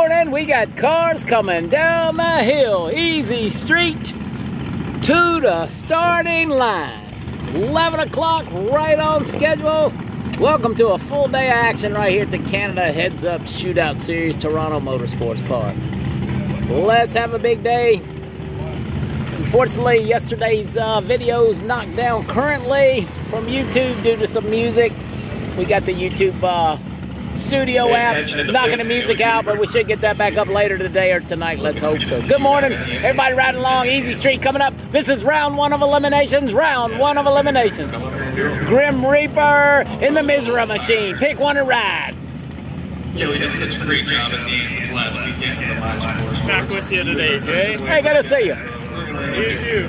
morning. We got cars coming down the hill. Easy street to the starting line. 11 o'clock, right on schedule. Welcome to a full day of action right here at the Canada Heads Up Shootout Series, Toronto Motorsports Park. Let's have a big day. Unfortunately, yesterday's video's knocked down currently from YouTube due to some music. We got the YouTube studio app knocking the music out, but we should get that back up later today or tonight. Let's hope so. Good morning, everybody riding along. Easy street coming up. This is round one of eliminations. Round one of eliminations. Grim Reaper in the Mizra machine. Pick one and ride. Joey did such a great job at the Anthems last weekend for the Motorsports. Back with you today, Jay. Hey, good to see you. You too.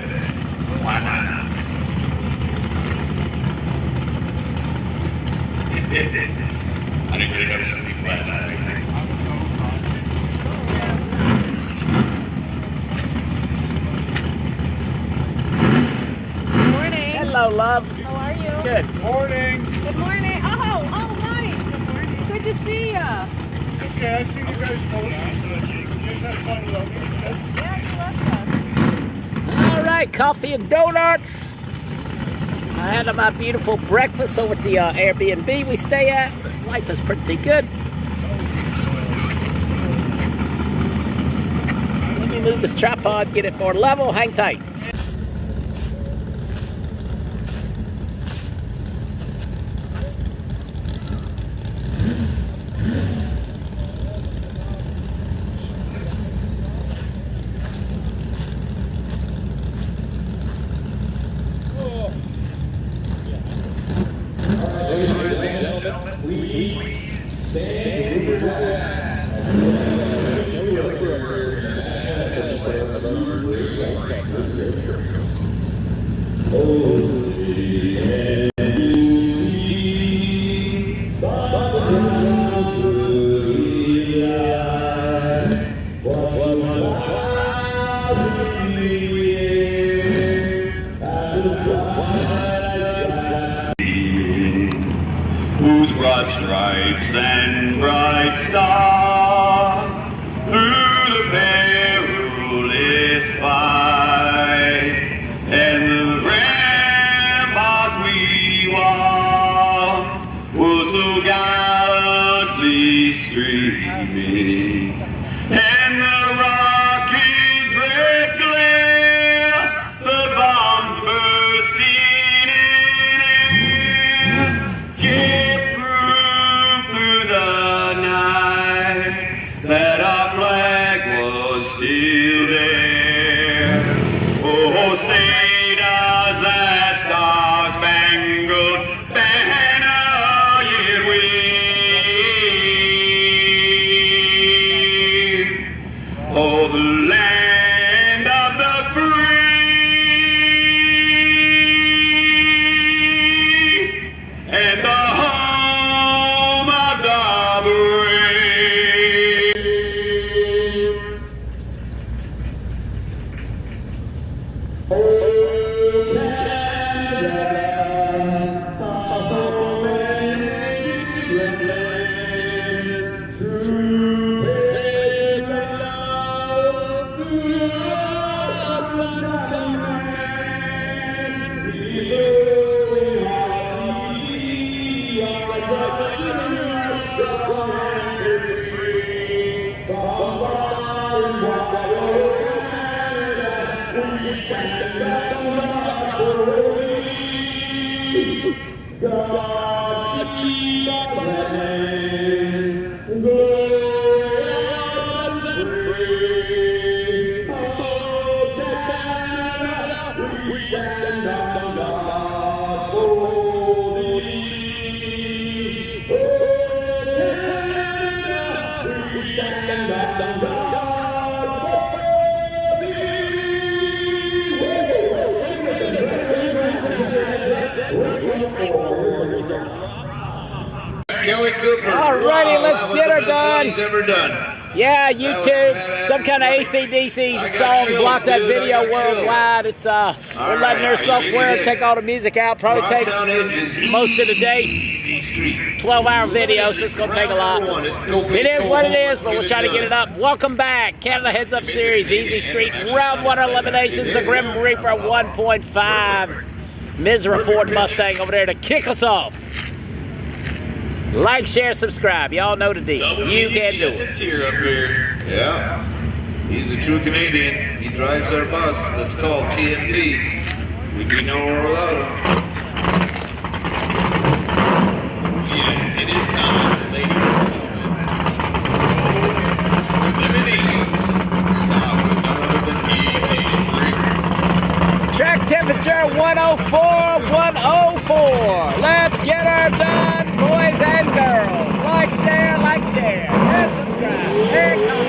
Why not? I didn't get enough sleep last night. Good morning. Hello, love. How are you? Good. Morning. Good morning. Oh, nice. Good morning. Good to see ya. Okay, I see you guys post. You guys have fun without me. Yeah, you left us. All right, coffee and donuts. I had my beautiful breakfast over at the Airbnb we stay at. So life is pretty good. Let me move this tripod, get it more level. Hang tight. Whose broad stripes and bright stars through the perilous fight and the ramparts we walked were so gallantly streaming, and the rockets' red glare, the bombs bursting in air, gave proof through the night that our flag was still there. Oh, say does that star-spangled banner yet wave? Oh, the land of the free and the home of the brave. God keep that land glorious and free. Oh, Canada, we stand on God for thee. Oh, Canada, we stand on God for thee. Kelly Cooper. All righty, let's get her done. He's ever done. Yeah, YouTube, some kind of AC/DC song blocked that video worldwide. It's we're letting their software take all the music out. Probably take most of the day. 12-hour video, so it's gonna take a lot. It is what it is, but we'll try to get it up. Welcome back, Canada Heads Up Series, Easy Street, round 1 eliminations. The Grim Reaper 1.5, Misra Ford Mustang over there to kick us off. Like, share, subscribe. Y'all know the deal. You can do it. Tear up here. Yeah. He's a true Canadian. He drives our bus that's called TNP. We'd be nowhere without him. Yeah, it is time, ladies and gentlemen. Eliminations. Now with none other than Easy Street. Track temperature 104, 104. Let's get her done, boys and girls. Like, share, and subscribe. Here it comes.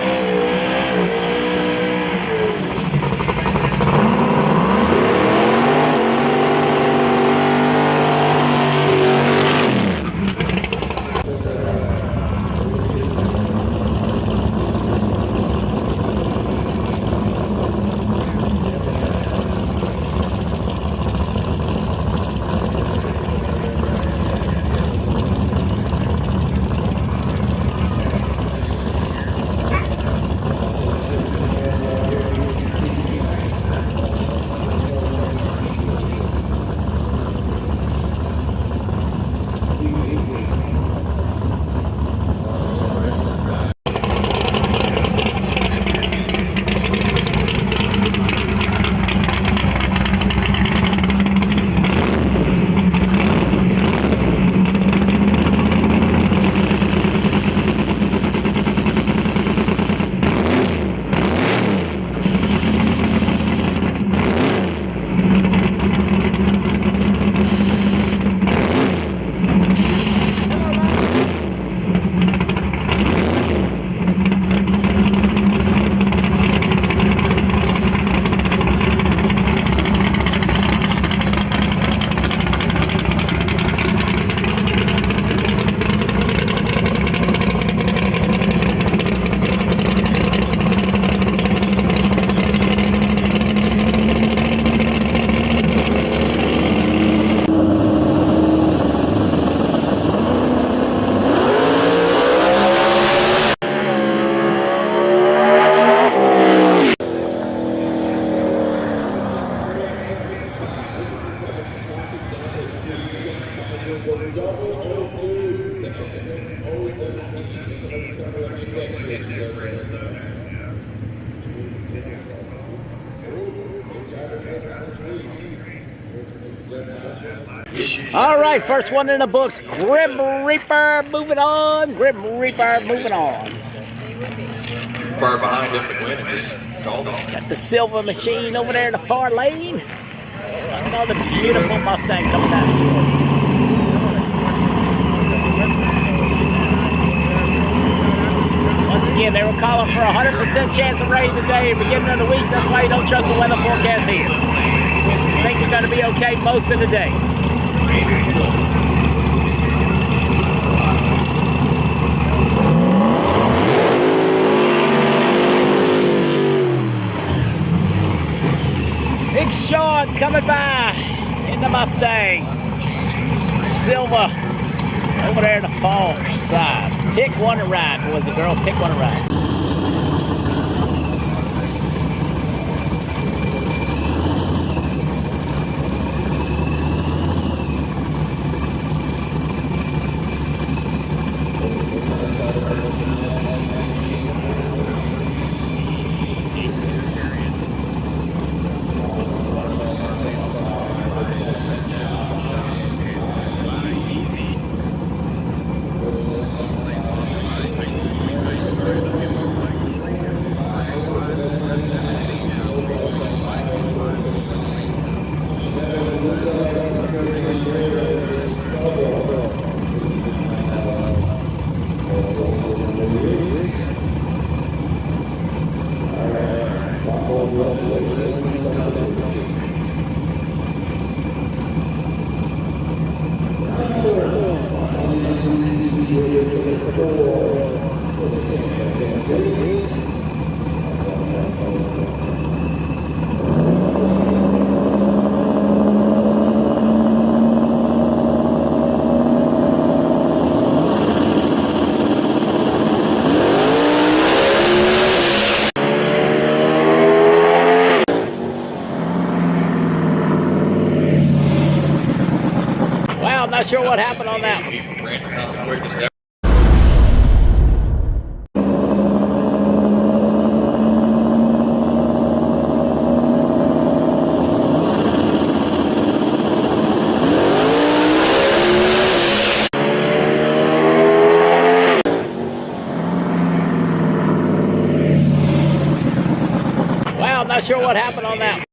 All right, first one in the books. Grim Reaper moving on. Grim Reaper moving on. Far behind him to win and just called off. Got the silver machine over there in the far lane. Another beautiful Mustang coming down the hill. Once again, they were calling for a 100% chance of rain today at the beginning of the week. That's why you don't trust the weather forecast here. I think it's going to be okay most of the day. Big Sean coming by in the Mustang. Silver over there in the far side. Pick one to ride, boys and girls. Pick one to ride. Wow, I'm not sure what happened on that one. Not the quickest ever. Wow, I'm not sure what happened on that one.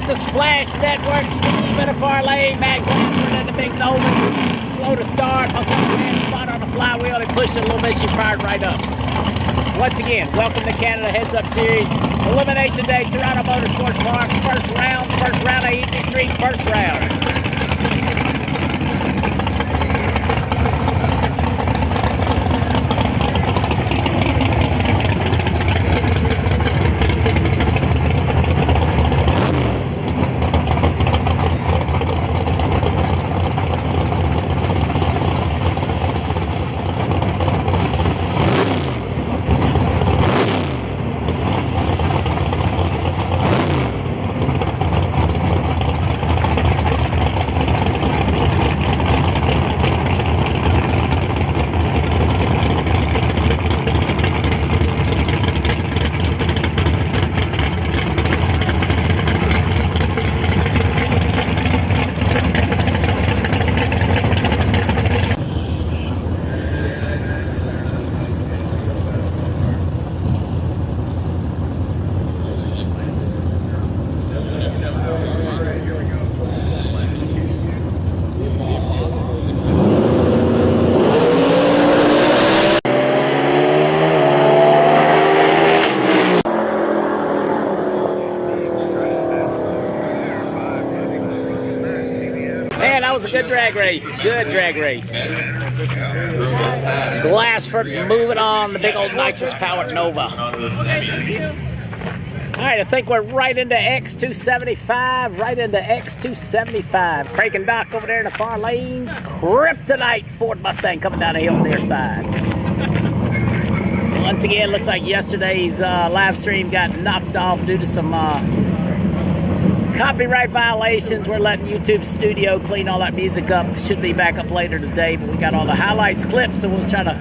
The Splash Network, Steve in a far lane, Matt Glasser in the big Nolan. Slow to start, must have a hand spot on the flywheel and pushed it a little bit, she fired right up. Once again, welcome to Canada Heads Up Series. Elimination Day, Toronto Motorsports Park, first round of Easy Street, first round. Man, that was a good drag race. Good drag race. Glassford moving on the big old nitrous-powered Nova. All right, I think we're right into X275. Right into X275. Craig and Doc over there in the far lane. Kryptonite Ford Mustang coming down the hill on their side. Once again, looks like yesterday's live stream got knocked off due to some copyright violations. We're letting YouTube Studio clean all that music up. Should be back up later today, but we got all the highlights clips, so we'll try to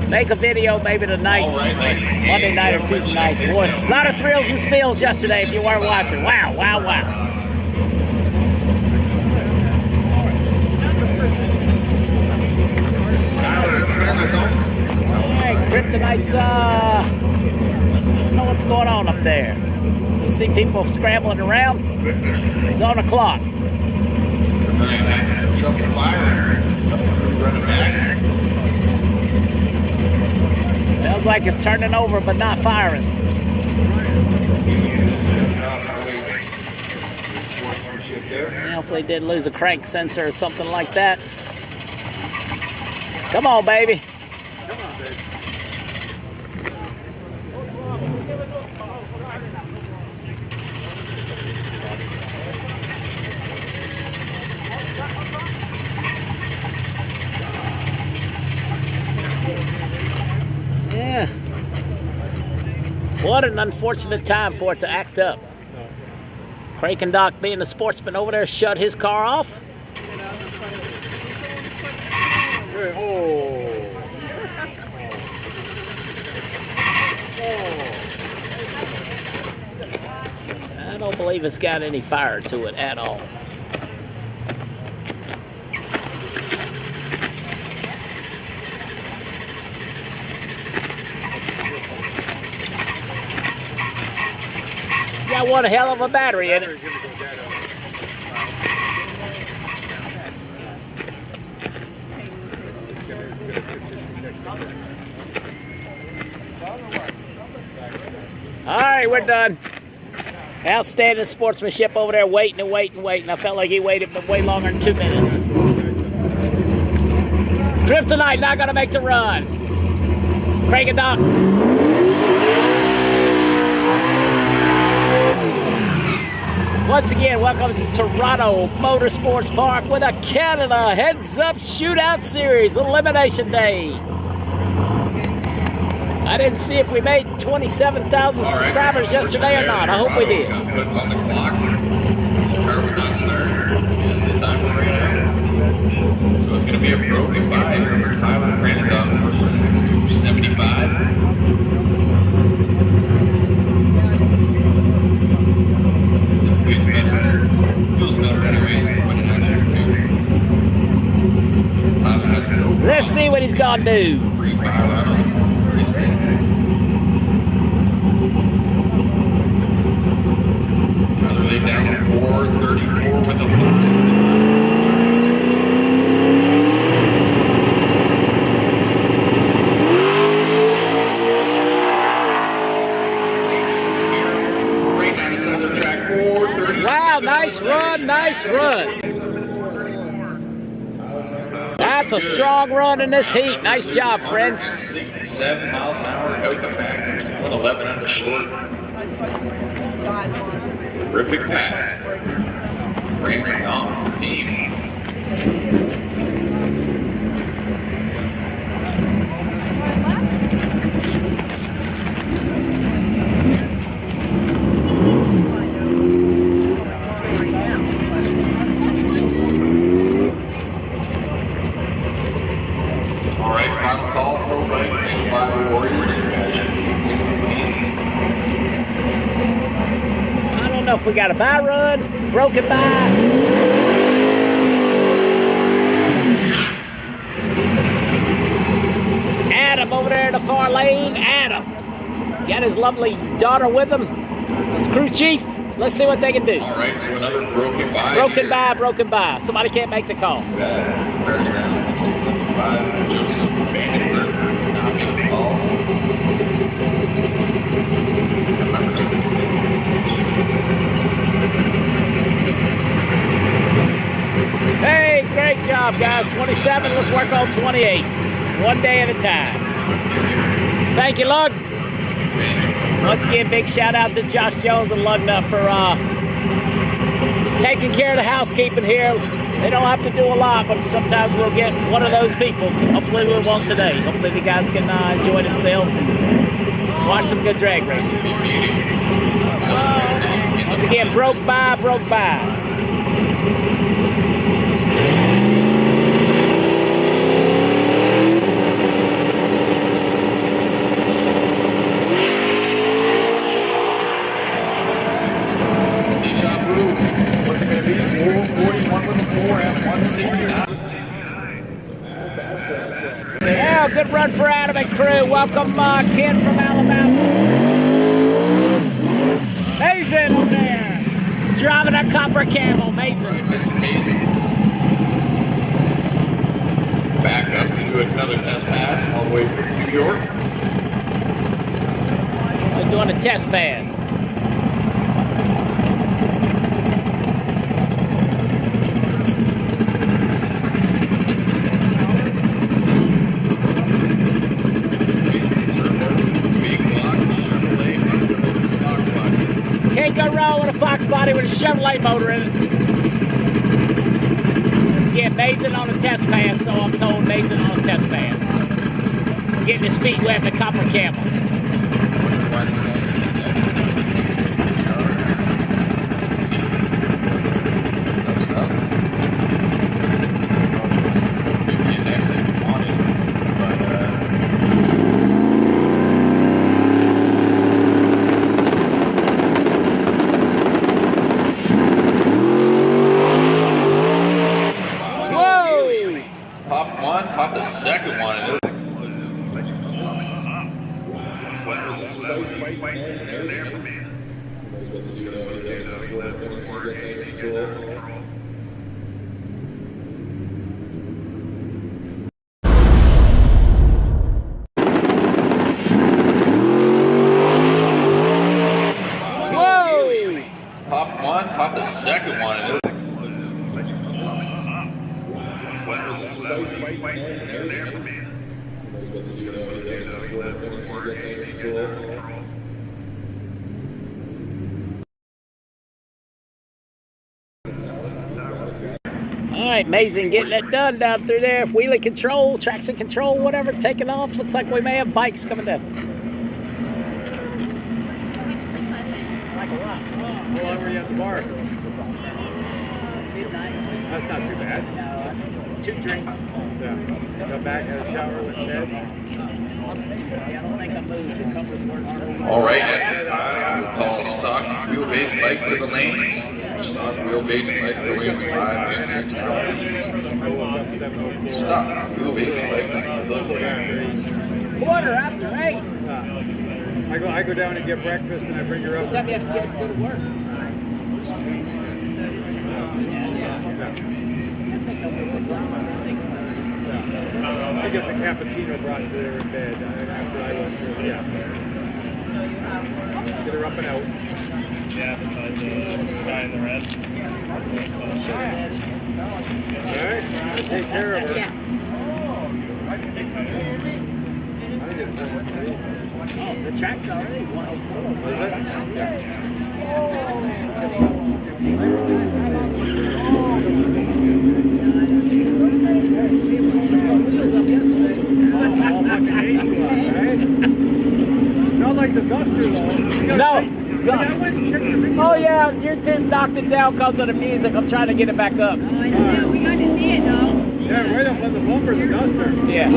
make a video maybe tonight, Monday night or Tuesday night. Boy, a lot of thrills and spills yesterday if you weren't watching. Wow, wow, wow. All right, Kryptonite's, I don't know what's going on up there. You see people scrambling around. It's on the clock. Sounds like it's turning over but not firing. Yeah, hopefully didn't lose a crank sensor or something like that. Come on, baby. Yeah. What an unfortunate time for it to act up. Craig and Doc, being a sportsman over there, shut his car off. I don't believe it's got any fire to it at all. got one hell of a battery in it. All right, we're done. Outstanding sportsmanship over there, waiting and waiting and waiting. I felt like he waited way longer than 2 minutes. Kryptonite not gonna make the run. Crank it down. Once again, welcome to Toronto Motorsports Park with a Canada Heads Up Shootout Series Elimination Day. I didn't see if we made 27,000 subscribers yesterday or not. I hope we did. Put it on the clock. This car would not start. And the time will ran out. So it's going to be a broken by over Tyler Brandon for the next 275. Let's see what he's gonna do. Another lay down at 434 with the right down the center of the track. 437. Wow, nice run, nice run. That's a strong run in this heat. Nice job, friends. 67 miles an hour out the back. 111 on the short. Terrific pass. Brandon on the team. Final call, pro rank, by Warriors. I don't know if we got a bye run, broken by. Adam over there in the far lane. Adam. Got his lovely daughter with him. His crew chief. Let's see what they can do. All right, so another broken by. Broken by, broken by. Somebody can't make the call. First round, 675. Joseph Vandenberg not making the call. Hey, great job, guys. 27, let's work on 28. One day at a time. Thank you, Lug. Once again, big shout out to Josh Jones and Lugna for taking care of the housekeeping here. They don't have to do a lot, but sometimes we'll get one of those people. Hopefully we won't today. Hopefully the guys can enjoy themselves and watch some good drag racing. Once again, broke by, broke by. What's it going to be? 441 with a 4 and 169. Yeah, good run for Adam and crew. Welcome, Ken from Alabama. Mason over there, driving a copper camel. Mason. Back up to do another test pass all the way from New York. We're doing a test pass. Can't go wrong with a Fox body with a Chevrolet motor in it. Yeah, Mason on a test pass, so I'm told Mason on a test pass. Getting his feet wet in the copper camel. Pop the second one. Whoa! Pop one, pop the second one. All right, amazing getting that done down through there. Wheelie control, traction control, whatever, taking off. Looks like we may have bikes coming down. Like a lot. How long were you at the bar? That's not too bad. 2 drinks. Yeah. Got back, had a shower with Ted. Yeah, I don't think I moved. The cover's working. All right, at this time, we'll call stock wheelbase bike to the lanes. Stock wheelbase bike to lanes 5 and 6 now, please. Stock wheelbase bikes to the lanes. 8:15. I go down and get breakfast and I bring her up. What time you have to get to go to work? She gets a cappuccino brought to her in bed after I went through. Yeah. Get her up and out. Yeah, because the guy in the red. Alright, take care of her. Oh, the track's already 104. Not like the duster though. No. Oh yeah, YouTube knocked it down because of the music. I'm trying to get it back up. We got to see it though. Yeah, right up on the bumper, the duster. Yeah.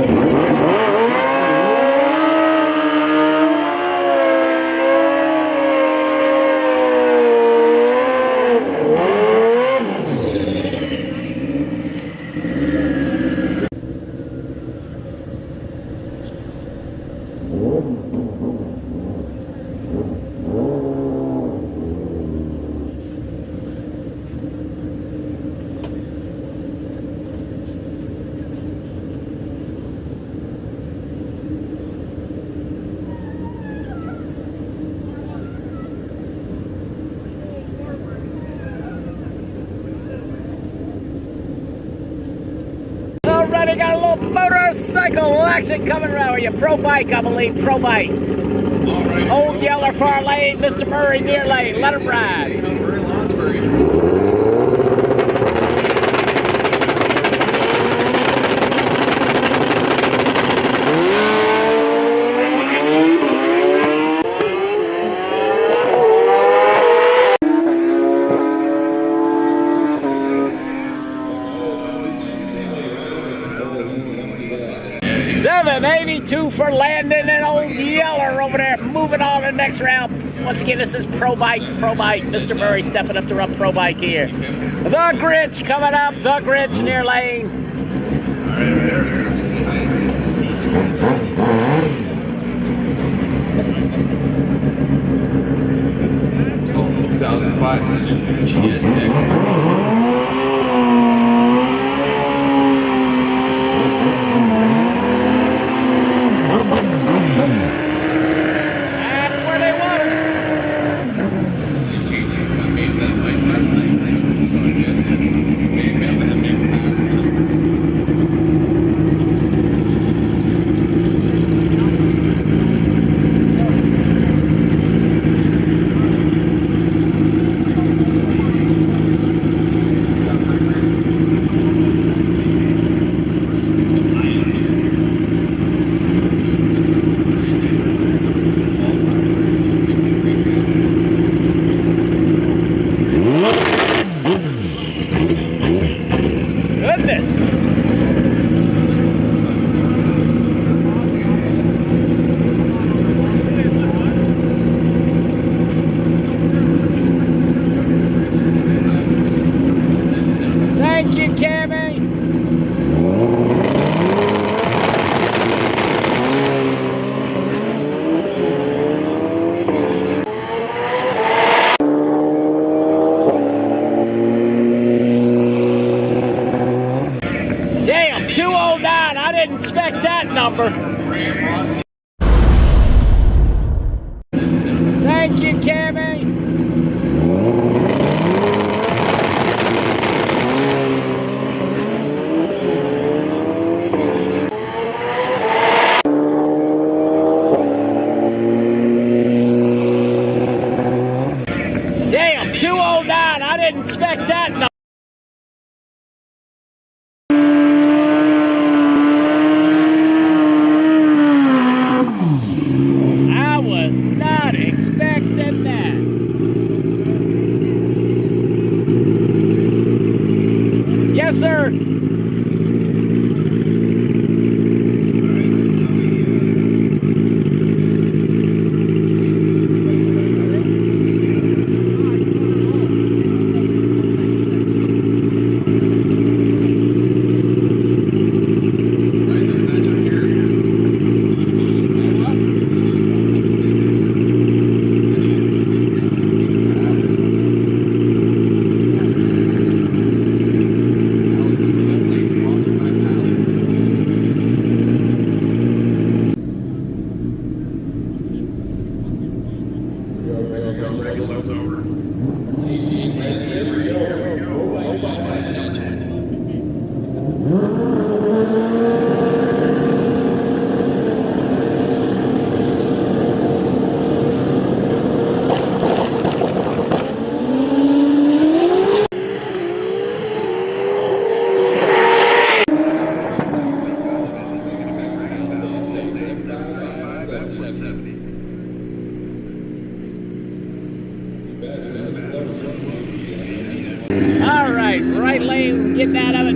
Already got a little motorcycle action coming around with you. Pro bike, I believe. Pro bike. Old Yeller far lane, Mr. Murray near lane. Let him ride. $782 for Landon and Old Yeller over there. Moving on to the next round. Once again, this is Pro Bike. Mr. Murray stepping up to run Pro Bike here. The Grinch coming up. The Grinch near lane. 2005 Suzuki GSX. didn't expect that number. Thank you, Cammy. Damn, 209. I didn't expect that number. I was not expecting that. Yes, sir. All right, right lane, getting out of it.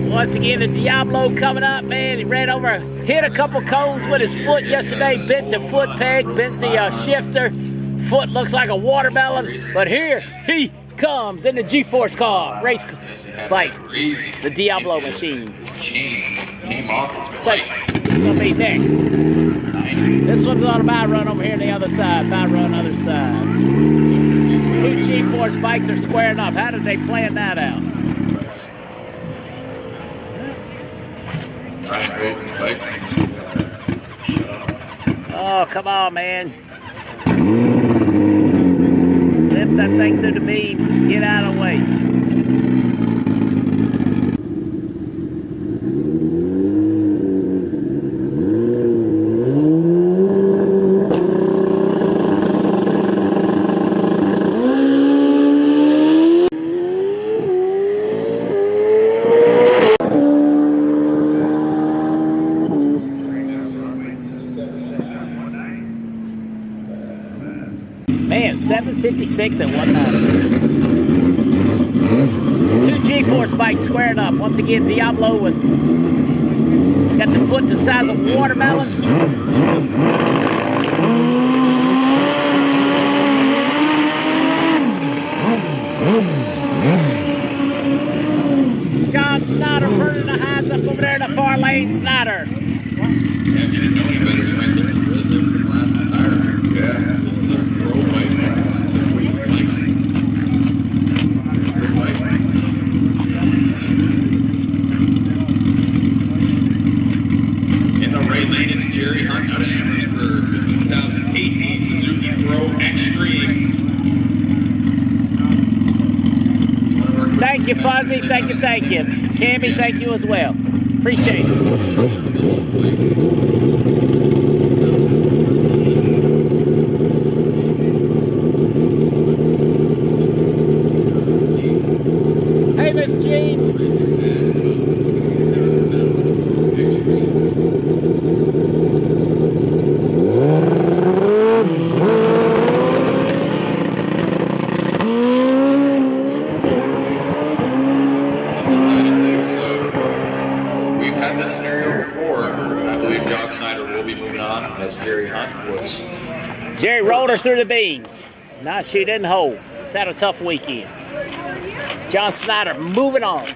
Once again, the Diablo coming up, man. He ran over, hit a couple cones with his foot yesterday, bent the foot peg, bent the shifter. Foot looks like a watermelon, but here he comes in the G-Force car, race bike, the Diablo machine. Chain came off his So, what's gonna be next? This one's on a bad run over here on the other side, bad run other side. Two G-Force bikes are squaring up. How did they plan that out? Oh, come on, man. Lift that thing through the beams and get out of the way. Man, 756 at 190. Two G-Force bikes squaring up. Once again, Diablo with got the foot the size of a watermelon. John Snyder burning the hides up over there in the far lane. Snyder. Yeah, if you didn't know any better, you might think this is a different class of tire. Yeah, this is a pro bike class of different bikes. Pro bike. In the right lane, it's Jerry Hunt out of Amherstburg, the 2018 Suzuki Pro Extreme. Thank you, Fuzzy. Thank you, thank you. Cammy, thank you as well. Appreciate it. Hey, Miss Jean. We've had this scenario before, and I believe John Snyder will be moving on as Jerry Hunt was. Jerry rolled her through the beams. Nah, she didn't hold. It's had a tough weekend. John Snyder moving on.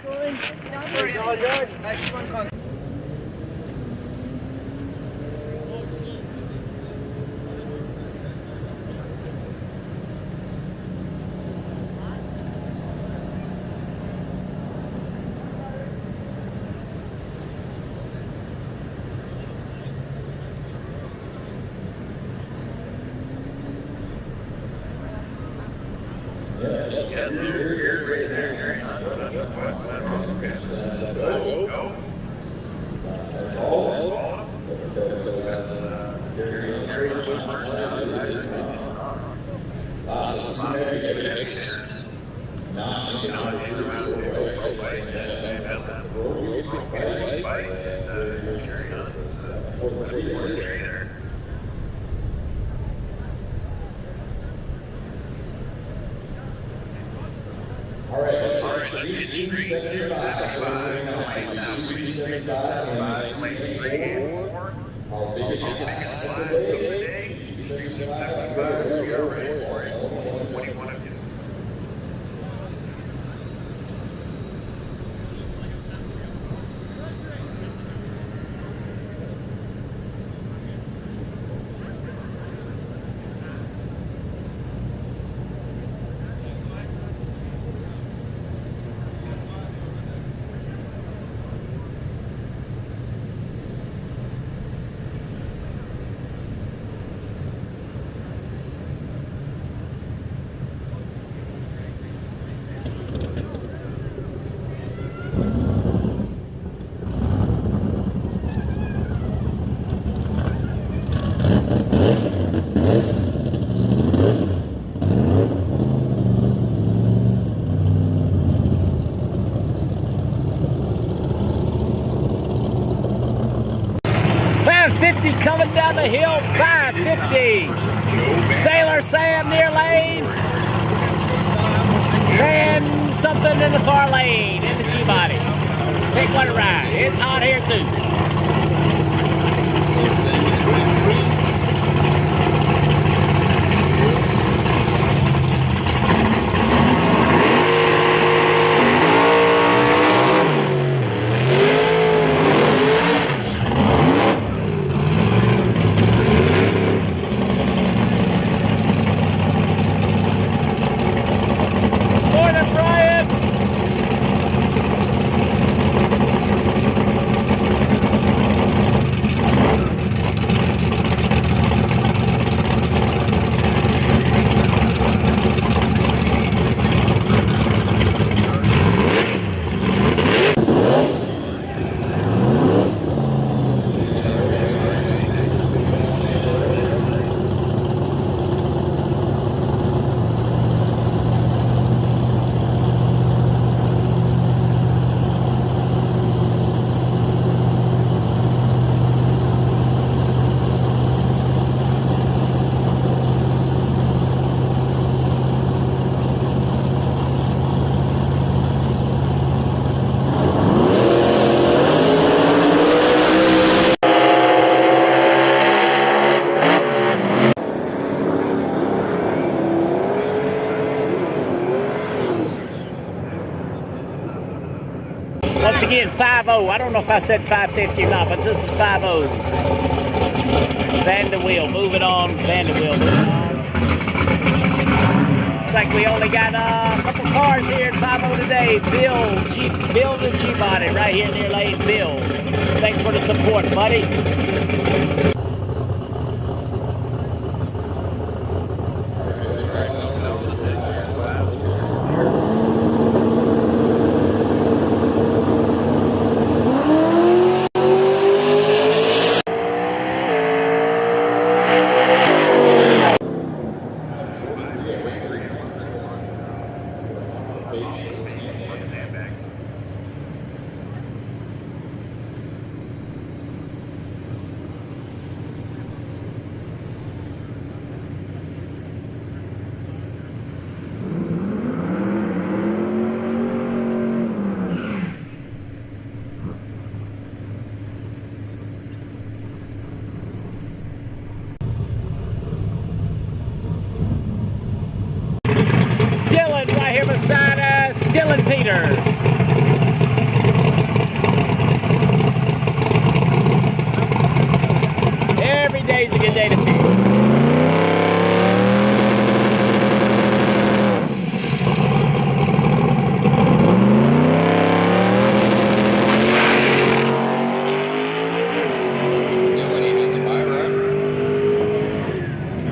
Coming down the hill, 550. Sailor Sam near lane. And something in the far lane in the G-body. Pick one to ride. It's hot here too. Once again, 5-0. I don't know if I said 550 or not, but this is 5-0. Van der Wheel, moving on. Van der Wheel, moving on. Looks like we only got a couple cars here at 5-0 today. Bill the G-body right here near lane. Bill, thanks for the support, buddy. Beside us, Dylan Peters. Every day's a good day to fish.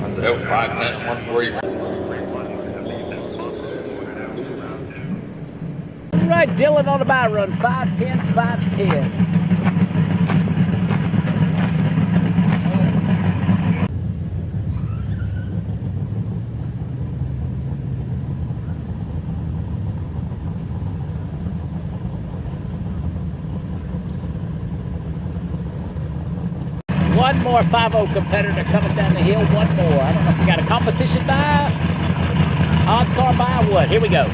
That's out 510, 140. right, Dylan on the by run, 5:10, 5:10. One more 5-0 competitor coming down the hill. One more. I don't know if we got a competition by, hard car by, what? Here we go.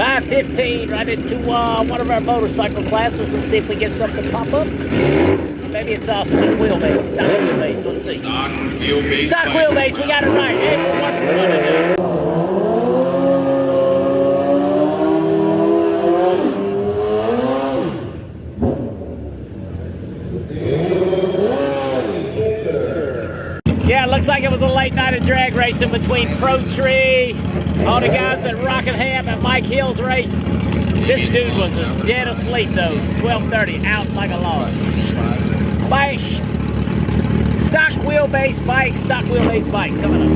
$5.15 right into one of our motorcycle classes. Let's see if we get something to pop up. Maybe it's stock wheelbase. Stock wheelbase. Let's see. Stock wheelbase. Stock wheelbase. We got it right. Hey, what we're gonna do. Yeah, it looks like it was a late night of drag racing between Pro Tree, all the guys at Rockingham and Mike Hill's race. This dude was dead asleep though. 12:30, out like a log. Bike, stock wheelbase bike coming up.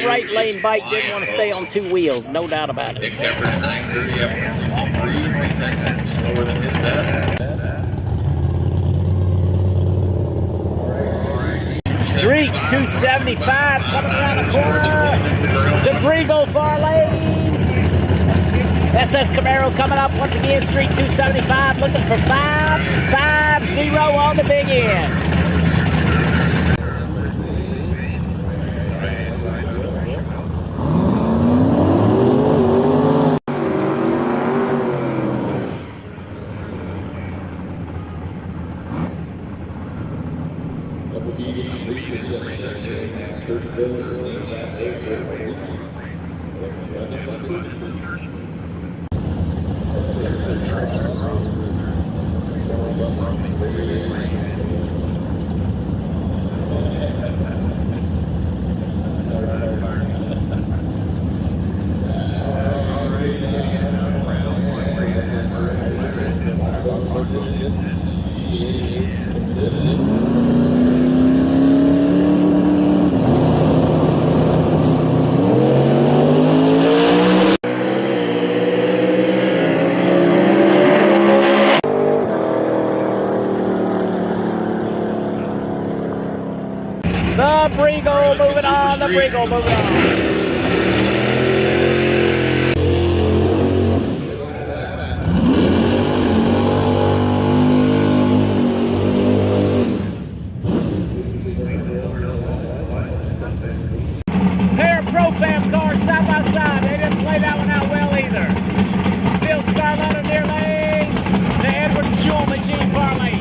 Right lane bike didn't want to stay on two wheels, no doubt about it. Nick Pepper at 9:30 up 163, 3 tenths slower than his best. Street 275 coming around the corner. The Breville far lane. SS Camaro coming up once again. Street 275 looking for 550 on the big end. The Brigo moving on, the Brigo moving on. Pair of Pro-Fam cars side by side. They didn't play that one out well either. Bill Scarlett near lane. The Edwards Jewel Machine far lane.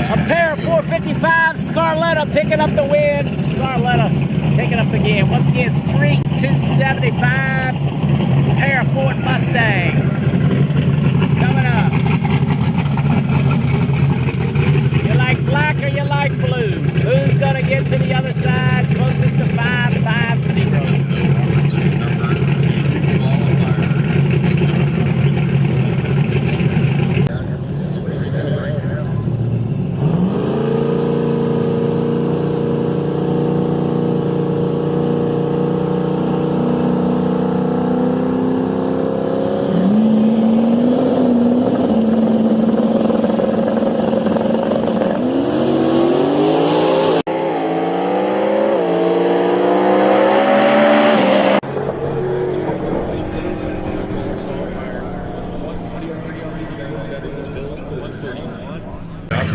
A pair of 455 Scarletta picking up the win. Scarletta picking up the game. Once again, Street 275. Pair of Ford Mustangs. Coming up. You like black or you like blue? Who's going to get to the other side? Closest to 550.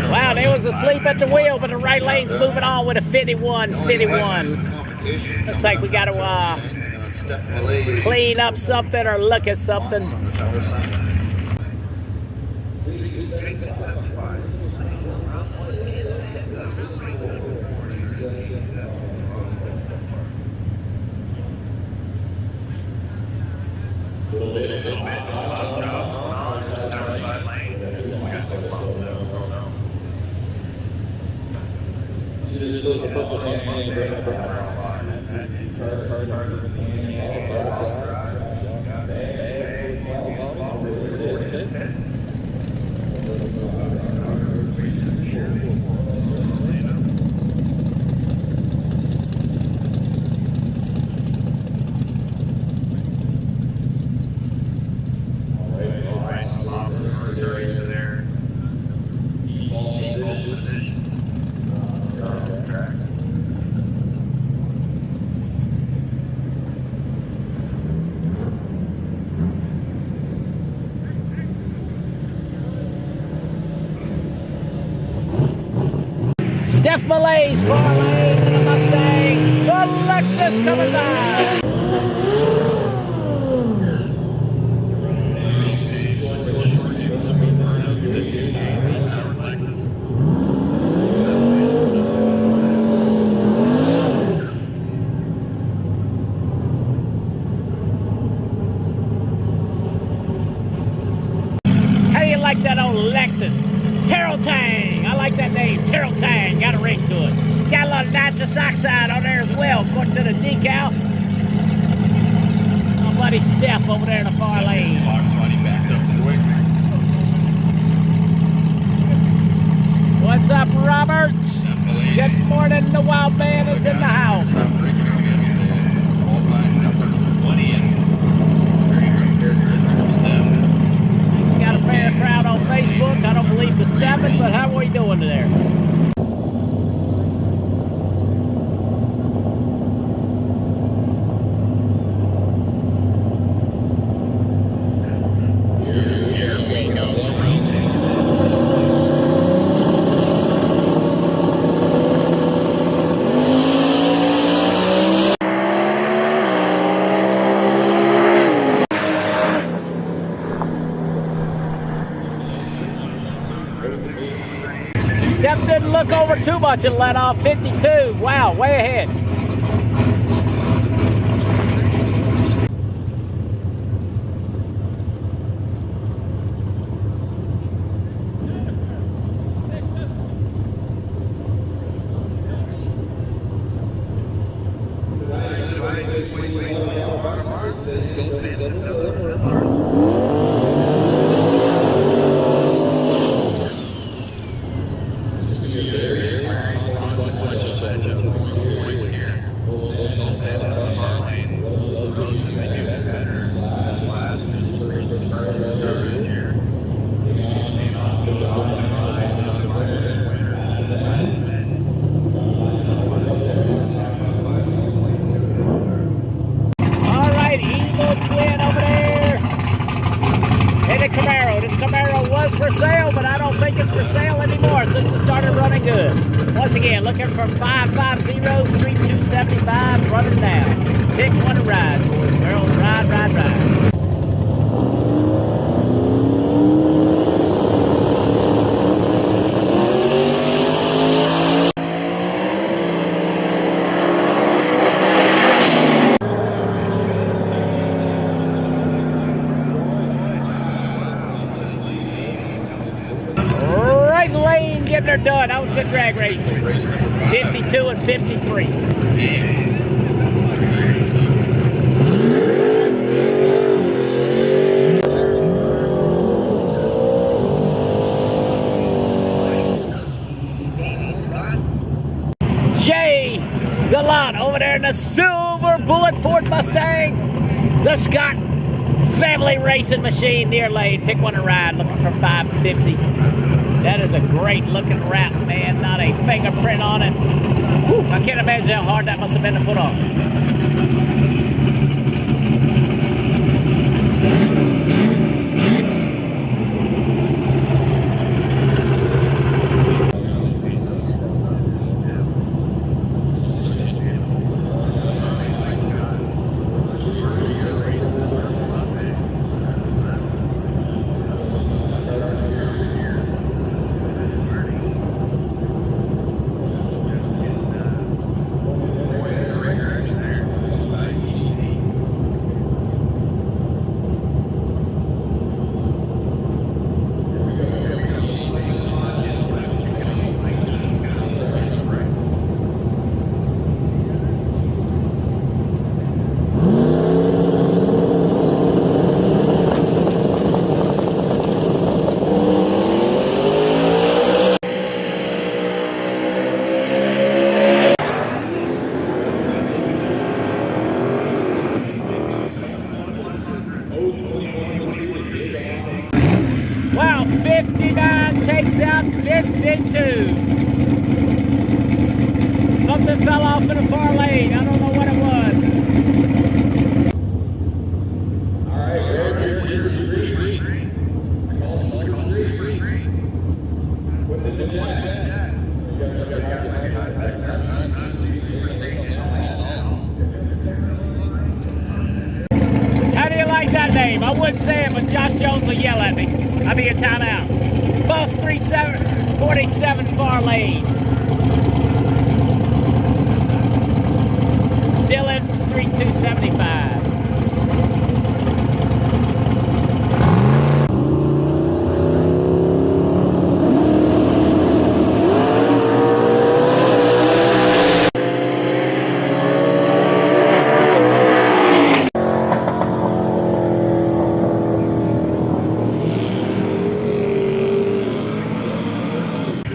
Wow, they was asleep at the wheel, but the right lane's moving on with a 51. Looks like we got to clean up something or look at something. Steph Malay's far lane to the Mustang. The Lexus coming by. How do you like that old Lexus? Terrell Tang. I like that name, Terrell Tang. Got a ring to it. Got a lot of nitrous oxide on there as well, according to the decal. My buddy Steph over there in the far lane. What's up, Robert? Good morning. The wild man is in the house. Got a fair crowd on Facebook. I don't believe the 7, but how are we doing there? Steph didn't look over too much and let off 52. Wow, way ahead. was for sale, but I don't think it's for sale anymore since it started running good. Once again, looking for 550 Street 275, running down. Pick one to ride, boys and girls. Ride, ride, ride. Right lane getting her done. That was a good drag race. 52 and 53. Jay Gallant over there in the silver bullet Ford Mustang. The Scott family racing machine near lane. Pick one to ride, looking for 550. That is a great looking wrap, man. Not a fingerprint on it. Whew, I can't imagine how hard that must have been to put on. Wow, 59 takes out 52. Something fell off in the far lane. I don't know what it was. How do you like that name? I would say it, but Josh Jones will yell at me. I'll be in timeout. Bus 47 far lane. Still in Street 275.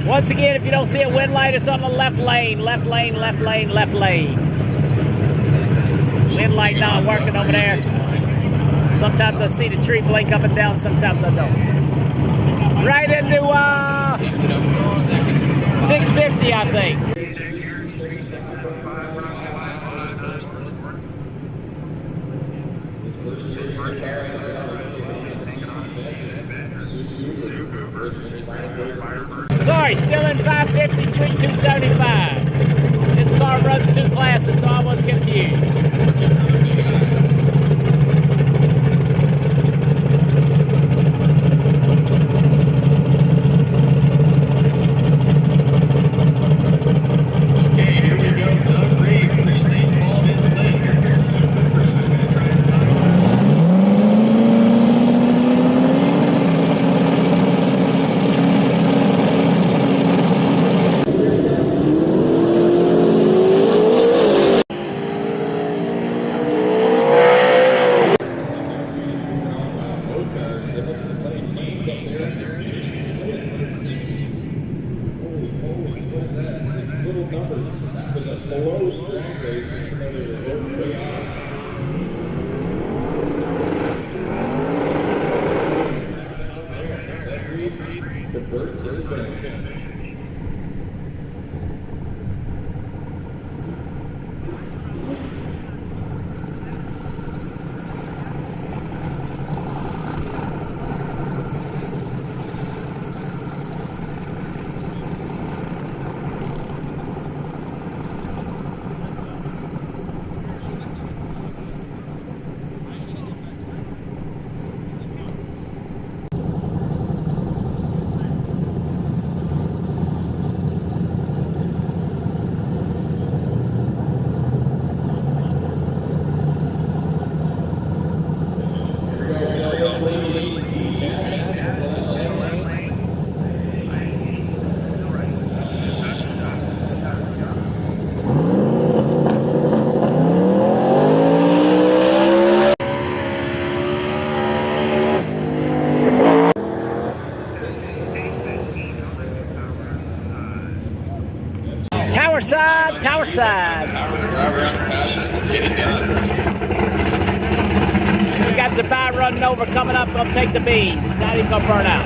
Once again, if you don't see a wind light, it's on the left lane, left lane, left lane, left lane. Wind light not working over there. Sometimes I see the tree blink up and down, sometimes I don't. Right into 650, I think. Sorry, still in 550 Street 275. This car runs two classes, so I was confused. inside. Driver on the passion, get it done. We got the bar running over coming up. Gonna take the beans. Not even gonna burn out.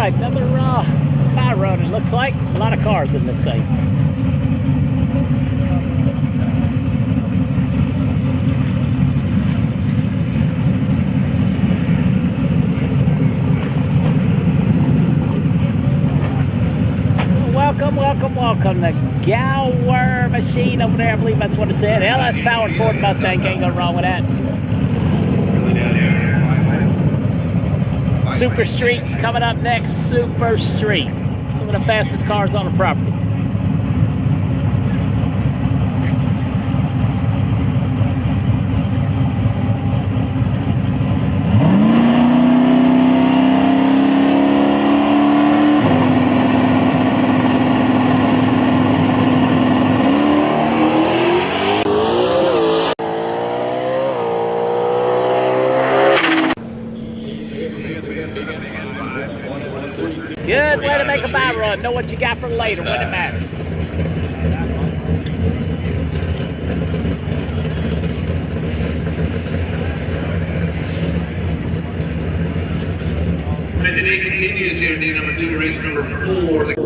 Another high road, it looks like. A lot of cars in this thing. So welcome. The Gower machine over there, I believe that's what it said. LS powered Ford Mustang, can't go wrong with that. Super Street coming up next. Super Street. Some of the fastest cars on the property. Good way to make a buy run. Know what you got for later when it matters. And the day continues here, day number 2 to race number 4.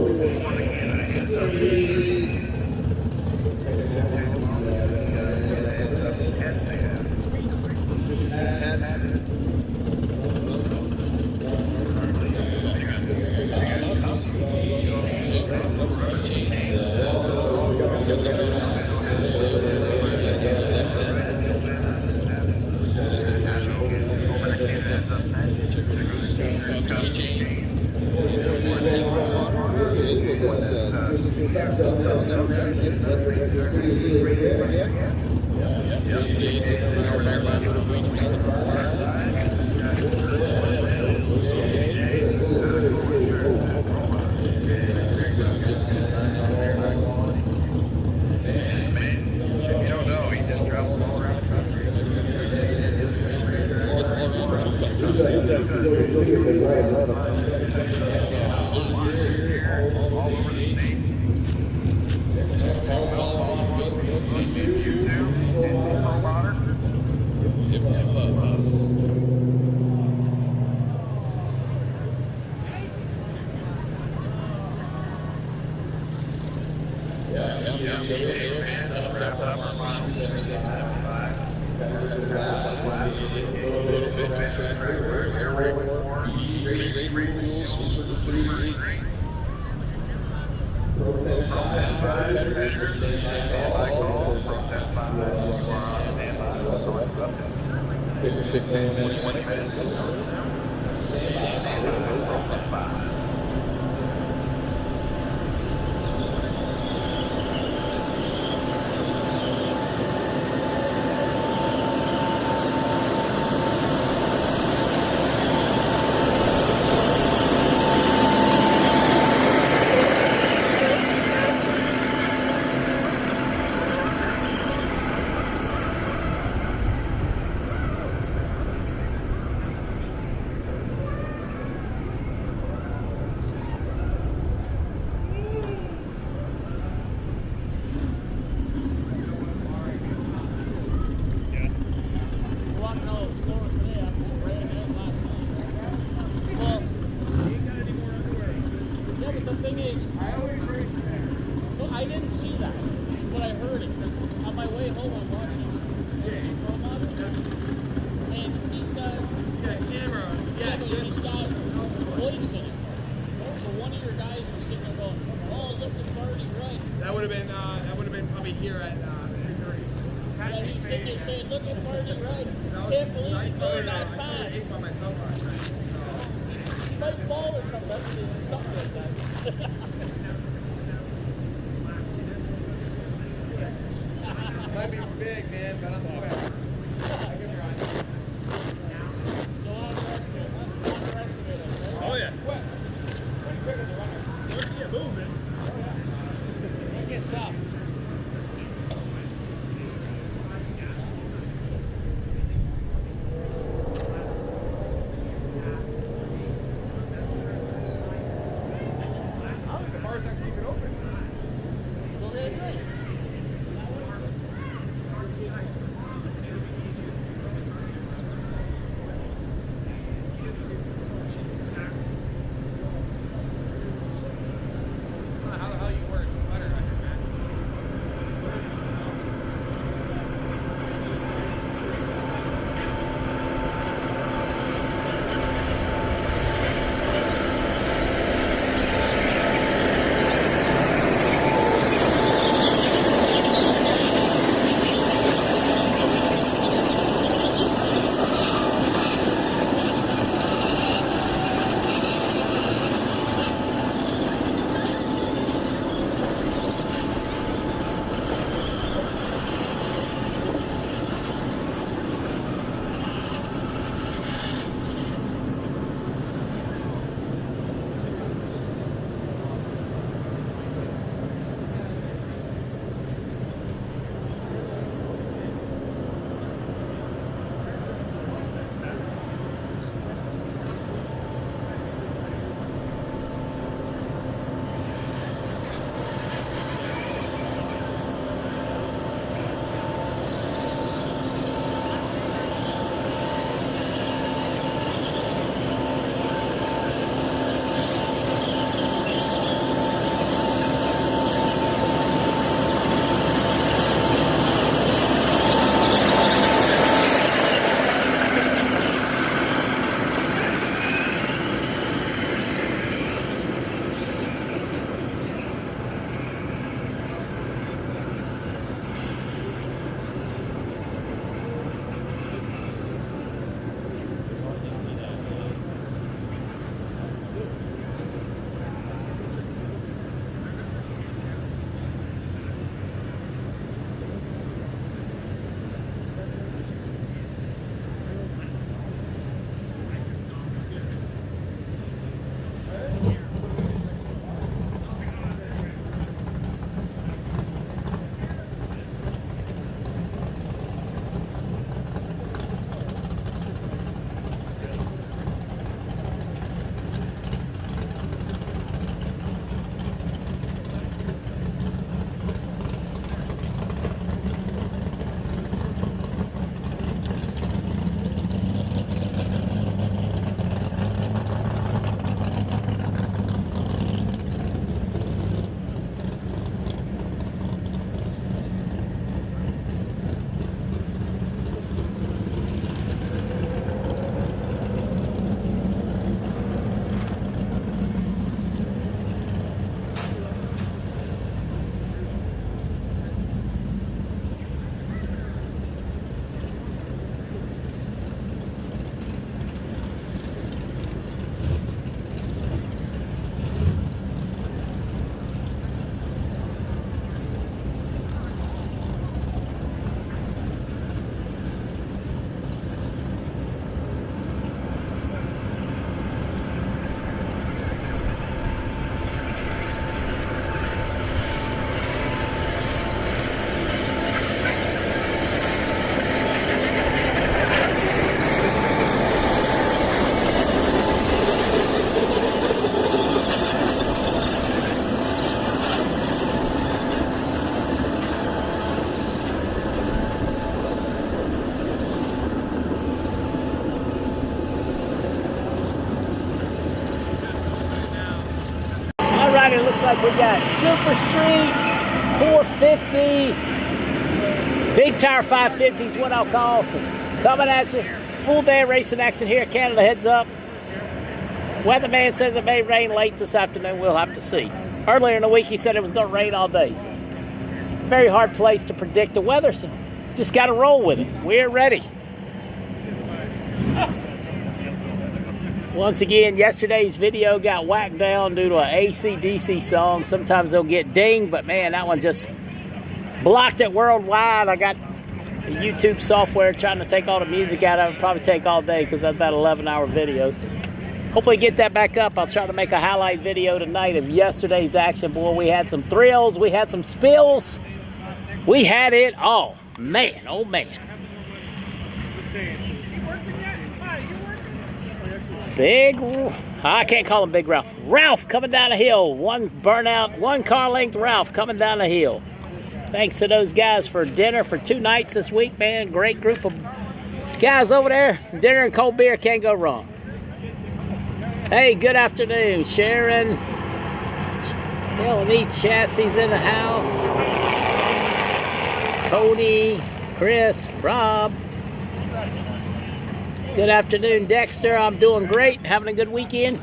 but the thing is, I always race there. well, I didn't see that, but I heard it. 'Cause on my way home, I'm watching Pro Model, and he's got Camera. he's got voice in it. So one of your guys was sitting there going, "Oh, look at Marty right." That would have been probably here at 3:30. And he's sitting there saying, "Look at Marty right. Can't believe he's going that I fast." ate by myself last night. He might fall or something like that. Might be big, man, but I'm quick. I can run. Oh yeah. Quick. Pretty quick as a runner. Yeah, moving. Don't get stopped. I think the bar's not keep it open. Go ahead and race. Alright, it looks like we got Super Street 450, Big Tire 550 is what I'll call. So coming at you. Full day of racing action here at Canada Heads Up. Weatherman says it may rain late this afternoon. We'll have to see. Earlier in the week, he said it was going to rain all day. So very hard place to predict the weather, so just got to roll with it. We're ready. Once again, yesterday's video got whacked down due to an AC/DC song. Sometimes they'll get dinged, but man, that one just blocked it worldwide. I got the YouTube software trying to take all the music out of it. Probably take all day because that's about 11-hour videos. Hopefully get that back up. I'll try to make a highlight video tonight of yesterday's action. Boy, we had some thrills. We had some spills. We had it all. Man, oh man. I can't call him Big Ralph. Ralph coming down the hill. One burnout, one car length Ralph coming down the hill. Thanks to those guys for dinner for 2 nights this week, man. Great group of guys over there. Dinner and cold beer can't go wrong. Hey, good afternoon, Sharon. L&E Chassis in the house. Tony, Chris, Rob. Good afternoon, Dexter. I'm doing great, having a good weekend.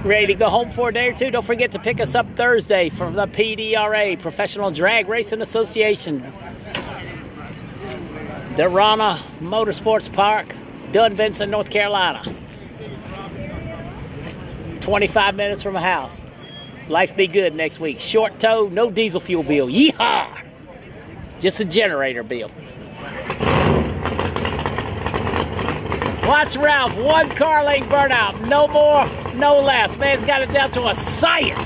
Ready to go home for a day or two. Don't forget to pick us up Thursday from the PDRA, Professional Drag Racing Association. Toronto Motorsports Park, Dunbenson, North Carolina. 25 minutes from a house. Life be good next week. Short tow, no diesel fuel bill. Yeehaw! Just a generator bill. Watch Ralph, 1 car length burnout. No more, no less. Man's got it down to a science.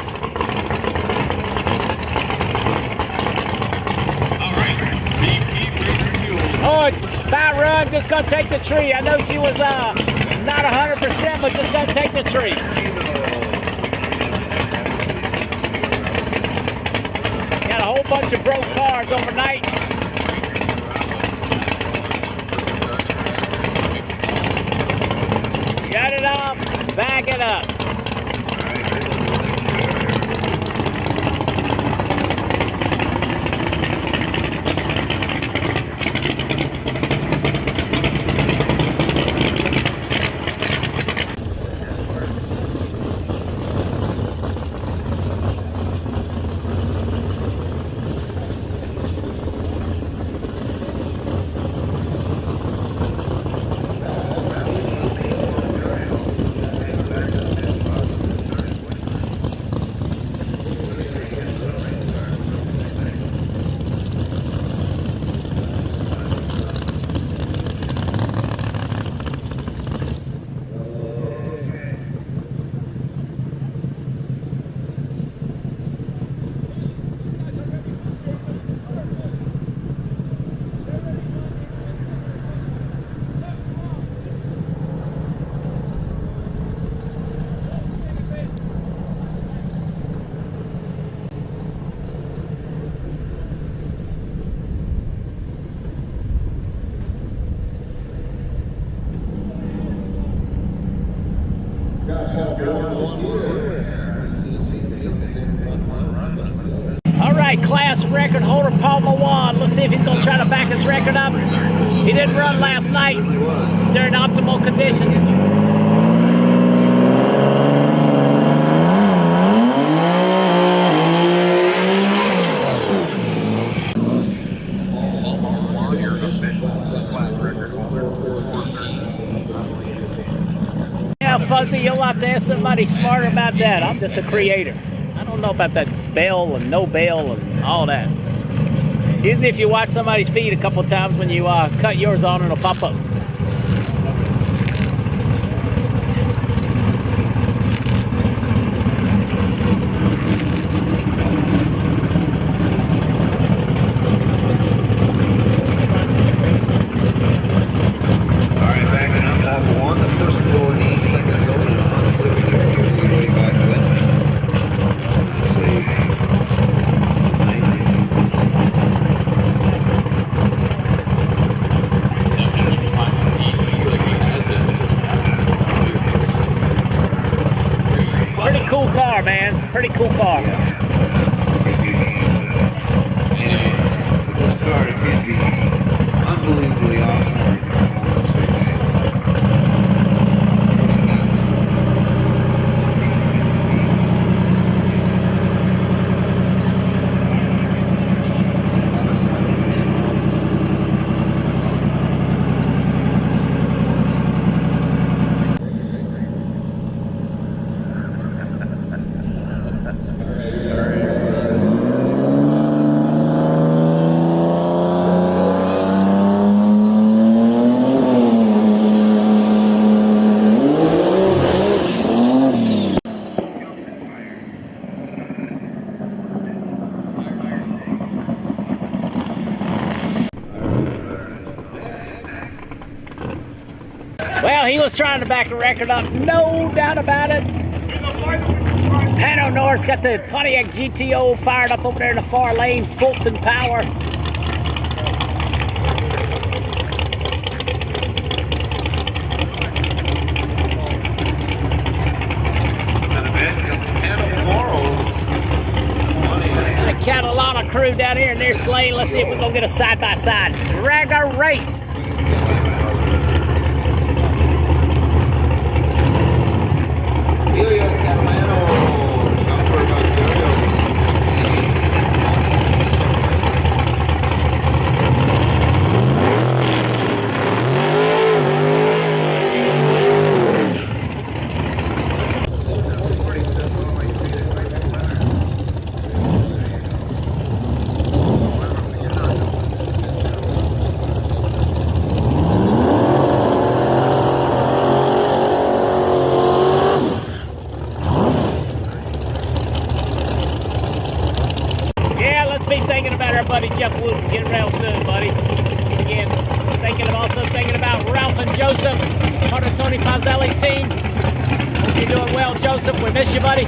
All right, BP Racing Fuel. Oh, that run just gonna take the tree. I know she was not 100%, but just gonna take the tree. Got a whole bunch of broke cars overnight. Shut it off, back it up. Class record holder Paul Mawan. Let's see if he's going to try to back his record up. He didn't run last night during optimal conditions. Yeah, Fuzzy, you'll have to ask somebody smarter about that. I'm just a creator. I don't know about that bell and no bell and all that. Usually if you watch somebody's feed a couple times when you cut yours on, it'll pop up. It's fine. cool car, man. Pretty cool car. And this car can be unbelievably awesome right now. Let's face it. Well, he was trying to back the record up, no doubt about it. Pano Norris got the Pontiac GTO fired up over there in the far lane, Fulton power. And then comes Pano Morals. And the Catalana crew down here in their lane. Let's see if we're going to get a side-by-side dragger race. Helio Catalano, Schaumburg, Ontario. Be thinking about our buddy Jeff Wood getting real soon, buddy. Again, also thinking about Ralph and Joseph, part of Tony Pazzelli's team. Hope you're doing well, Joseph. We miss you, buddy.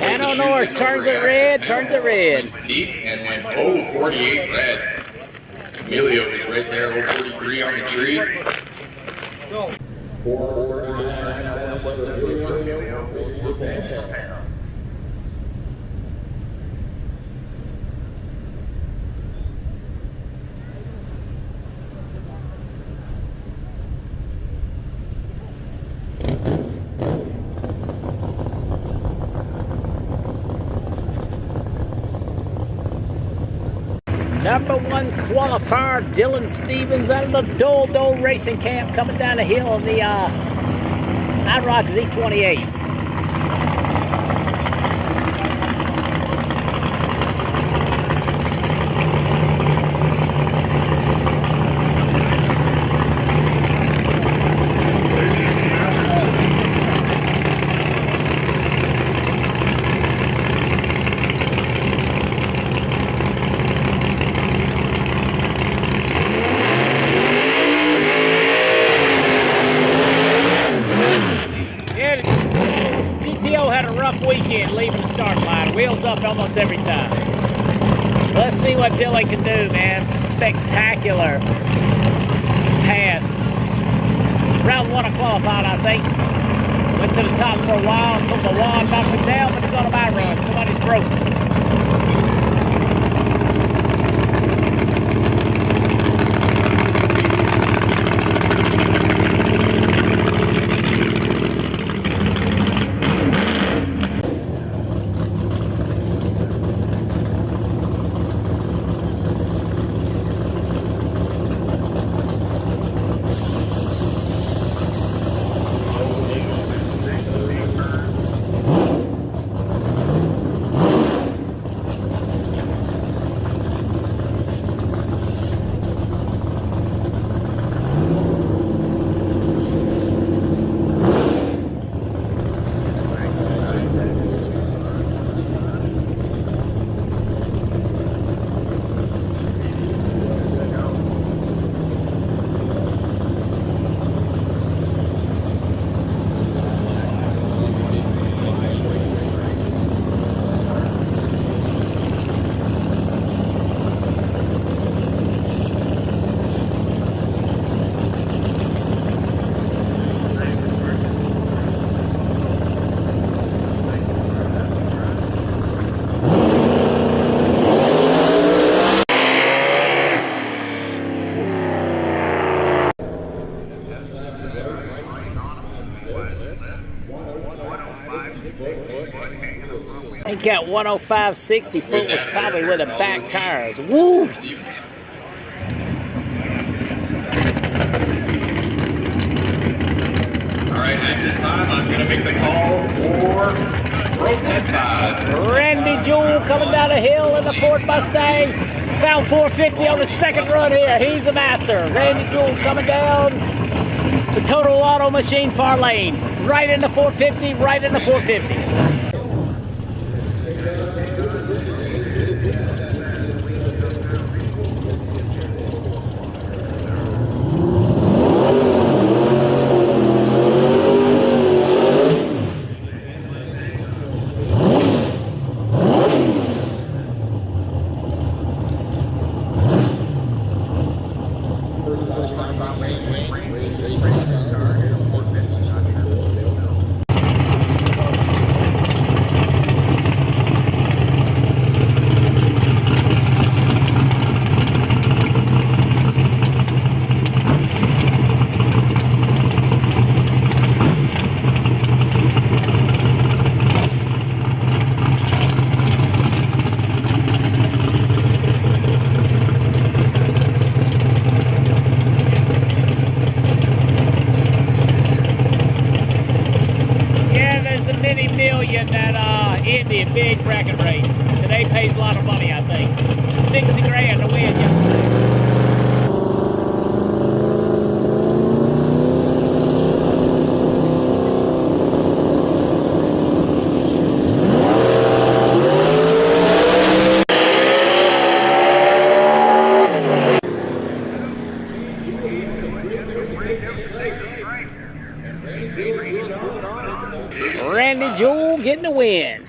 Pano Norris turns it red, Deep and went 048 red. Emilio is right there, 043 on the tree. Number one qualifier, Dylan Stevens out of the Dole Dole Racing Camp, coming down the hill of the IROC Z28. Weekend leaving the start line, wheels up almost every time. Let's see what Dylan can do, man. Spectacular pass. Round one. auto qualified, I think. Went to the top for a while, took a wall, knocked him down, but he's on a bye run. Somebody's broke. He got 105 60 foot was probably with the back tires. Woo! Alright, at this time I'm gonna make the call for Road 10-5. Randy Jewell coming down the hill in the Ford Mustang. Found 450 on the second run here. He's the master. Randy Jewell coming down the Total Auto Machine far lane. Right in the 450, right in the 450. That Indy big bracket race. Today pays a lot of money, I think. 60 grand to win yesterday. Randy Jewell getting the win.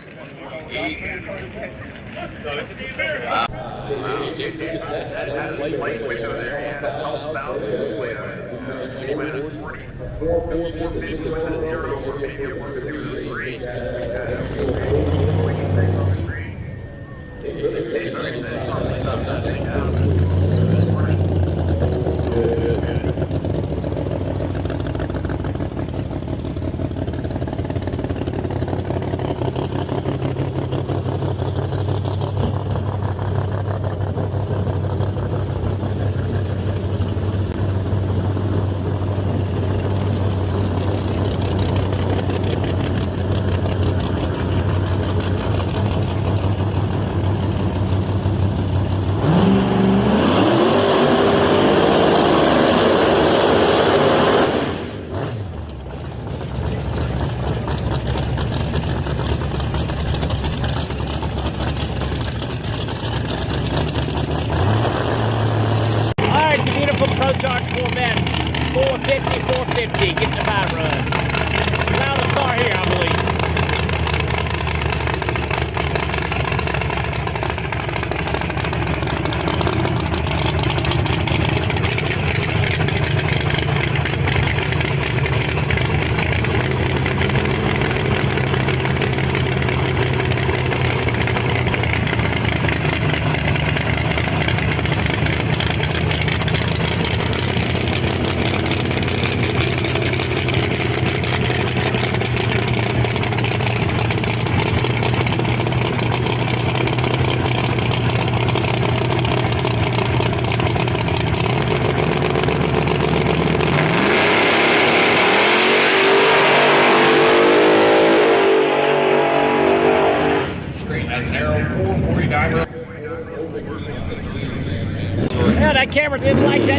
Charge 4 men, 450, getting the bye run. Loudest car here, I believe.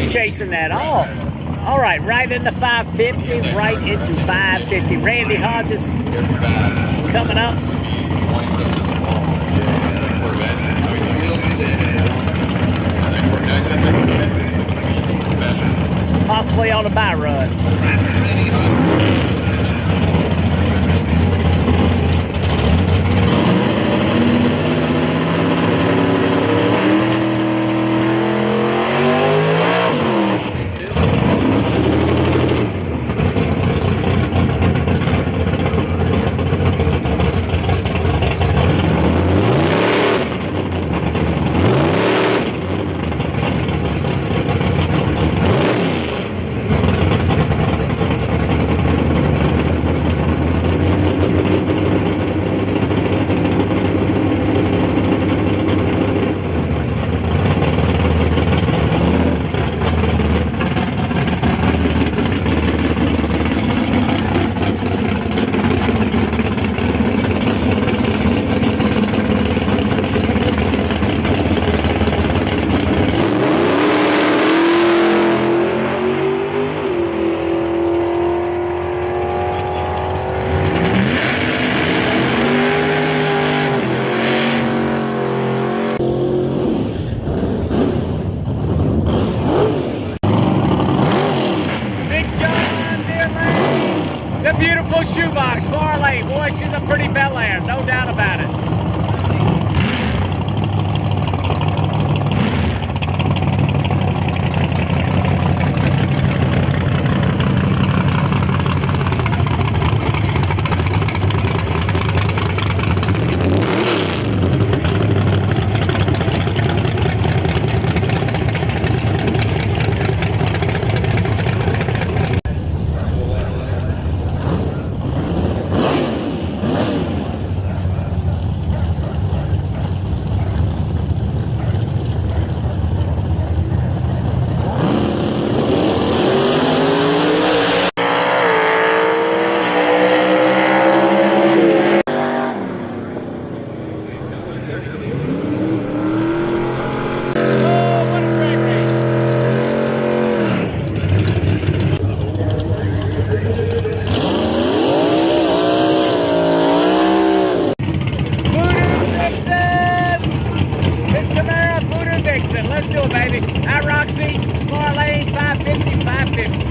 chasing that. Oh, all right, right into 550, right into 550. Randy Hodges coming up. 20 steps in the wall. Corvette. I mean, real steady. Guys got that Corvette. Possibly on a buy run. Shoebox, far lane. Boy, she's a pretty Bel Air, no doubt about it. Let's do it, baby. At Roxy, far lane, 550, 550.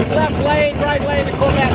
Left lane, right lane to Corvette.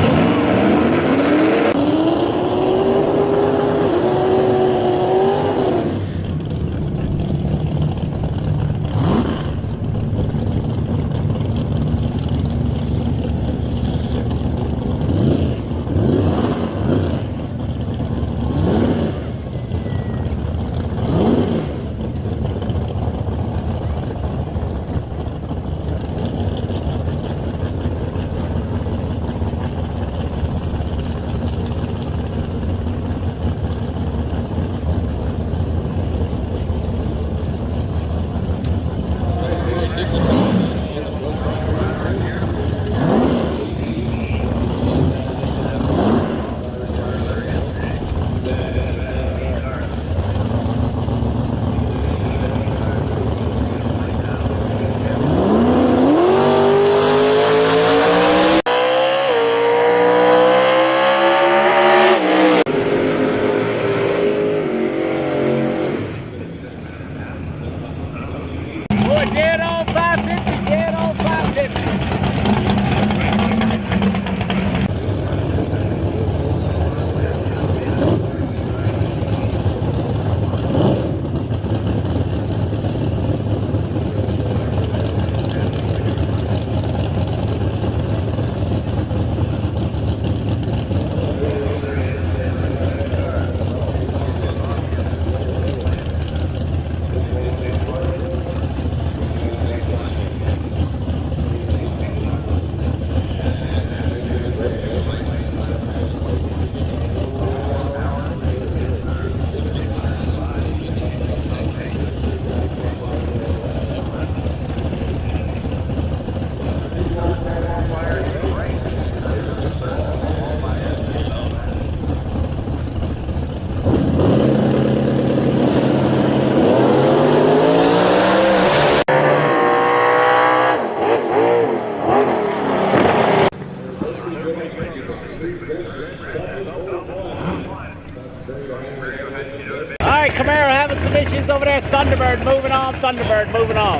crashes over there. Thunderbird moving on. Thunderbird moving on.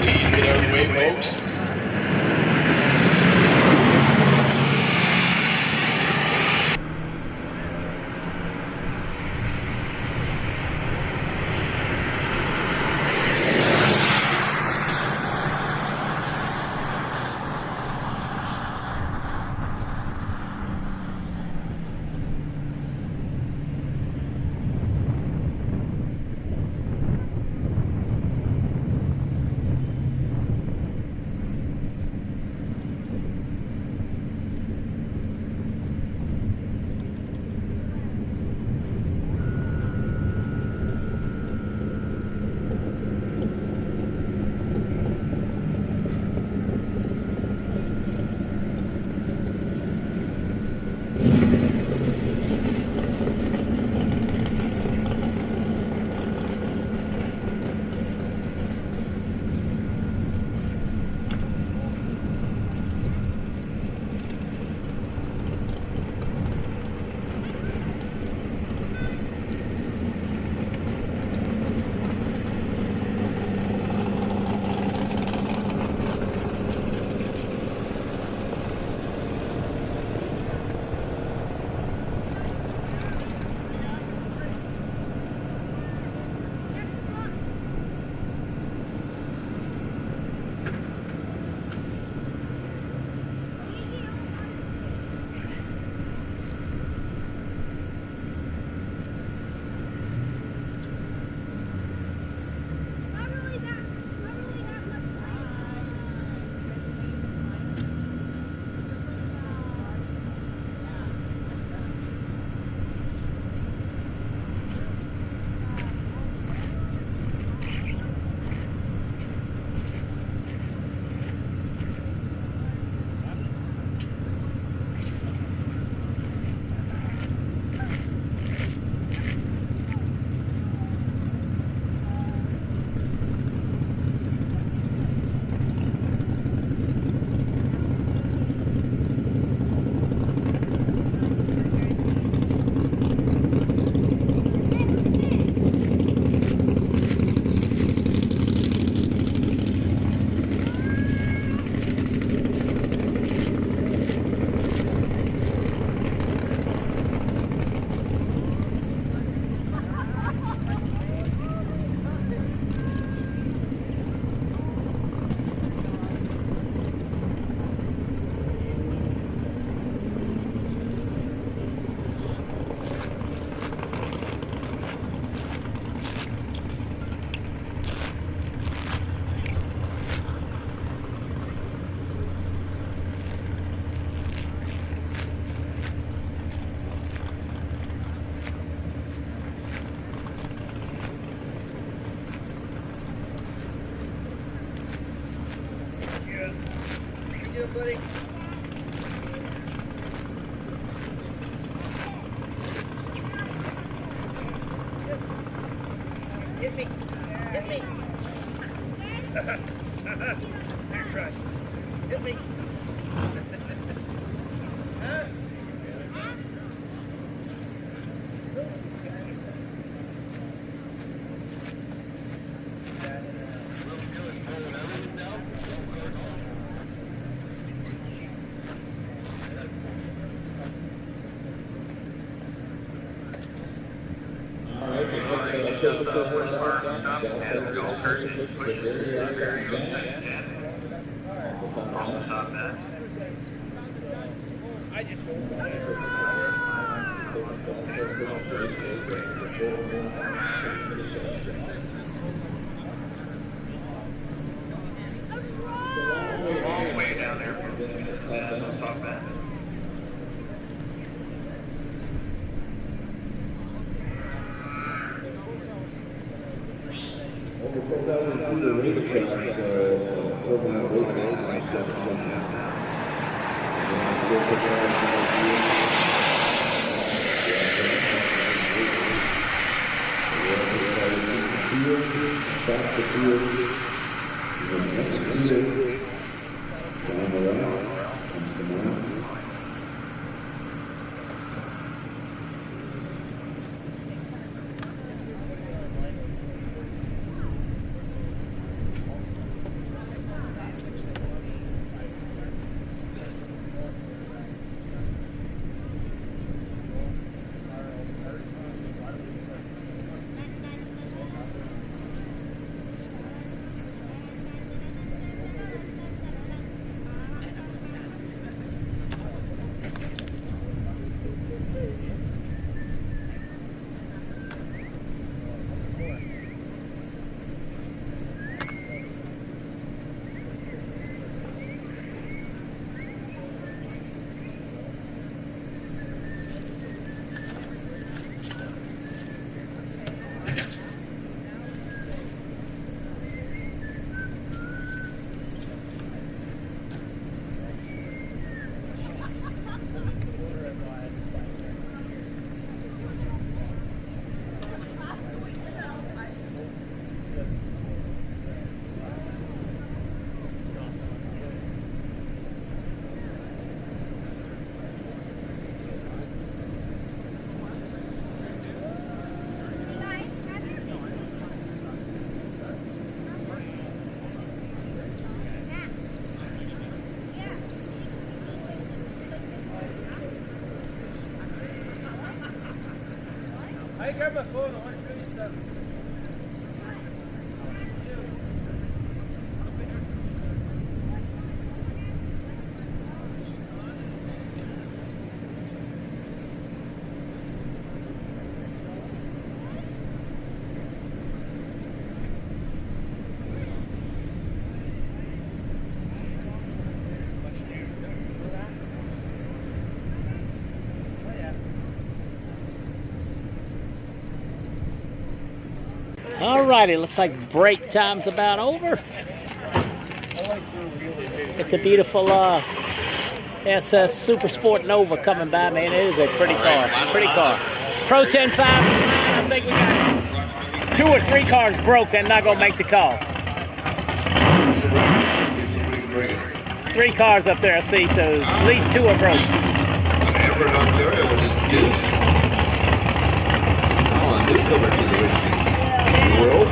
Please get out of the way, folks. Way down there from top end. Alrighty, looks like break time's about over. It's a beautiful SS Super Sport Nova coming by, man. It is a pretty car. Pretty car. Pro 10.5. I think we got 2 or 3 cars broken. Not gonna make the call. 3 cars up there, I see. So at least 2 are broken. Everett, Ontario with his deuce. Oh, a newcomer to the racing world.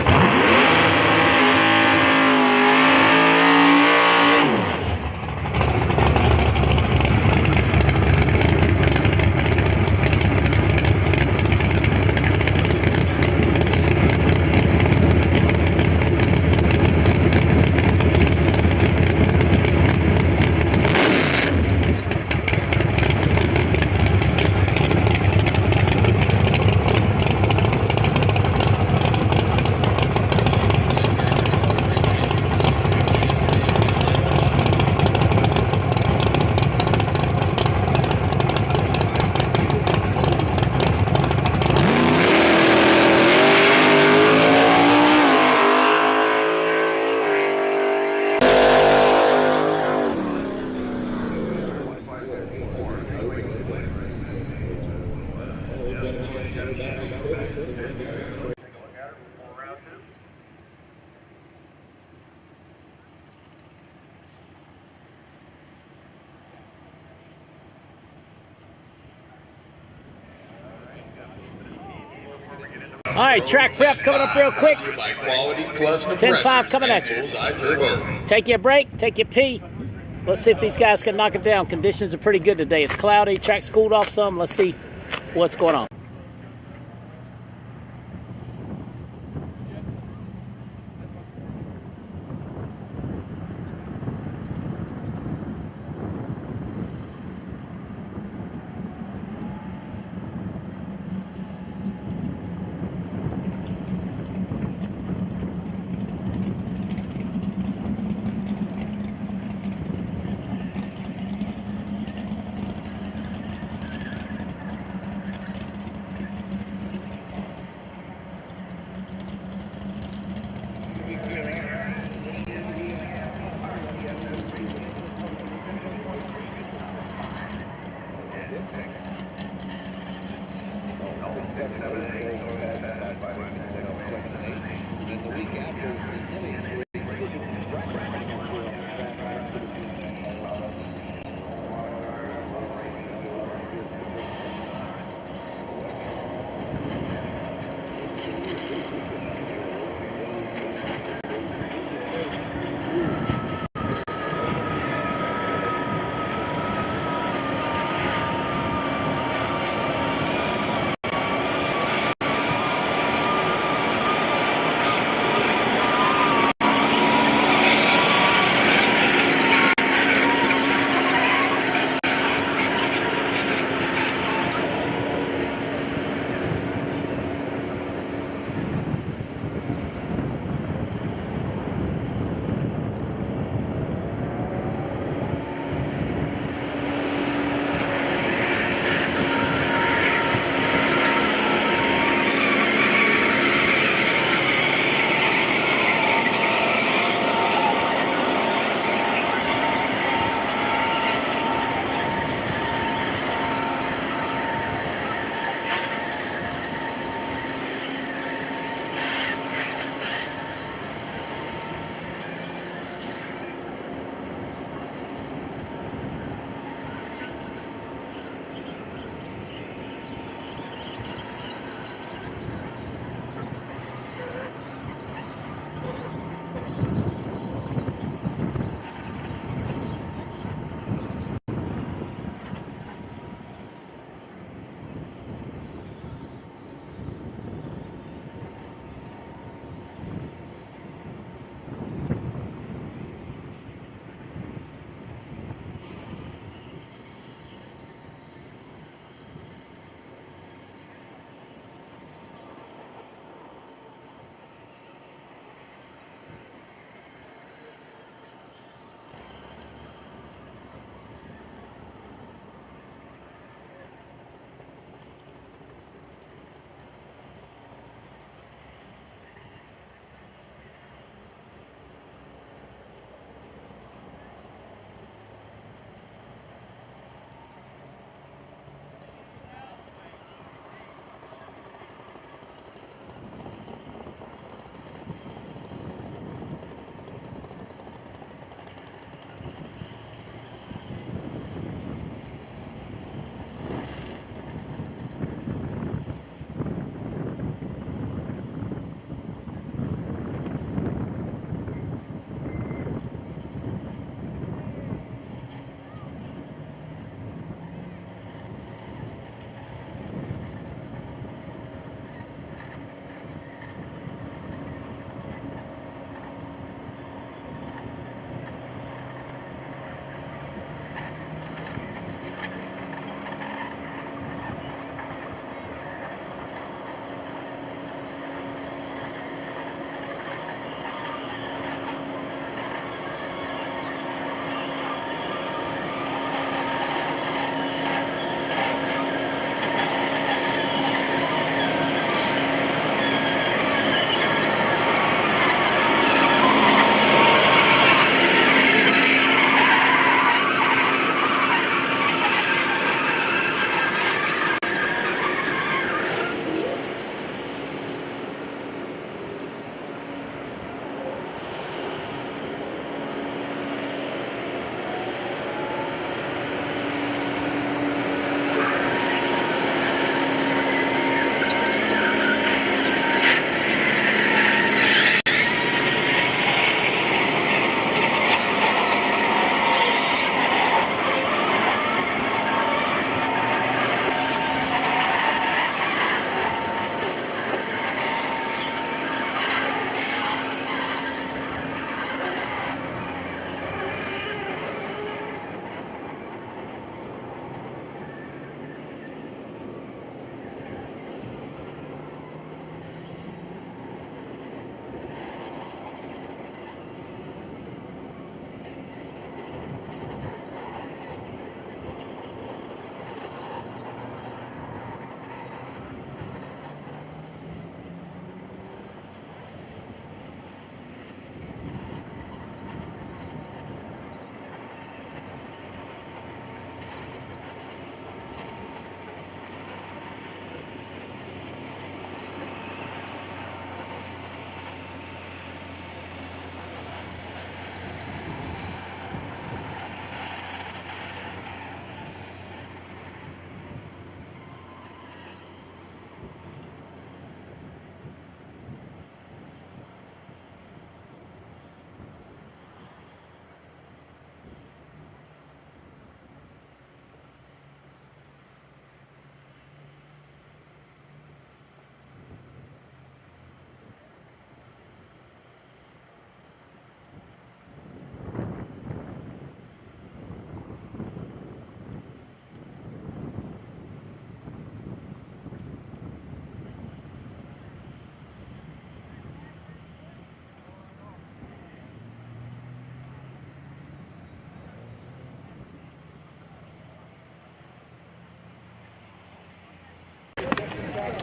All right, track prep coming up real quick. 10.5 coming at you. Take your break, take your pee. Let's see if these guys can knock it down. Conditions are pretty good today. It's cloudy, track's cooled off some. Let's see what's going on.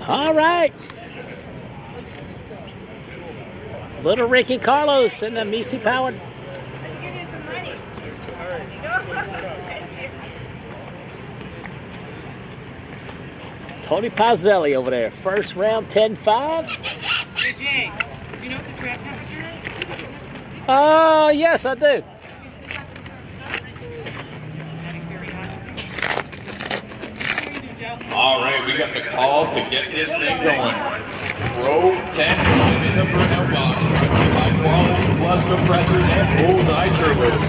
All right. Little Ricky Carlos and the Misi powered. Give you some money. Tony Pazzelli over there. First round, 10-5. Hey, Jay, you know what the track temperature is? Oh, yes, I do. All right, we got the call to get this thing going. Row 10 in the burnout box, brought to you by Quality Plus Compressors and Bullseye Turbos.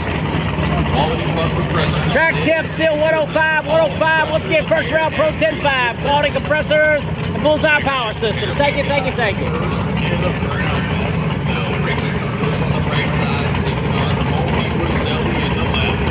Quality Plus Compressors. Track temp still 105, 105. Once again, first round, Pro 10-5. Quality compressors and Bullseye power system. Thank you, thank you, thank you. In the burnout box. Now, Ricky goes on the right side, taking on Tony Roselli in the left.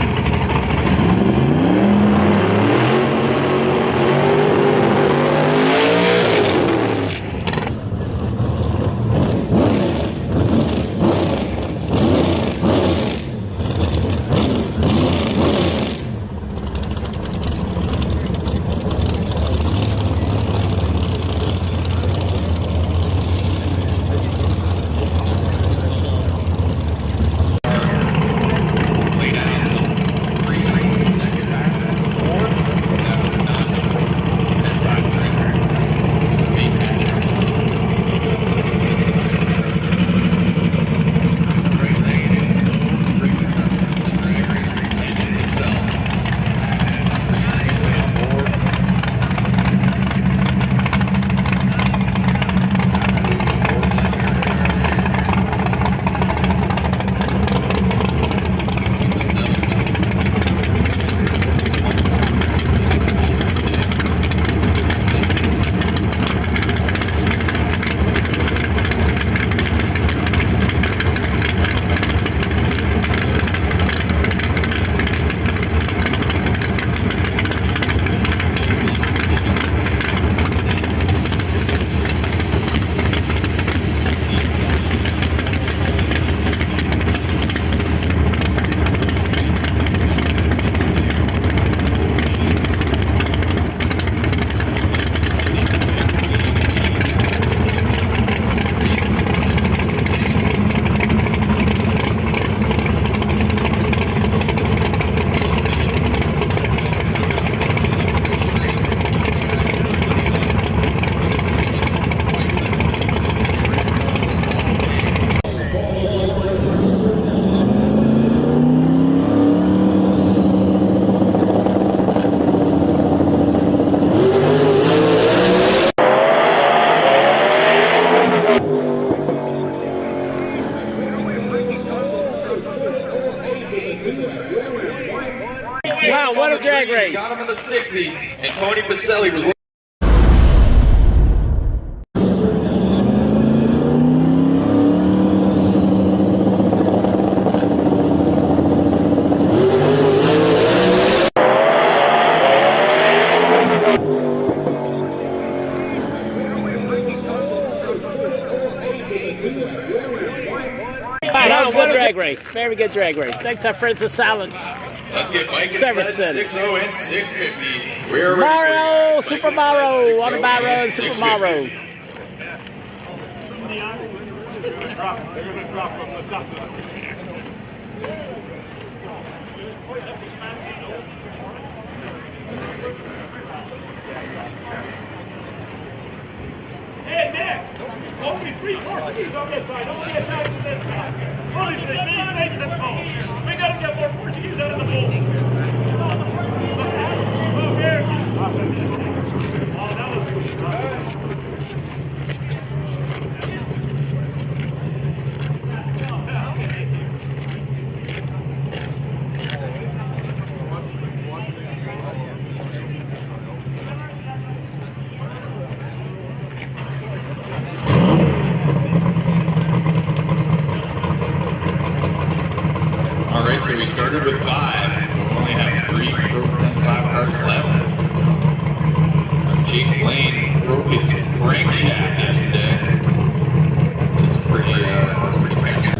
Wow, what a drag race. Got him in the 60, and Tony Baselli was. Wow, that was a good drag race. Very good drag race. Thanks, our friends of Silence. Let's get bike and Service sled Center. 6-0 and 650. We're Mario, ready. Super Bike and sled Mario, on the 6-0 by road, and Super 650. Mario. Hey, Nick! Only 3 Portuguese on this side. Only attack on this side. Holy shit, they make some calls. We gotta get more Portuguese out of the bull. Move here. Oh, that was All right, so we started with 5. We only have 3 Pro 10-5 cars left. Jake Lane broke his crankshaft yesterday. It's pretty, that's pretty fast.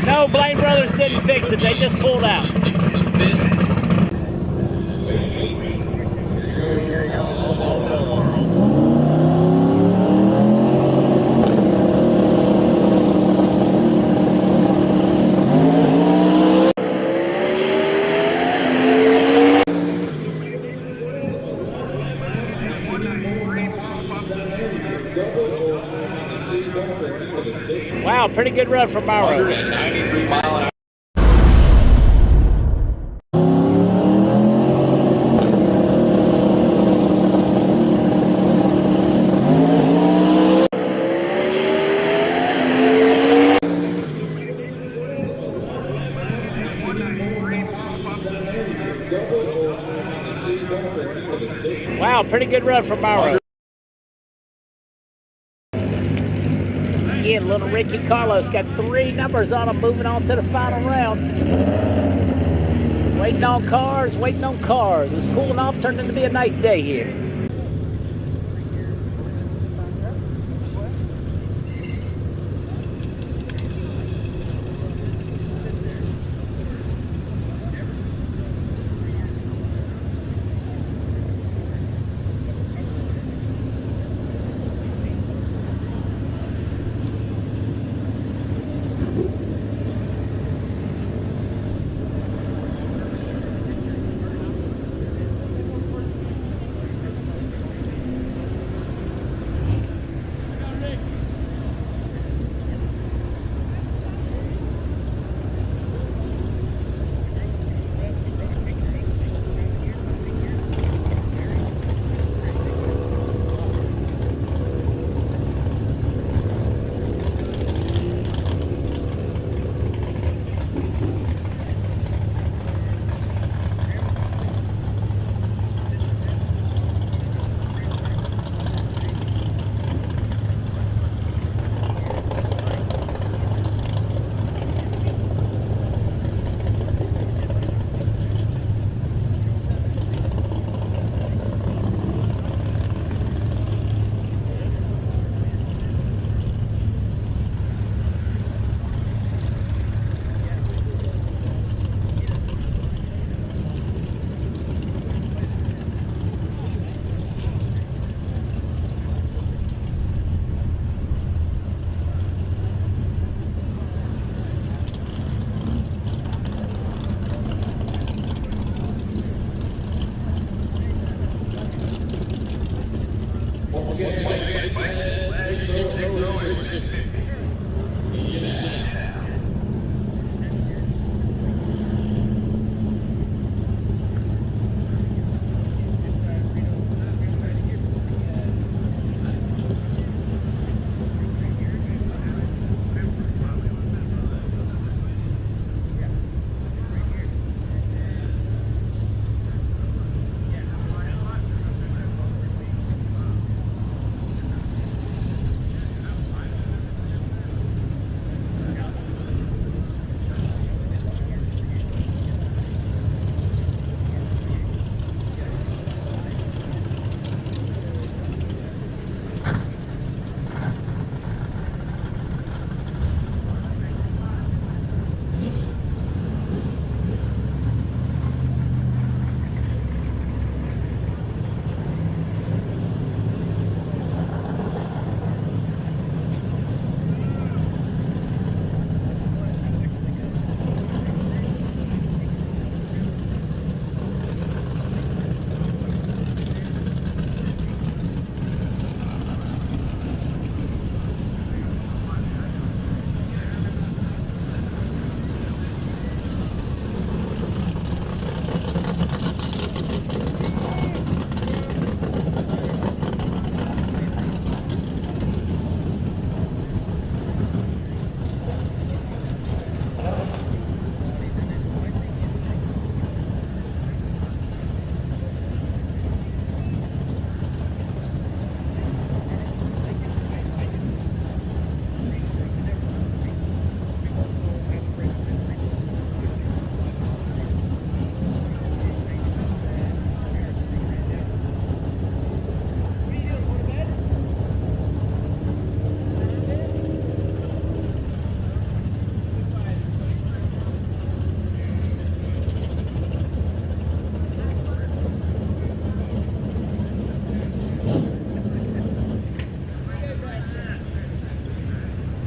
No, Blaine Brothers didn't fix it. They just pulled out. Wow, pretty good run from Mauro. 193 mile an hour. Wow, pretty good run from Mauro. Again, little Ricky Carlos got 3 numbers on him, moving on to the final round. Waiting on cars, waiting on cars. It's cooling off, turned into be a nice day here.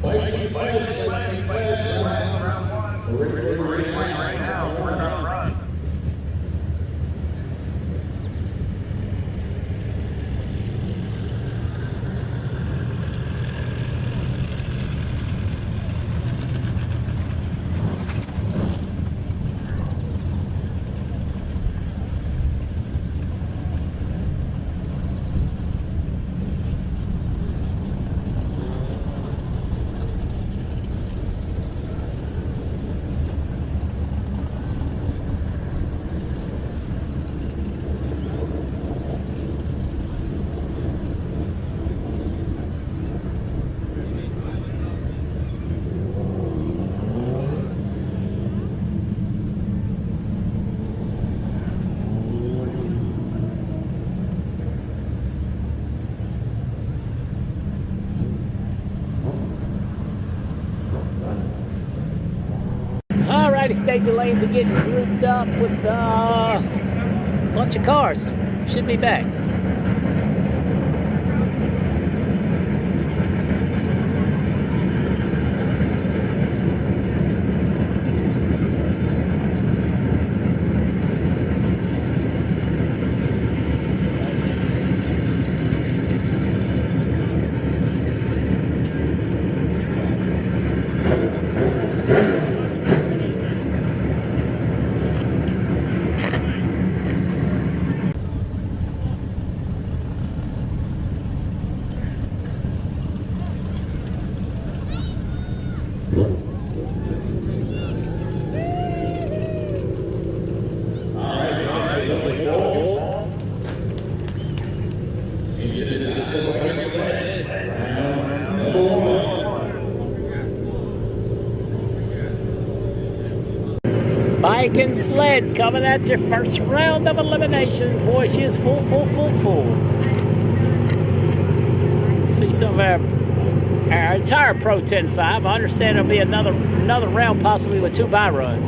Right now, we're not running. Alrighty, stage of lanes are getting grouped up with a bunch of cars. Should be back. Bike and sled coming at your first round of eliminations. Boy, she is full. See some of our entire Pro 10-5. I understand there'll be another round possibly with 2 by runs.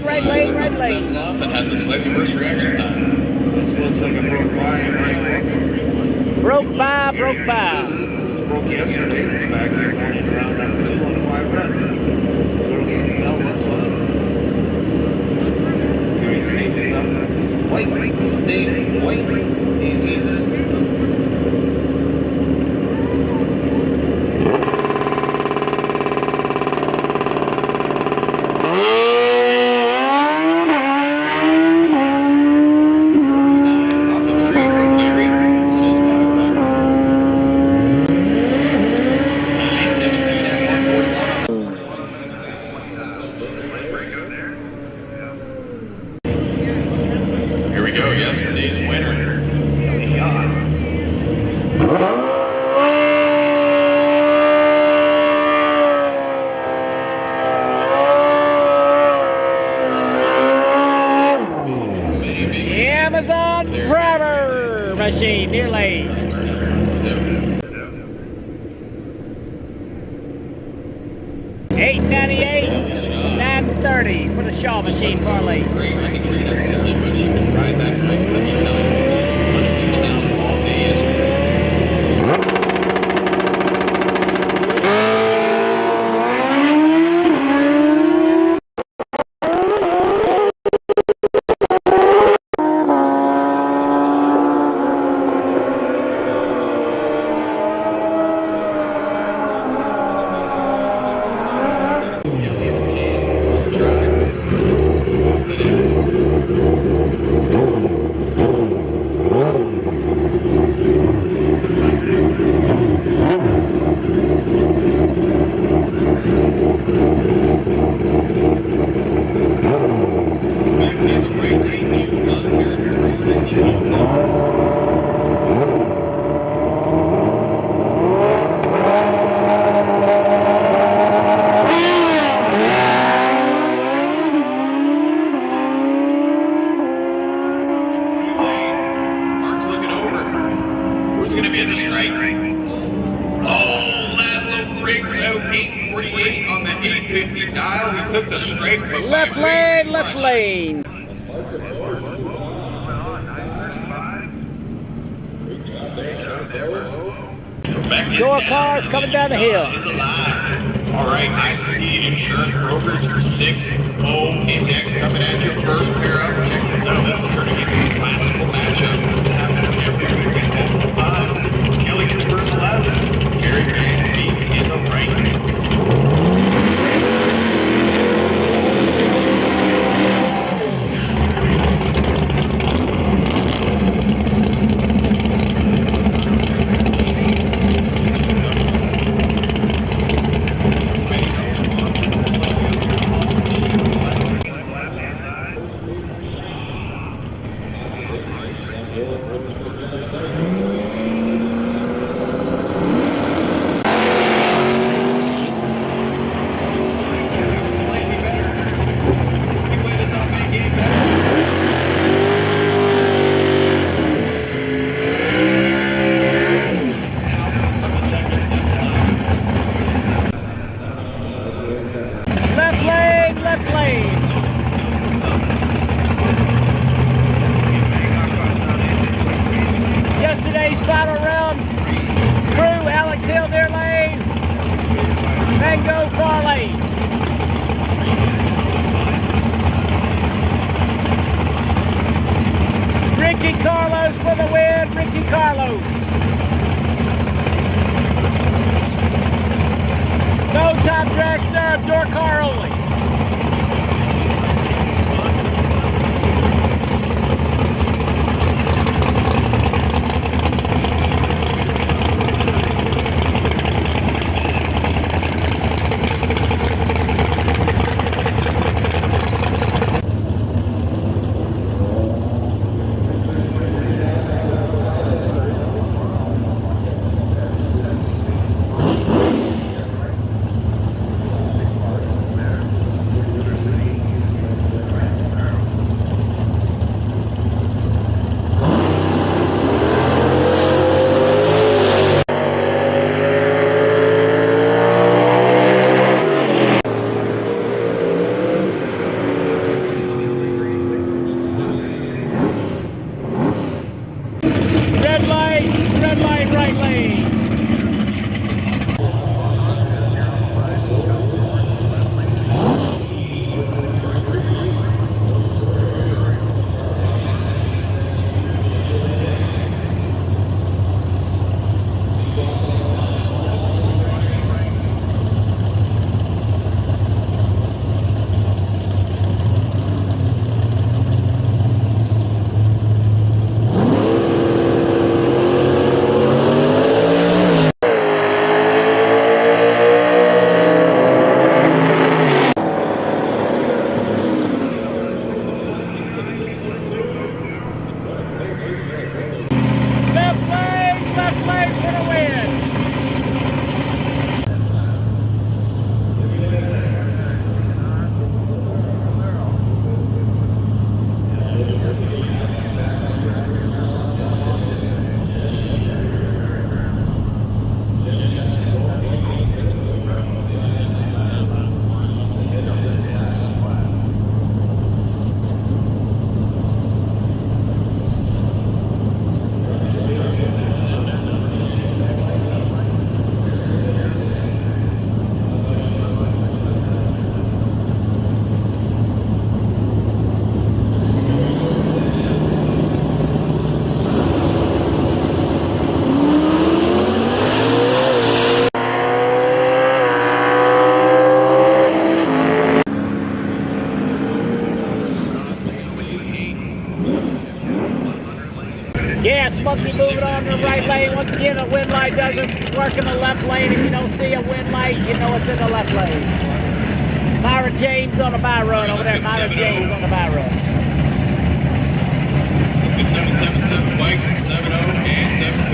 Right lane. That's off and had the slightly worse reaction time. This looks like it broke by in my book. Broke by. It broke yesterday. It's back here going in round number 2 on a 5 run. So we're getting well, what's up? Gary stages up. White, stay white, easy. Yesterday's winner. The Amazon Grabber machine, near lane. 898, 930 for the Shaw machine, far lane. Great, I can treat us silly, but she can ride that bike. Let me tell you, running people down all day yesterday. breaks out 848 on the 850 dial. We took the straight. Left lane, left lane. Door cars coming down the hill. Is alive. All right, nice lead. Insurance brokers are 6-0 index coming at you. First pair up. Check this out. This is turning into classical matchups. This is happening every weekend. Kelly in turn 11. Terry Van Beek in the right. Yesterday's final round, Crew, Alex Hill, their lane, Mango, far lane. Ricky Carlos for the win, Ricky Carlos. No top drag stirrup, door car only. Red light, right lane. Left lane for the win. Yes, Monkey moving on to the right lane. Once again, a wind light doesn't work in the left lane. If you don't see a wind light, you know it's in the left lane. Myra James on the by run over there. Myra James on the by run. Let's get 777 bikes and 70 and 7.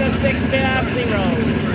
to 650.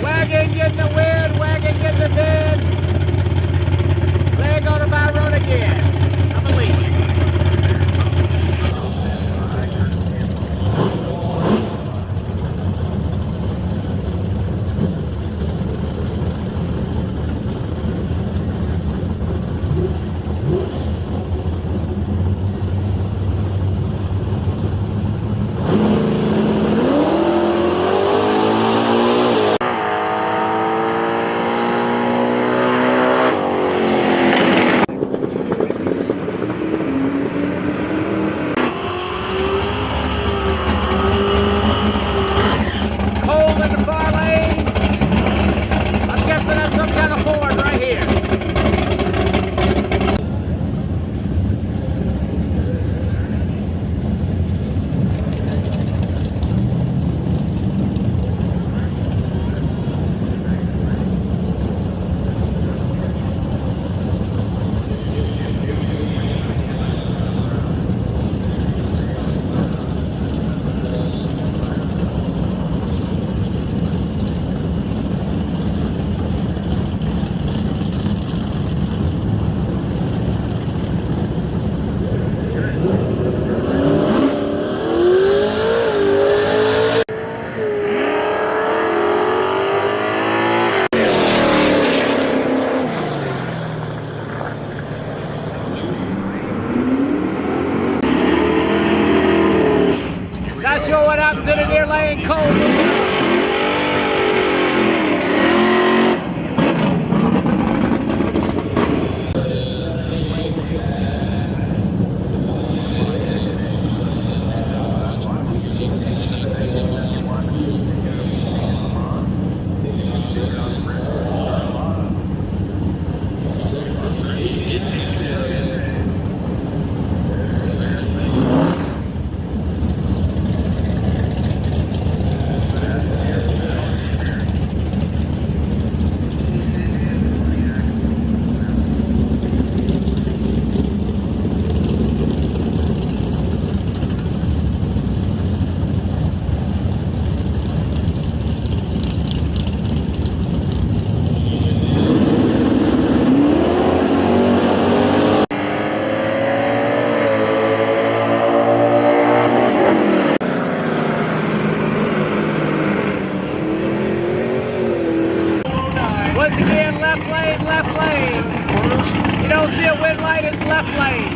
Wagon getting the wind, wagon getting the bend. They're going to buy road again. I believe it. Cold in the far lane. I'm guessing that's some kind of Ford right here. Not sure what happened to the near lane cold. Once again, left lane, left lane. You don't see a wind light, it's left lane.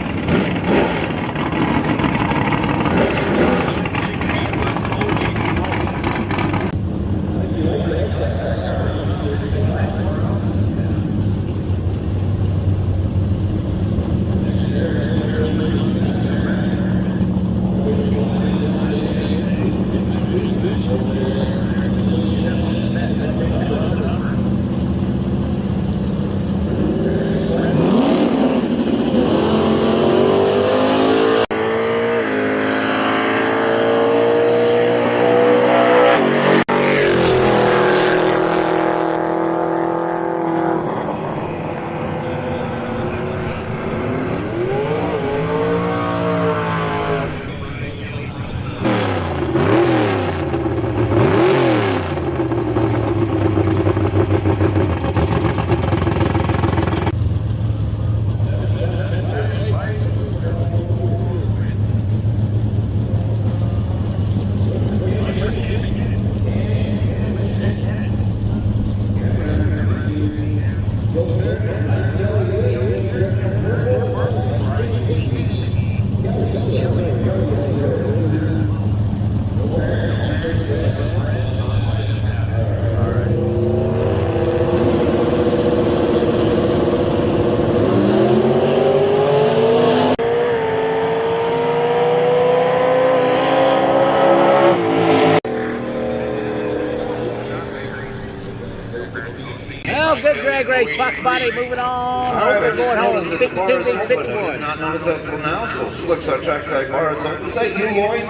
Oh, good drag race. Fox Body moving on. All right, I just noticed that the 52 bar is beats open. I 51. did not notice that until now. So Slicks, our trackside bar is open. Is that you, Lloyd?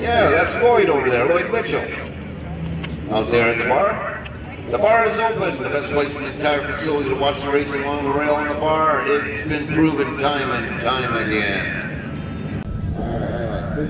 Yeah, that's Lloyd over there, Lloyd Mitchell. Out there at the bar. The bar is open. The best place in the entire facility to watch the racing along the rail on the bar. It's been proven time and time again. All right, good.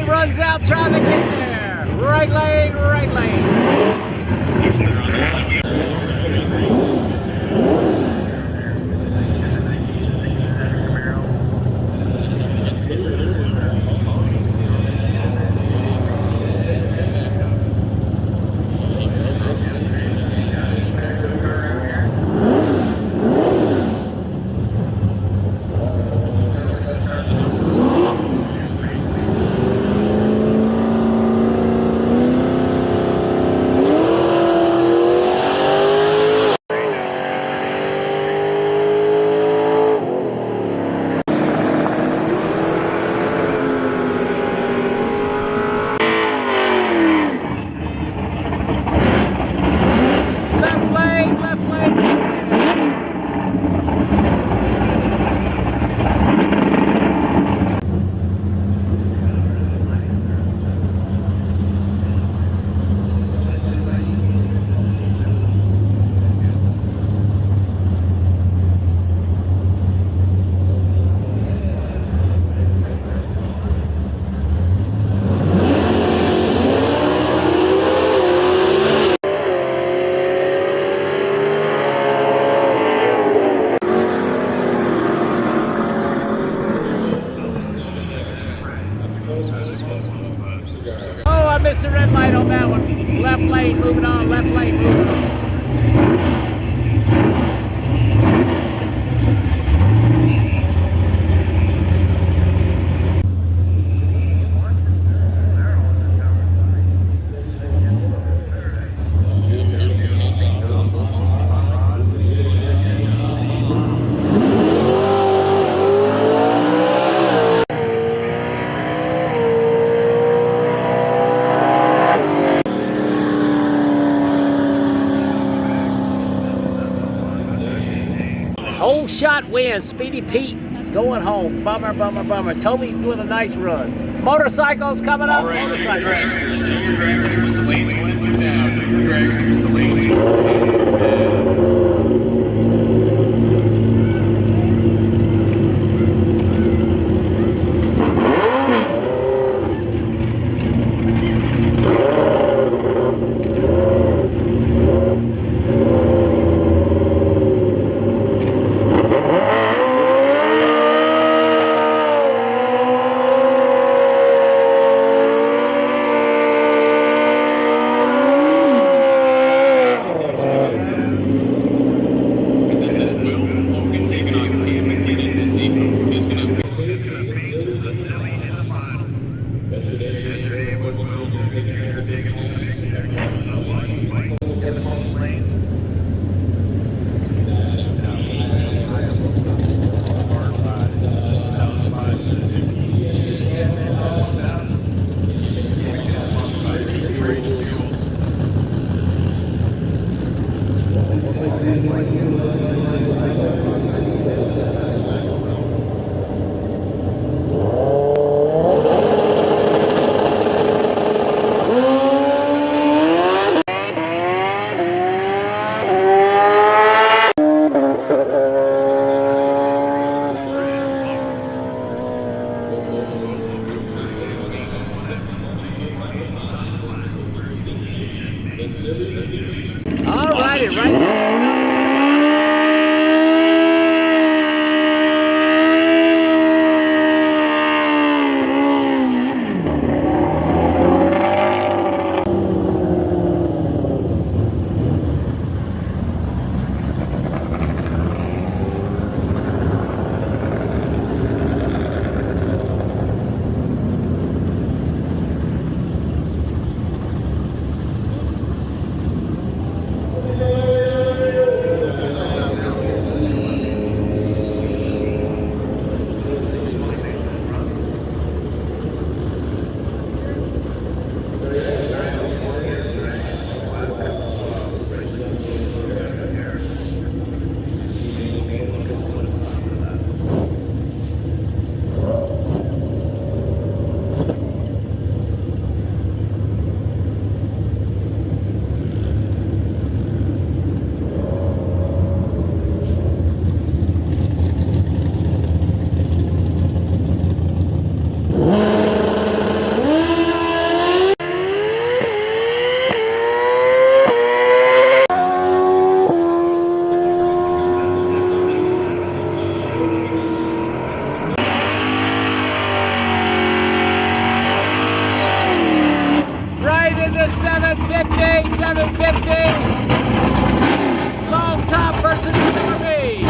Runs out trying to get there. Right lane, right lane. Oh, I missed the red light on that one. Left lane moving on, left lane moving on. Whole shot wins. Speedy Pete going home. Bummer, bummer, bummer. Toby with a nice run. Motorcycles coming up. All right, junior dragsters to lanes 1 and 2 down. Junior dragsters to lanes 1 and 2 down. All righty, right there. Right into 750, 750. Long top versus Norby.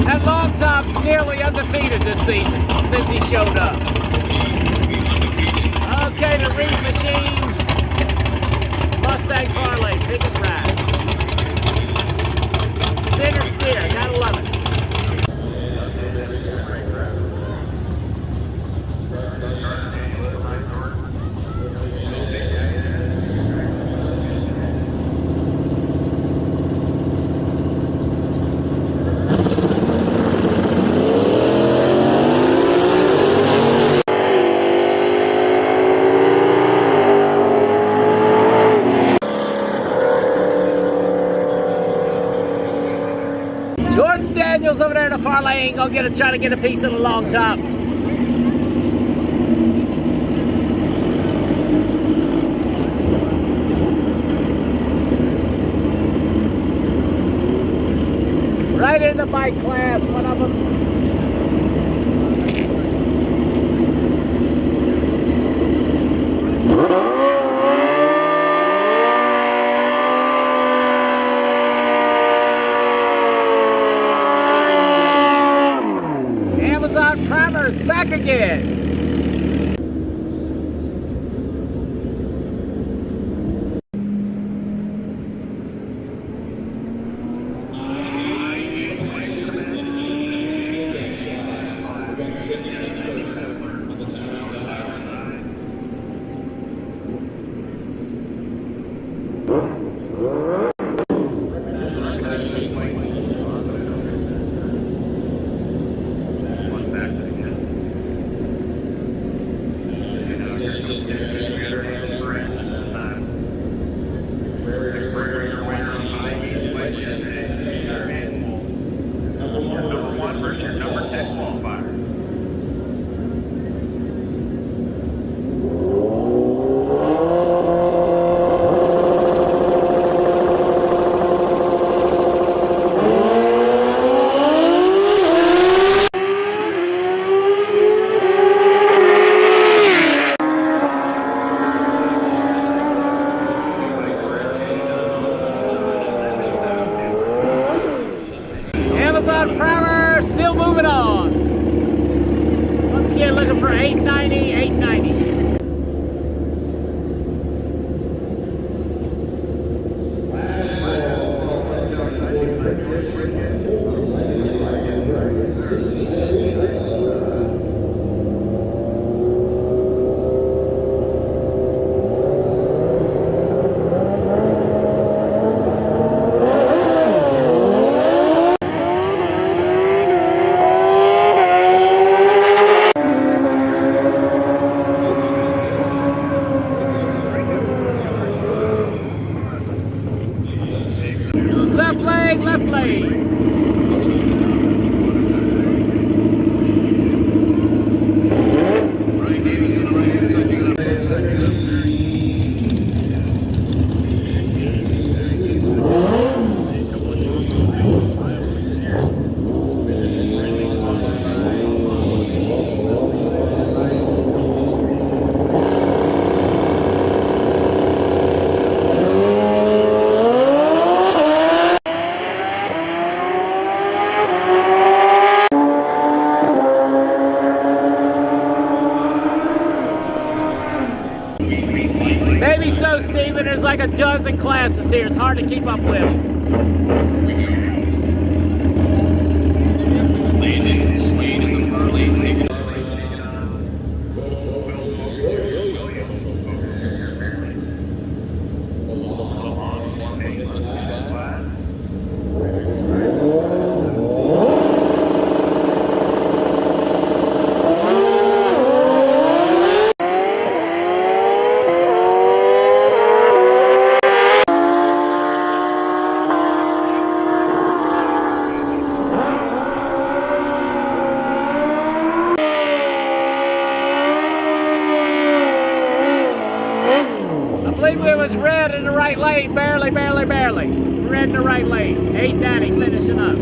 That long top's nearly undefeated this season since he showed up. Okay, the Reed machine. Mustang Parlay, pick and ride. Center steer, gotta love it. Jordan Daniels over there in the far lane gonna try to get a piece of the long top. Right in the bike class, one of them. Amazon Primer's back again. 890, 890. Left leg, left leg. Maybe so, Steven. There's like a dozen classes here. It's hard to keep up with. I believe it was red in the right lane, barely. Red in the right lane. 890 finishing up.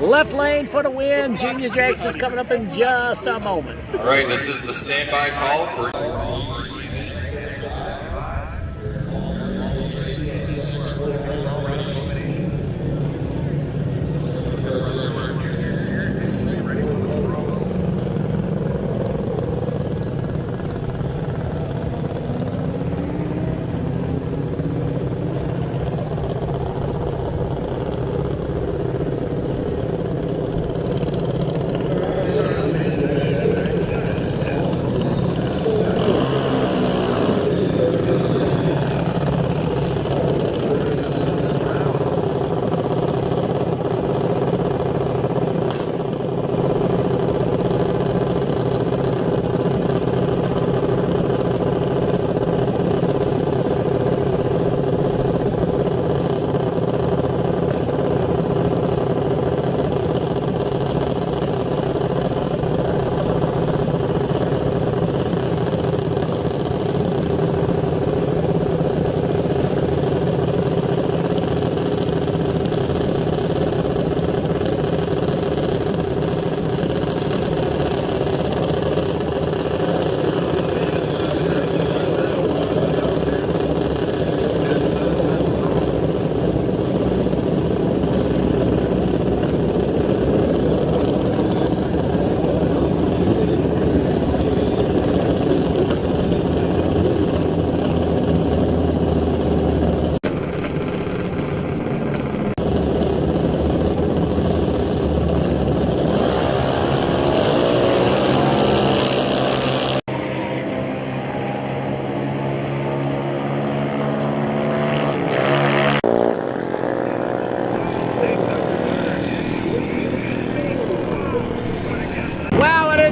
Left lane for the win. Junior Jackson's coming up in just a moment. All right, this is the standby call.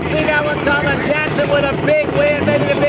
See that one coming. Jansen with a big win, maybe the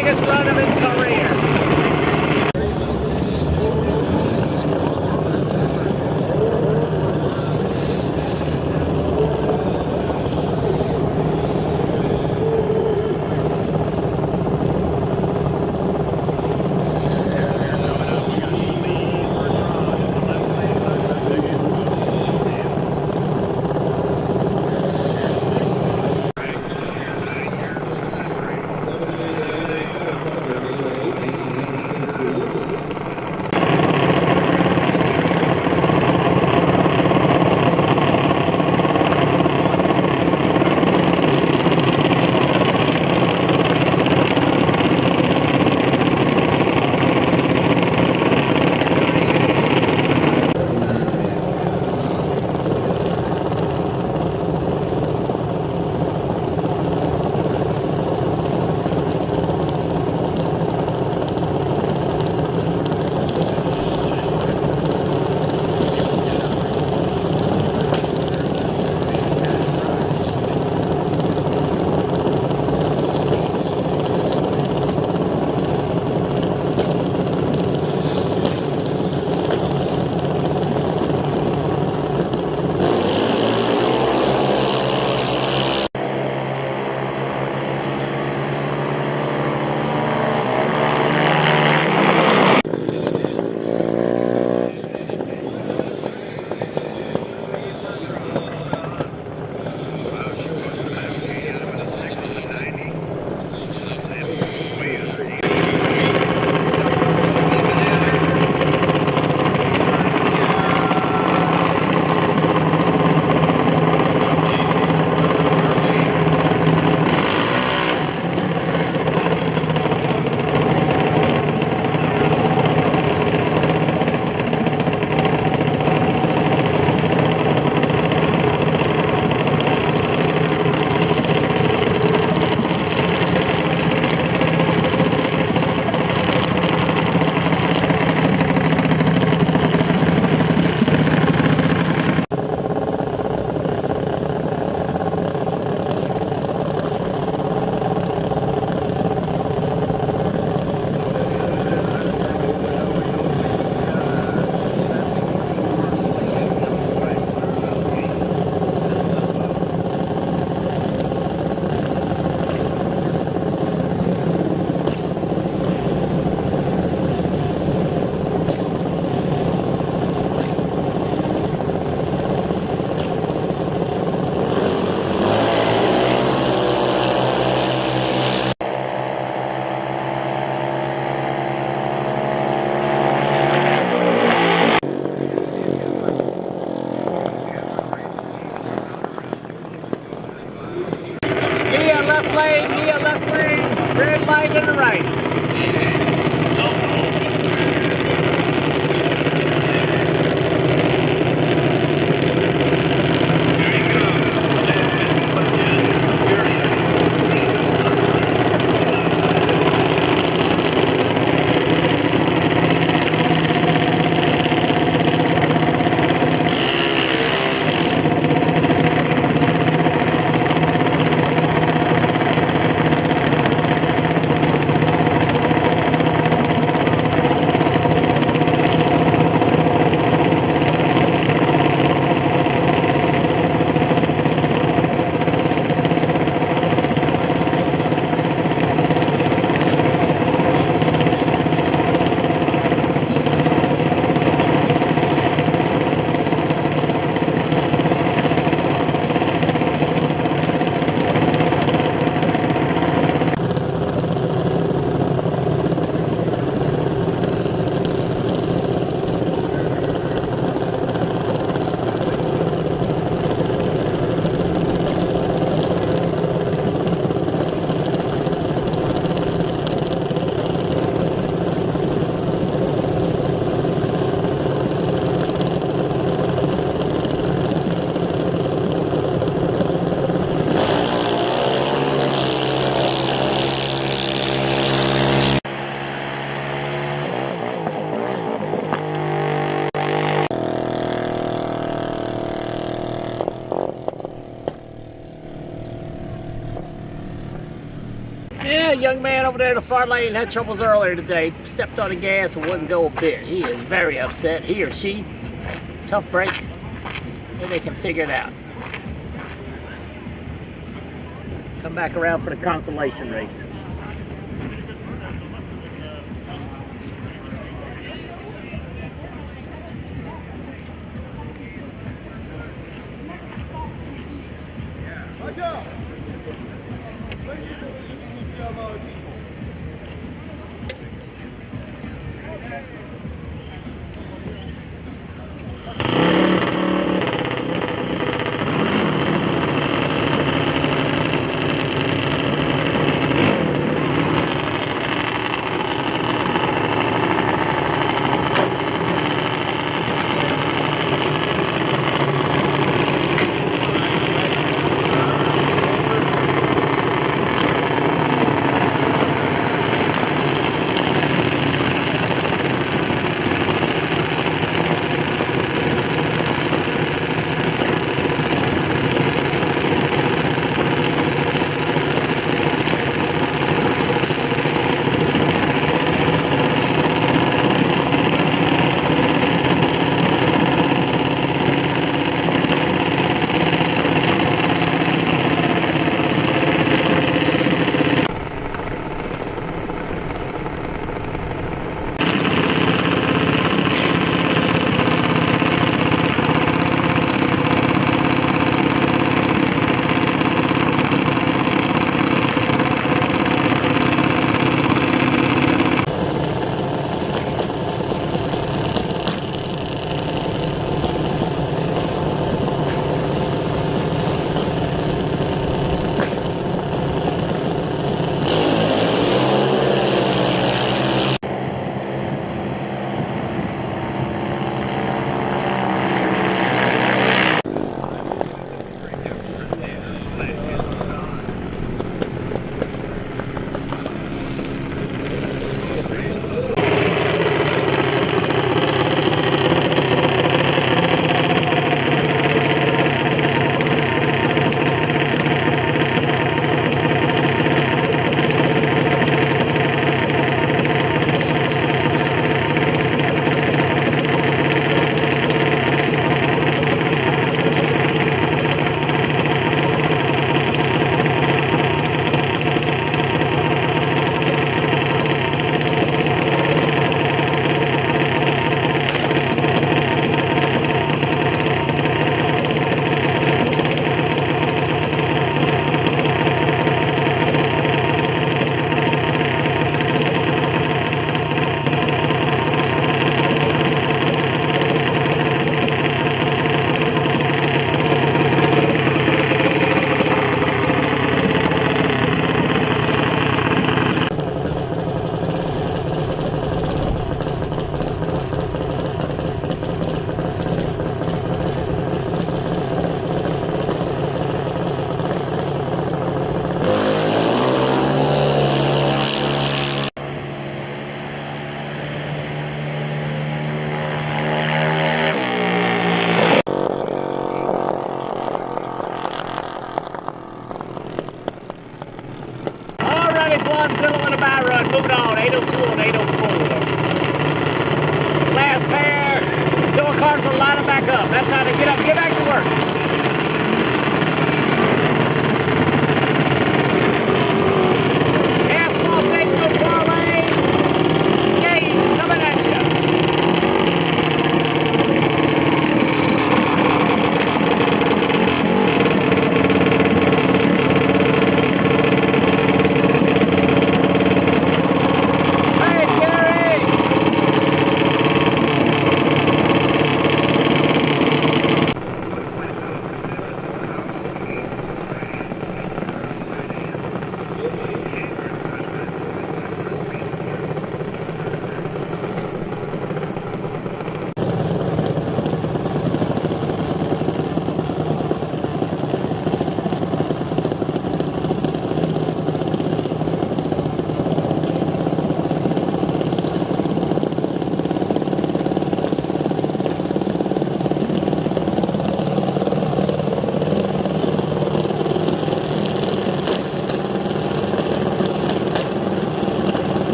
A young man over there in the far lane had troubles earlier today. Stepped on the gas and wouldn't go a bit. He is very upset. He or she. Tough break. Maybe they can figure it out. Come back around for the consolation race.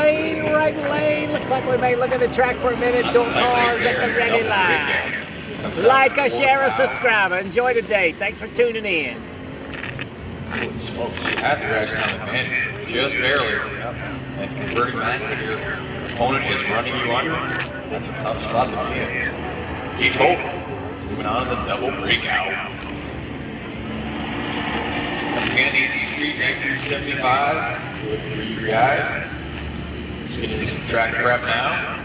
lane, right lane. Looks like we may look at the track for a minute. Don't cars at the ready line. Like, share, and subscribe. Enjoy the day. Thanks for tuning in. Holy smokes, you have to actually on the bend, just barely. Yep. And converting that when your opponent is running you under, that's a tough spot to be in. So, each hole, moving on to the double breakout. Once again, Easy Street next to 75 with you guys. Just getting into some track prep now.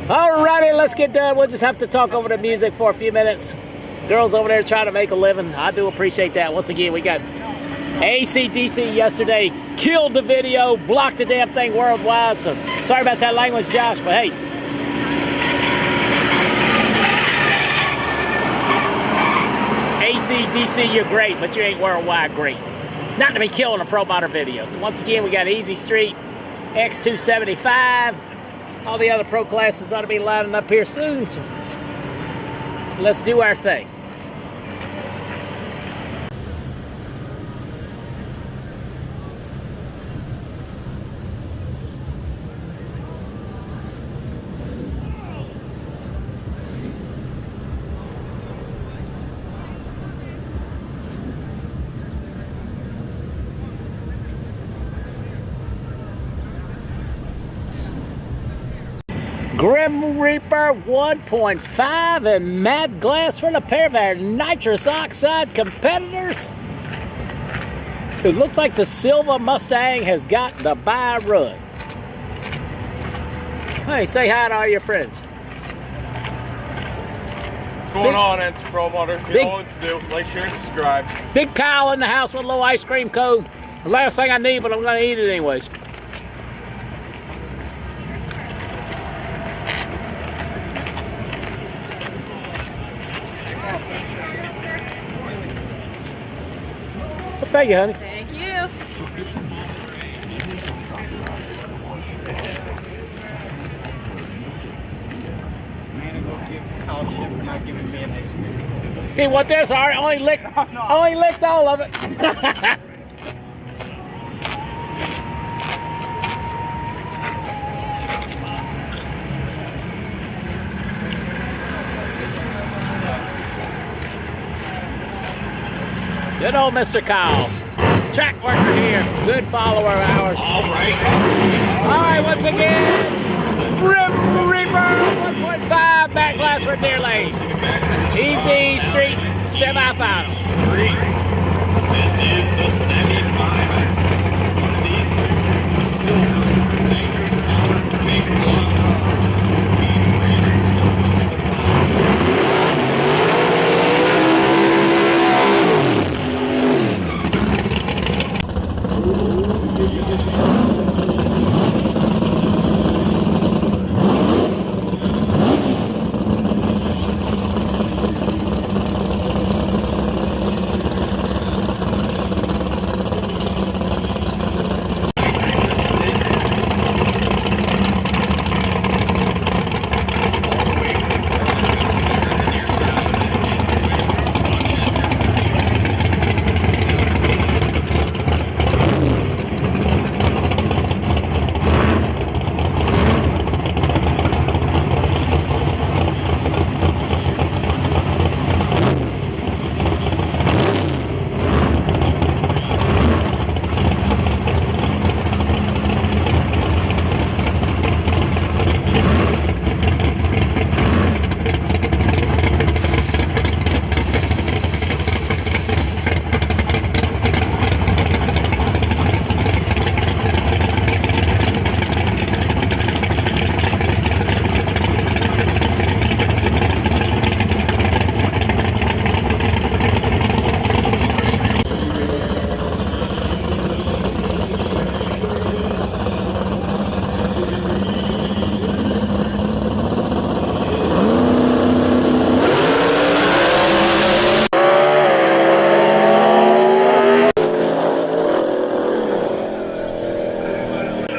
Alrighty, let's get done. We'll just have to talk over the music for a few minutes. Girls over there trying to make a living. I do appreciate that. Once again, we got AC/DC yesterday. Killed the video, blocked the damn thing worldwide. So sorry about that language, Josh, but hey. AC/DC, you're great, but you ain't worldwide great. Not to be killing a Pro Motor video. So once again, we got Easy Street, X275. All the other pro classes ought to be lining up here soon. So let's do our thing. Grim Reaper 1.5 and Mad Glass from a pair of our nitrous oxide competitors. It looks like the Silver Mustang has got the buy run. Hey, say hi to all your friends. What's going on, NC Pro Motor? You know what to do. Like, share, and subscribe. Big Kyle in the house with a little ice cream cone. The last thing I need, but I'm going to eat it anyways. Thank you, honey. Thank you. See what this? I only licked all of it. Good old Mr. Kyle. Track worker here. Good follower of ours. All right. All right, once again, Grim Reaper 1.5 back glass for Deer Lane. Easy Street semi-final. This is the semi-finals. One of these three, silver, nitrous powered big block. Being rated silver.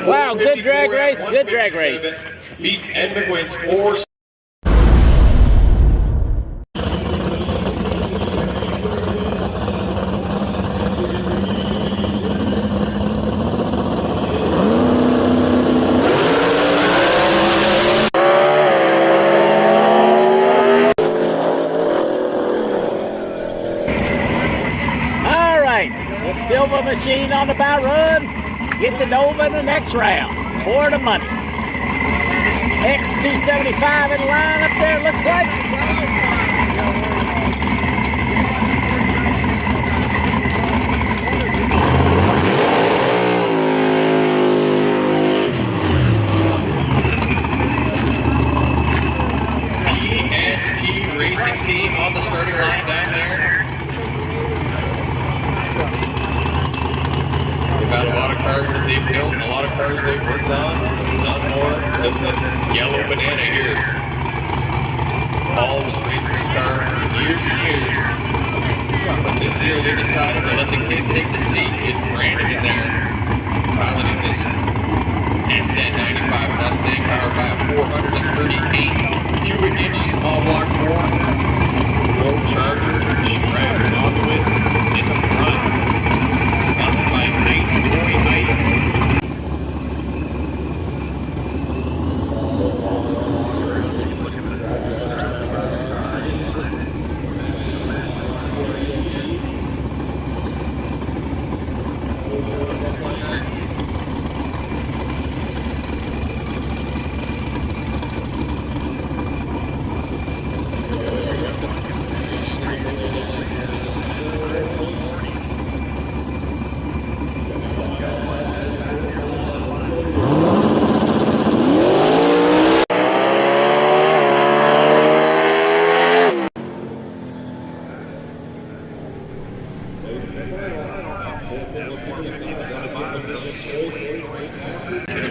Wow, good drag race, good drag race. Beats Ed McGuinn's 4. All right, the Silver Machine on the buy run. Get the Nova in the next round for the money. X275 in line up there, looks like. yellow banana here. Paul was racing his car for years and years. But this year they decided to let the kid take the seat. It's Brandon in there, piloting this SN95 Mustang powered by a 438 cubic inch small block Ford. Road Charger strapped onto it in the front. Followed by nice boy ice.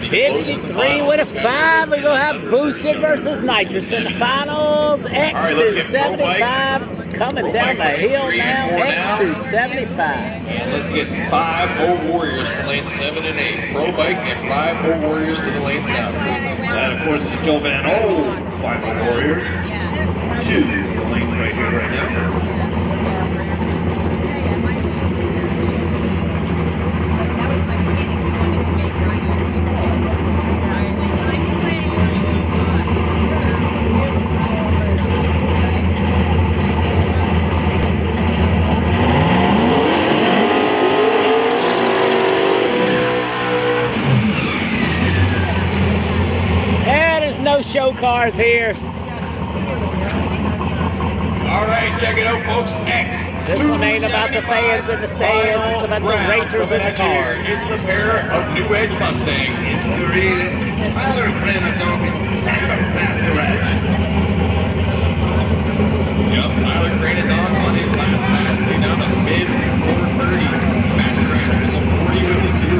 '53 with a 5. We're going to have Boosted versus Nitrous in the finals. X275 coming down the hill now. X275. And let's get 5-0 Warriors to lanes 7 and 8. Pro Bike and 5-0 Warriors to the lanes now, please. That, of course, is Joe Van O, 5-0 Warriors. 2 the lanes right here, right now. No show cars here. All right, check it out, folks. X. This one ain't about the fans in the stands. It's about the racers in the car. It's the pair of New Edge Mustangs. It's the real Tyler Granadon and Master Edge. Yep, Tyler Granadon on his last pass. They down to mid 430. Master Edge is a 40 with a 0.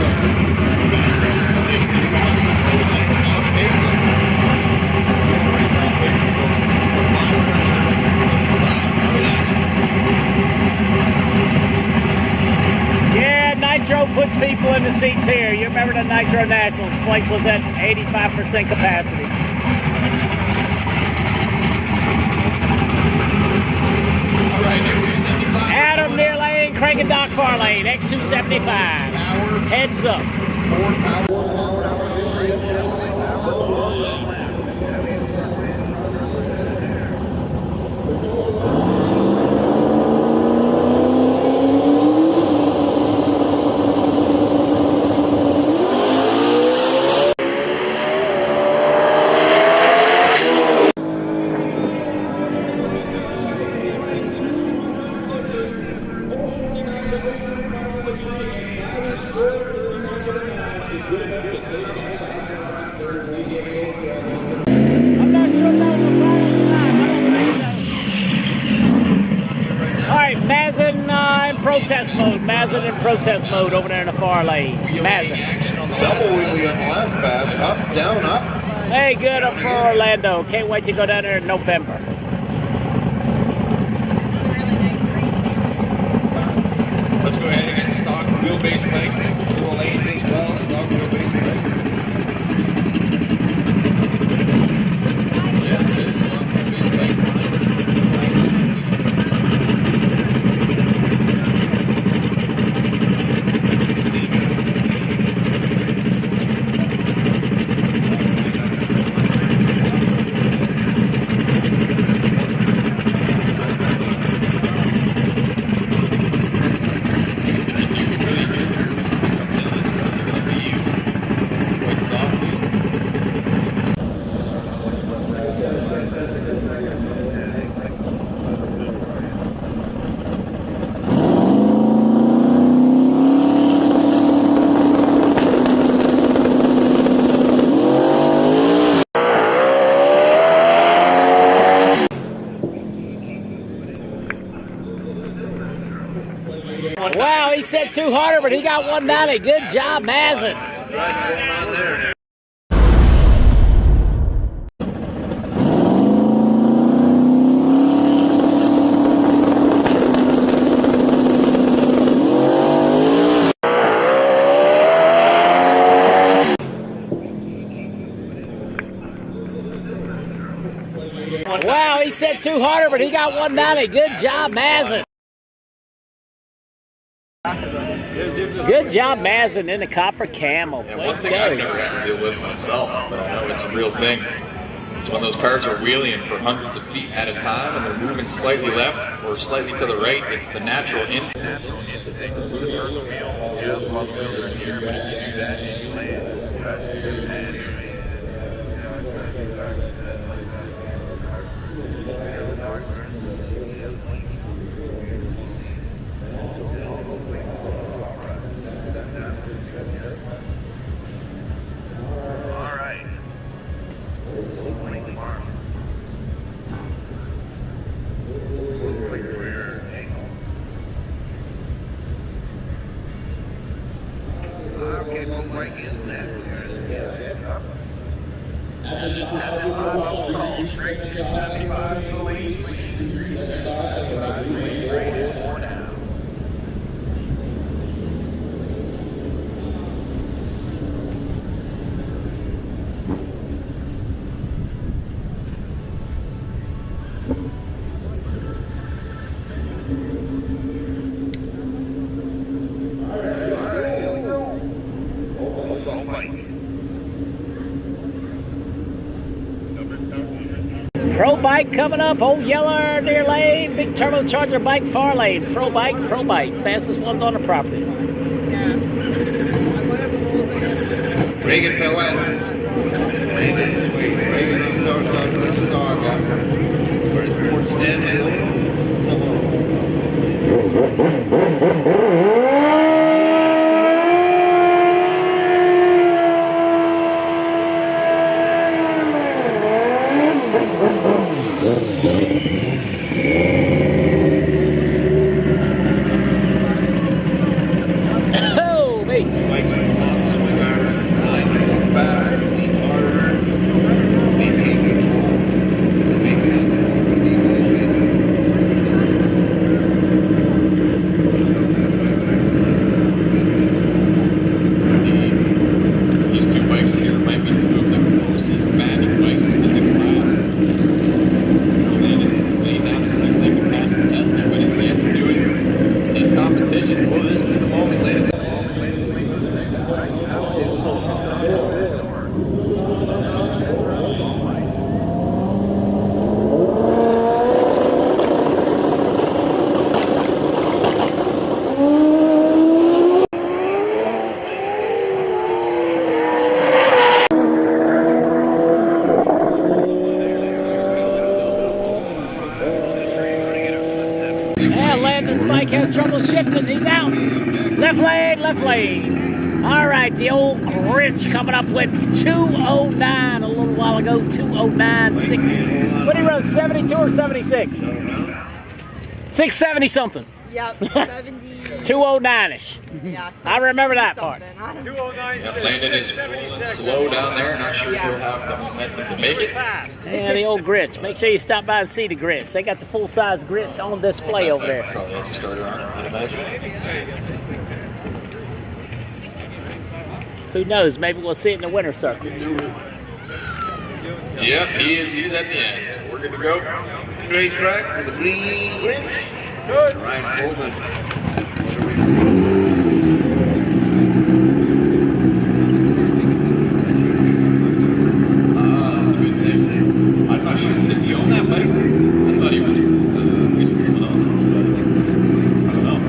Yeah, Nitro puts people in the seats here. You remember the Nitro Nationals? Place was at 85% capacity. All right, X275. Adam near lane, Craig and Doc far lane. X275. Heads up. Protest mode, Mazin in protest mode over there in the far lane. Mazin. Double wheelie on the last pass. Up, down, up. Hey, good up for Orlando. Can't wait to go down there in November. Let's go ahead and get stock wheelbase bikes to the lanes as well. Stock wheelbase bikes. Yes, it is stock wheelbase bikes. Wow, he said 200, but he got 190. Good job, Mazin. Wow, he said 200, but he got 190. Good job, Mazin. Good job, Mazin, in the copper camel. And one thing I've never had to deal with myself, but I know it's a real thing. It's when those cars are wheeling for hundreds of feet at a time and they're moving slightly left or slightly to the right. It's the natural instinct. Pro bike coming up, old yellow near lane, big turbocharger bike far lane. Pro bike, fastest ones on the property. Reagan Pillette. Reagan Sweet. Reagan is our son, Mississauga. For his Port Stanley. Has trouble shifting. He's out. Left lane. All right, the old Grinch coming up with 209 a little while ago. 209.6. What he run? 72 or 76? 670 something. Yep, 70. 209-ish. Yeah, I remember that part. 209. Yep, Landon is rolling slow down there. Not sure if he'll have the momentum to make it. Yeah, the old Grinch. Make sure you stop by and see the Grinch. They got the full-size Grinch on display over there. Probably has a starter on it, I'd imagine. Who knows? Maybe we'll see it in the winter circle. Yep, he's at the end, so we're good to go. Racetrack for the Green Grinch. Good. Ryan Fullman. That's a good thing. I'm not sure. Does he own that bike? I thought he was racing someone else's, but I don't know.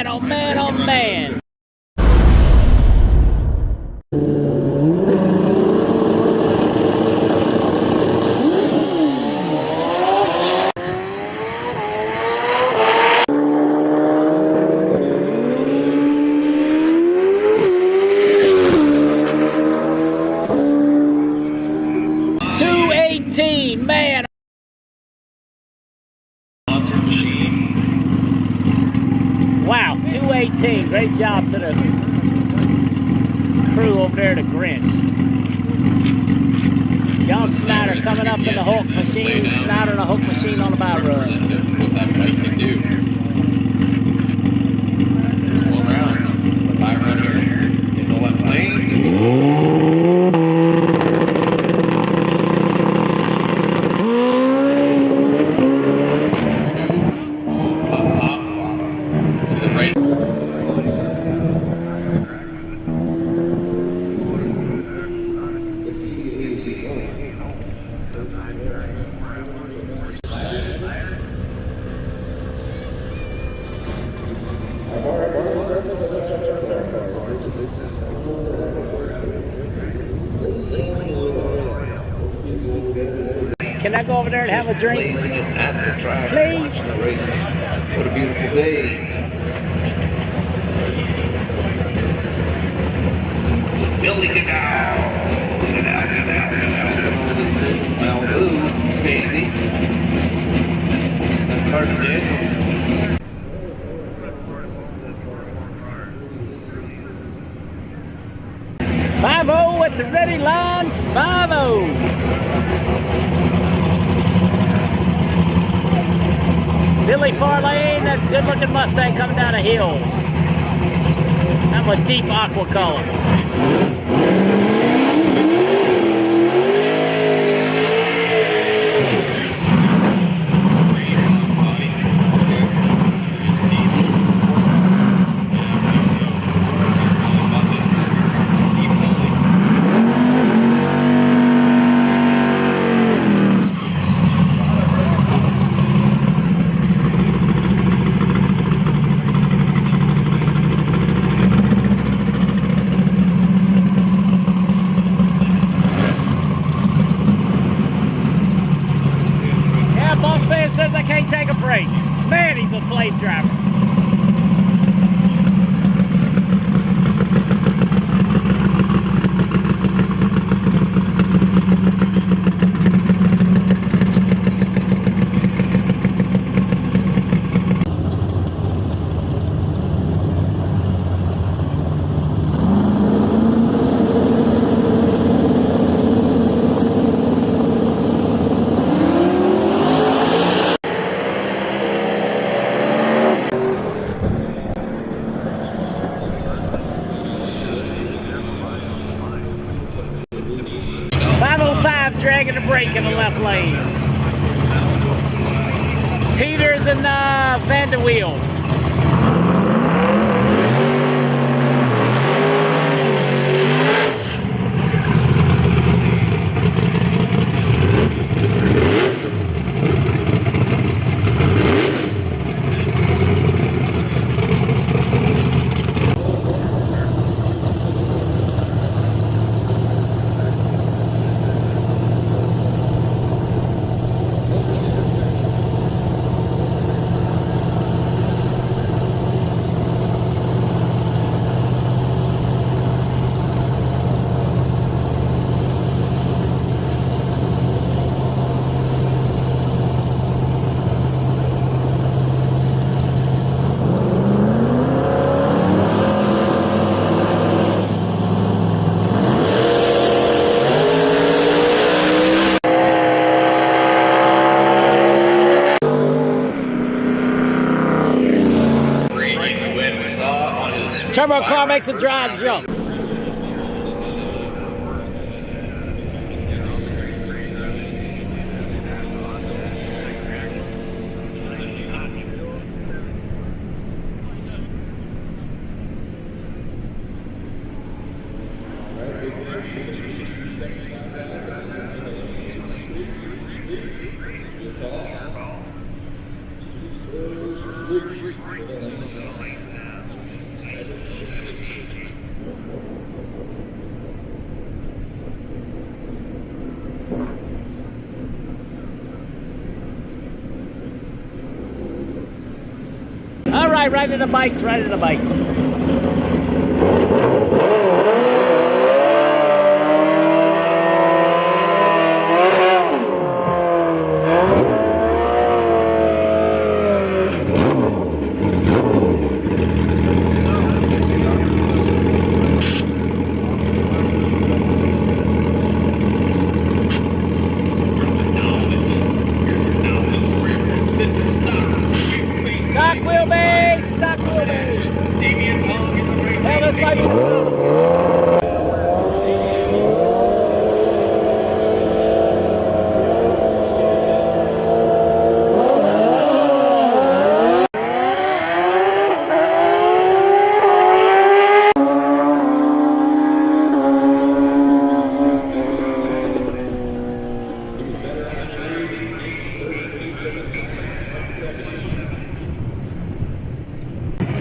man, oh man, oh man. Man. Wow, 218. Great job to the crew over there at the Grinch. John Snyder coming up in the Hulk machine. Snyder and the Hulk machine on the by run. What that bike can do. 12 rounds. The by run here in the left lane. Can I go over there and have a drink? Blazing it at the track. Please. Watching the races. What a beautiful day. Billy, get down. Get down, get down, get down. Malibu, baby. That Carter Daniels. "5-0 at the ready line, 5-0. Billy Farlane, that good-looking Mustang coming down a hill. That was deep aqua color. Says I can't take a break. Man, he's a slave driver. Dragging the brake in the left lane. Peters and Vanderweel. Turbo car makes a drive jump. right into the bikes, right into the bikes. Stock wheelbase, stock wheelbase. Hell, this might be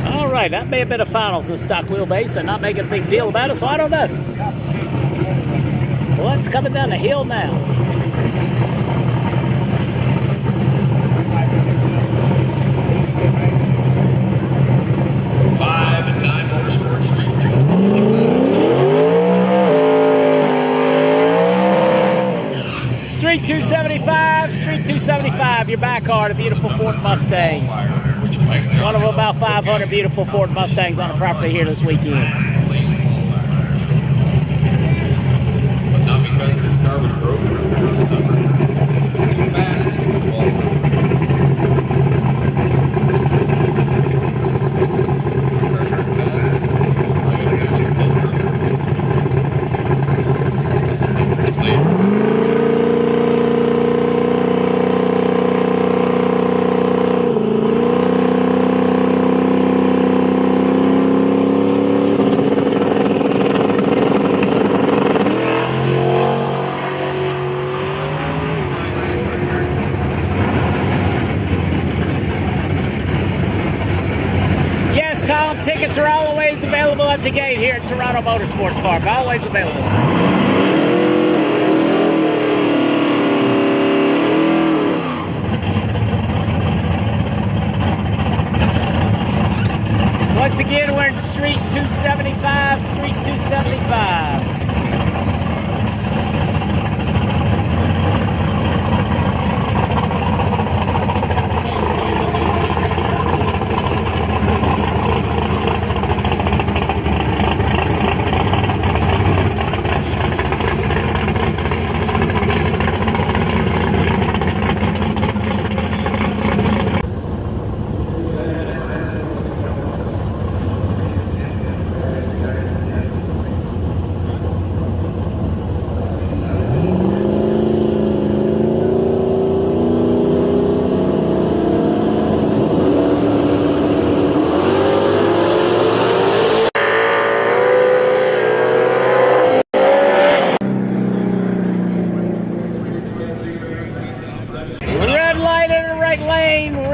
Alright, that may have been a finals in stock wheelbase and not making a big deal about it, so I don't know. Well, it's coming down the hill now. Motorsports Street 275. Street 275, your back car, a beautiful Ford Mustang. One of about 500 beautiful Ford Mustangs on the property here this weekend. But not because his car was broken. Too fast. Tickets are always available at the gate here at Toronto Motorsports Park. Always available. Once again, we're in Street 275, Street 275.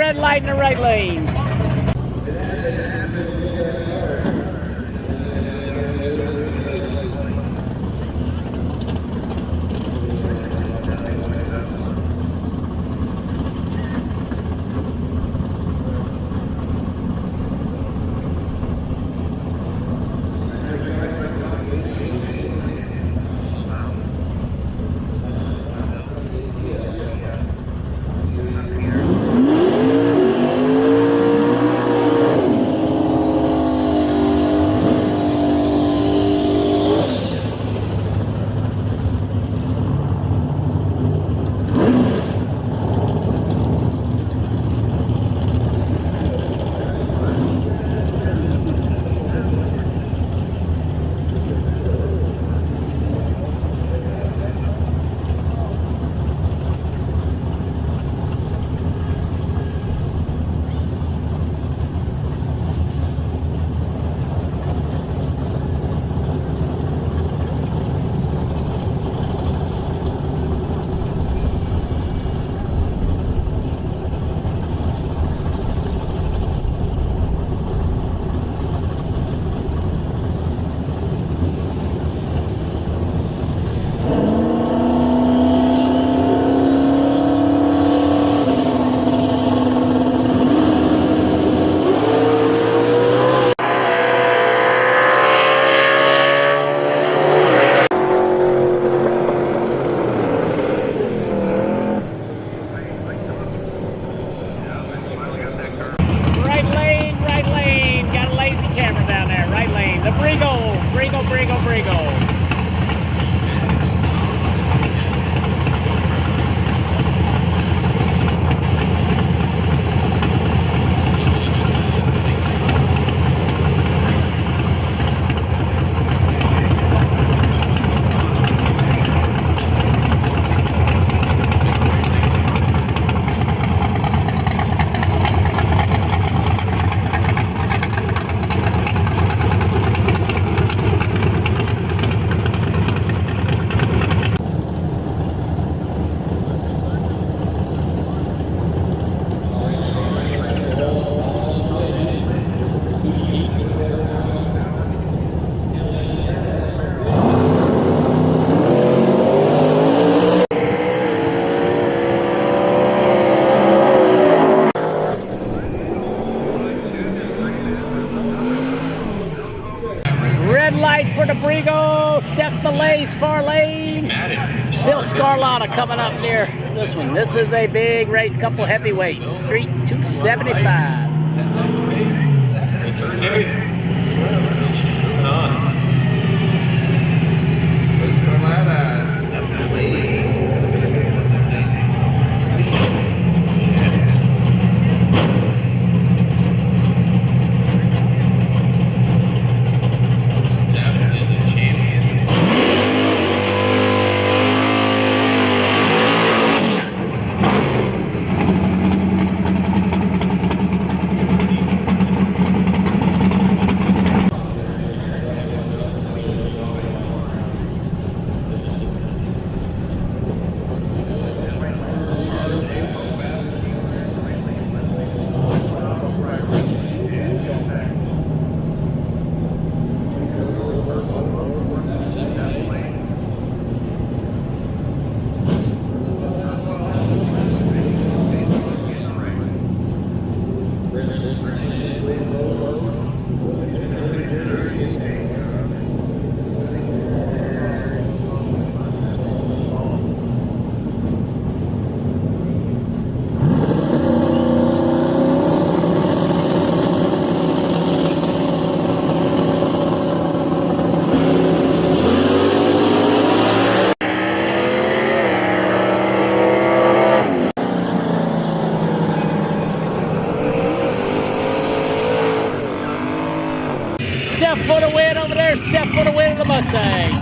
Red light in the right lane. right for the Brigo. Steph Malay's far lane. Bill Scarlotta coming up near this one. This is a big race, couple heavyweights. Street 275. West Carolina, Steph Malay. Steph for the win over there. Steph for the win of the Mustang.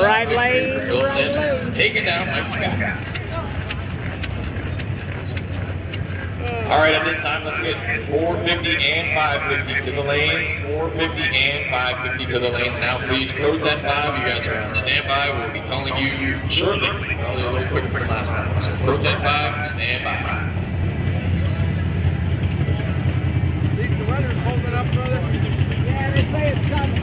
Right lane. Bill Simpson taking down Mike Scott. All right, at this time, let's get 450 and 550 to the lanes. 450 and 550 to the lanes. Now, please, Pro 10-5, you guys are on standby. We'll be calling you shortly. Probably a little quicker than last time. So, Pro 10-5, stand by. Think the weather's holding up, brother? Yeah, they say it's coming.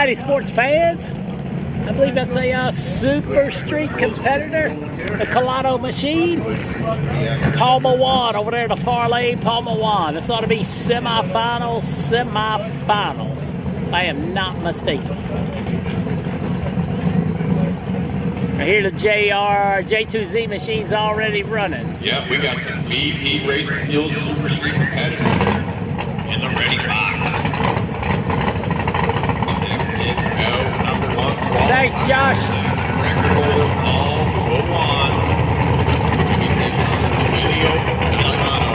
Alrighty, sports fans. I believe that's a super street competitor, the Colado machine. Palma 1 over there, the far lane, Palma 1. This ought to be semifinals, if I am not mistaken. I hear the J2Z machine's already running. Yep, we got some BP Racing Fuel Super Street competitors in the ready box. It's go number 1. Thanks, Josh. Record holder Paul Bowan. We take on the video Toronto.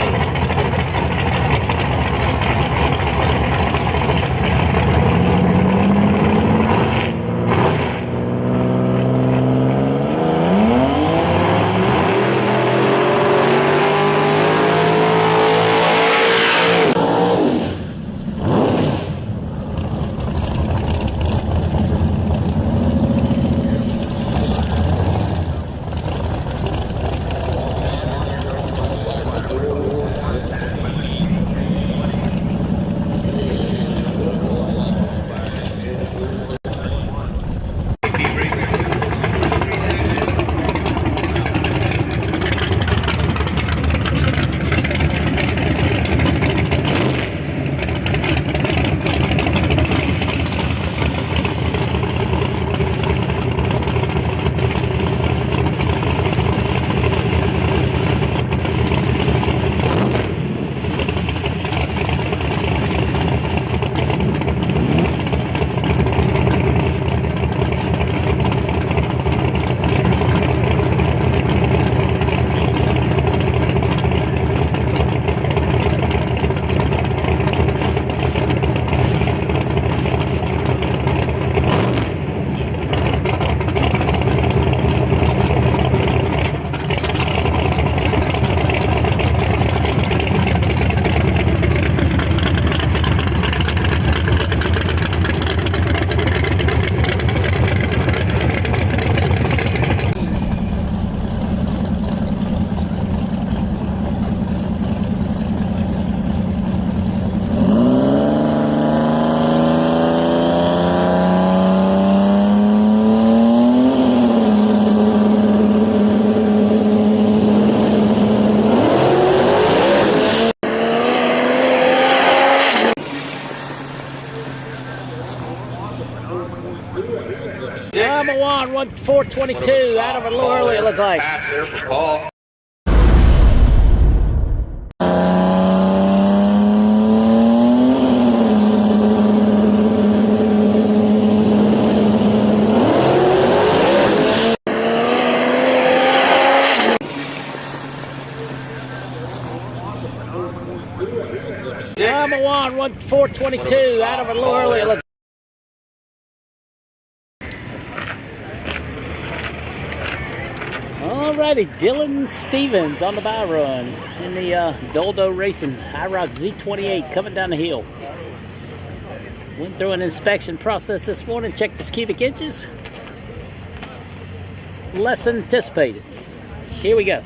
Palma 1, 422, out of it a little early, it looks like. Pass there for Paul. Palma 1, 422, out of it a little early, it looks like. Alrighty, Dylan Stevens on the buy run in the Doldo Racing High Rock Z28 coming down the hill. Went through an inspection process this morning, checked his cubic inches. Less than anticipated. Here we go.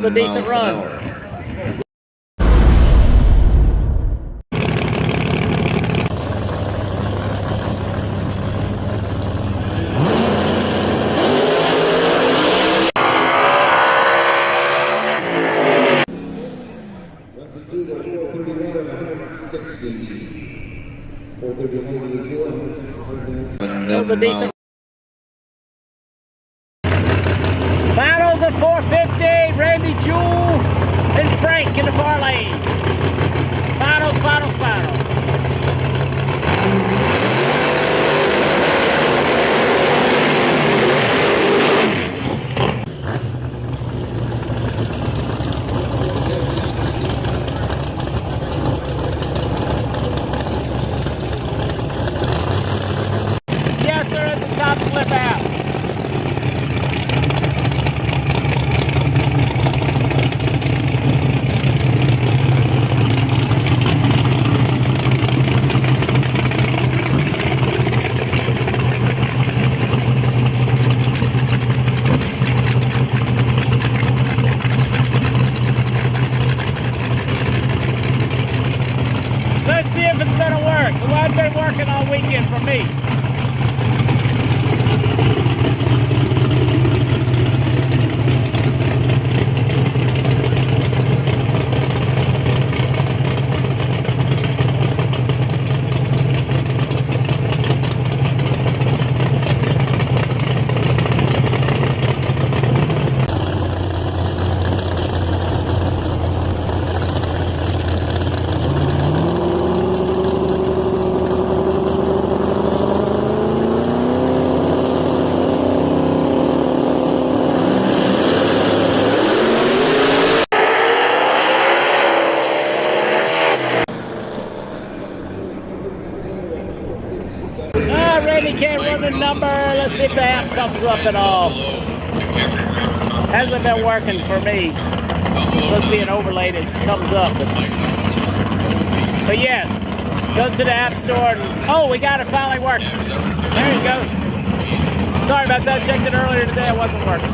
was a decent run. That was a decent. Finals at 450. Randy Jewell and Frank in the far lane. Finals. Yes, there is a top slip out. Let's see if it's gonna work. The one's been working all weekend for me. Randy can't run the number. Let's see if the app comes up at all. Hasn't been working for me. It's supposed to be an overlay that comes up. But yes, go to the app store. Oh, we got it finally working. There you go. Sorry about that. Checked it earlier today. It wasn't working.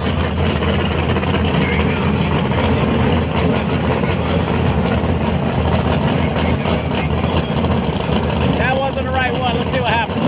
That wasn't the right one. Let's see what happens.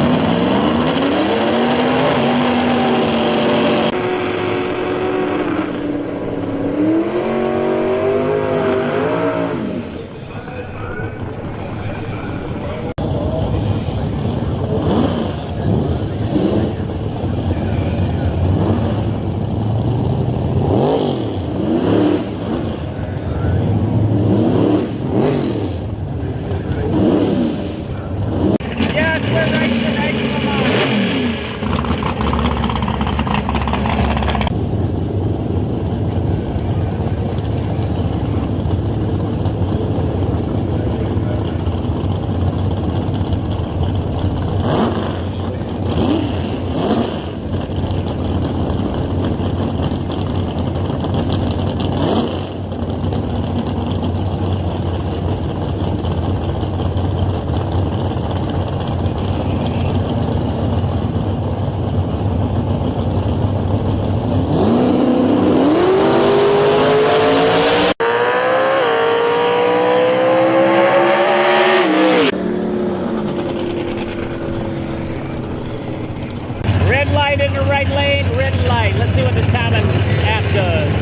Red light in the right lane, red light. Let's see what the timing app does.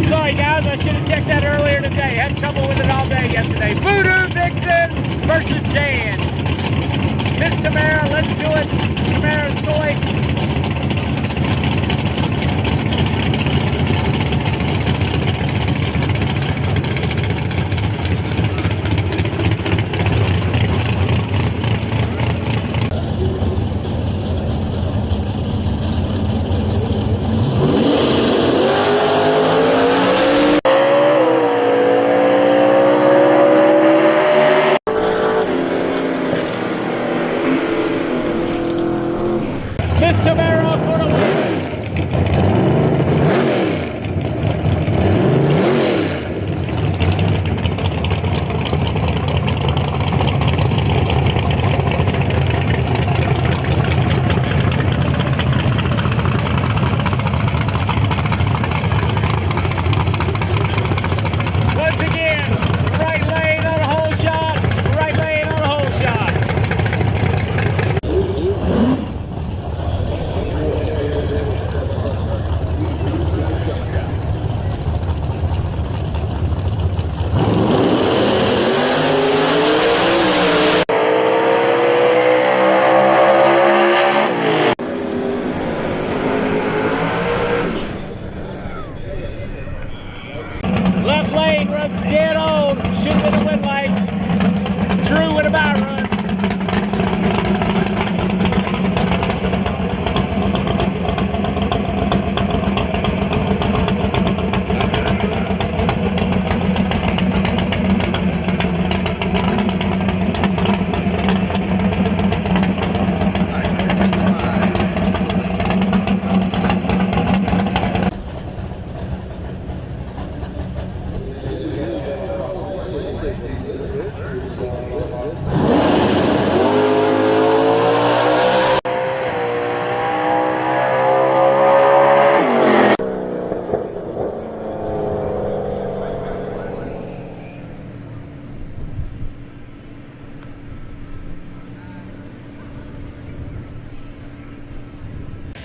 Sorry guys, I should have checked that earlier today. Had trouble with it all day yesterday. Voodoo Vixen versus Dan. Miss Tamara, let's do it. Tamara's toy.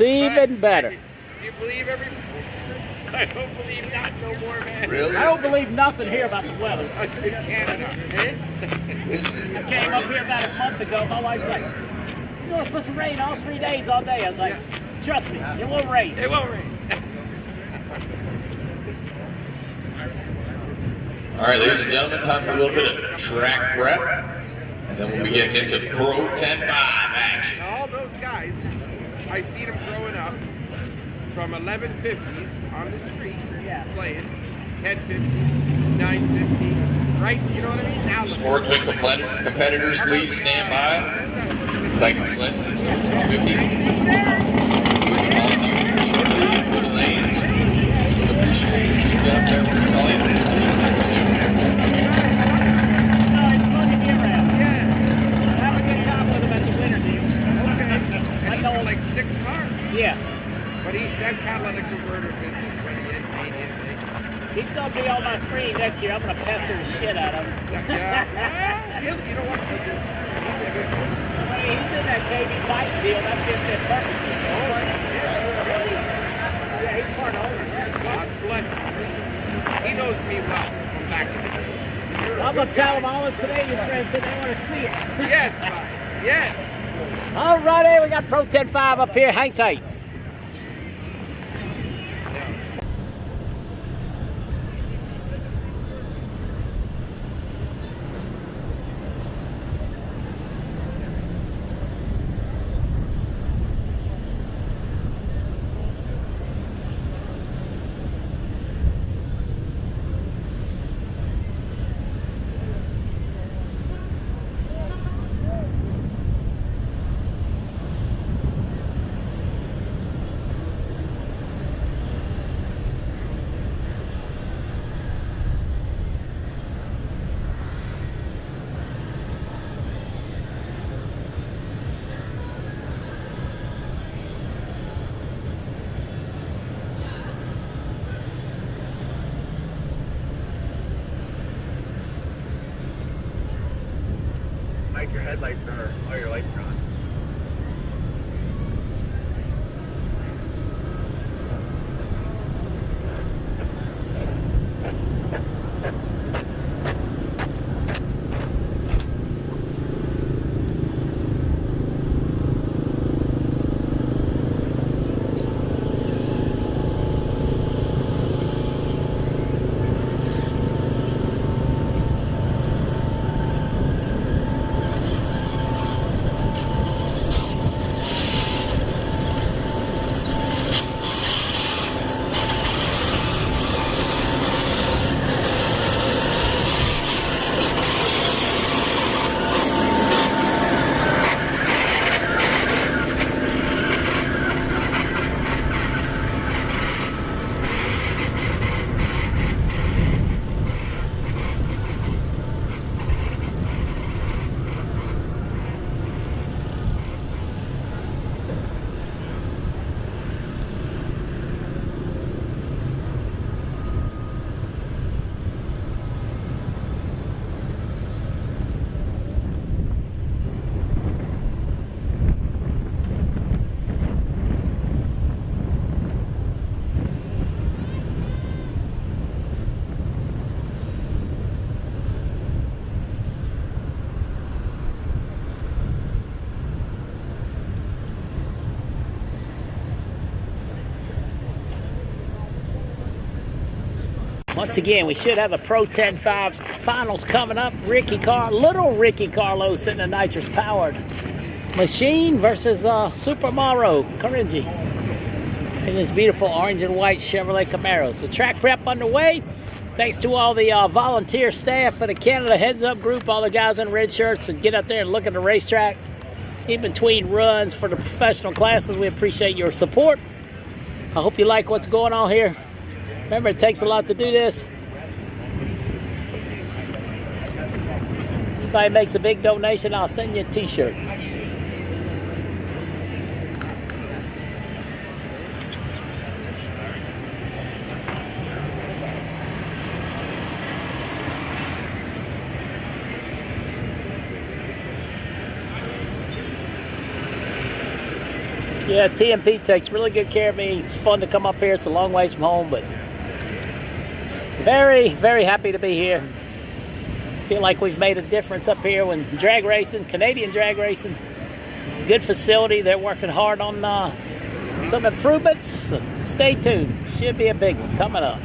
That's even better. Do you believe everything? I don't believe not no more, man. Really? I don't believe nothing here about the weather. It's in Canada. This is I came up here about a month ago. My wife's like, you know, it's supposed to rain all 3 days, all day. I was like, trust me, it won't rain. It won't rain. All right, ladies and gentlemen, time for a little bit of track prep, and then we'll be getting into Pro 10-5 action. All those guys, I seen them growing up from 1150s on the street playing 1050, 950, right? You know what I mean? Now Sportsman competitors, please stand by. Like Slint, 650. For the lanes. Appreciate you keeping it up there when we're calling. like 6 cars. Yeah. But that catalytic converter business, He's going to be on my screen next year. I'm going to pester the shit out of him. Yeah. You know what? He's a good guy. He's in that KB Titan deal. That fits in perfectly. Yeah, he's part owner. God bless him. He knows me well from back in the day. I'm going to tell him all his Canadian friends that they want to see it. Yes, yes. All righty, we got Pro 10-5 up here. Hang tight. Mike, your headlights are, all your lights are on. Once again, we should have a Pro 10-5 finals coming up. Little Ricky Carlos in the nitrous-powered machine versus Super Mauro Caringi in this beautiful orange and white Chevrolet Camaro. So track prep underway. Thanks to all the volunteer staff for the Canada Heads Up group, all the guys in red shirts that get up there and look at the racetrack in between runs for the professional classes. We appreciate your support. I hope you like what's going on here. Remember, it takes a lot to do this. Anybody makes a big donation, I'll send you a t-shirt. Yeah, TMP takes really good care of me. It's fun to come up here. It's a long ways from home, but very, very happy to be here. Feel like we've made a difference up here when drag racing, Canadian drag racing. Good facility. They're working hard on some improvements. Stay tuned. Should be a big one coming up.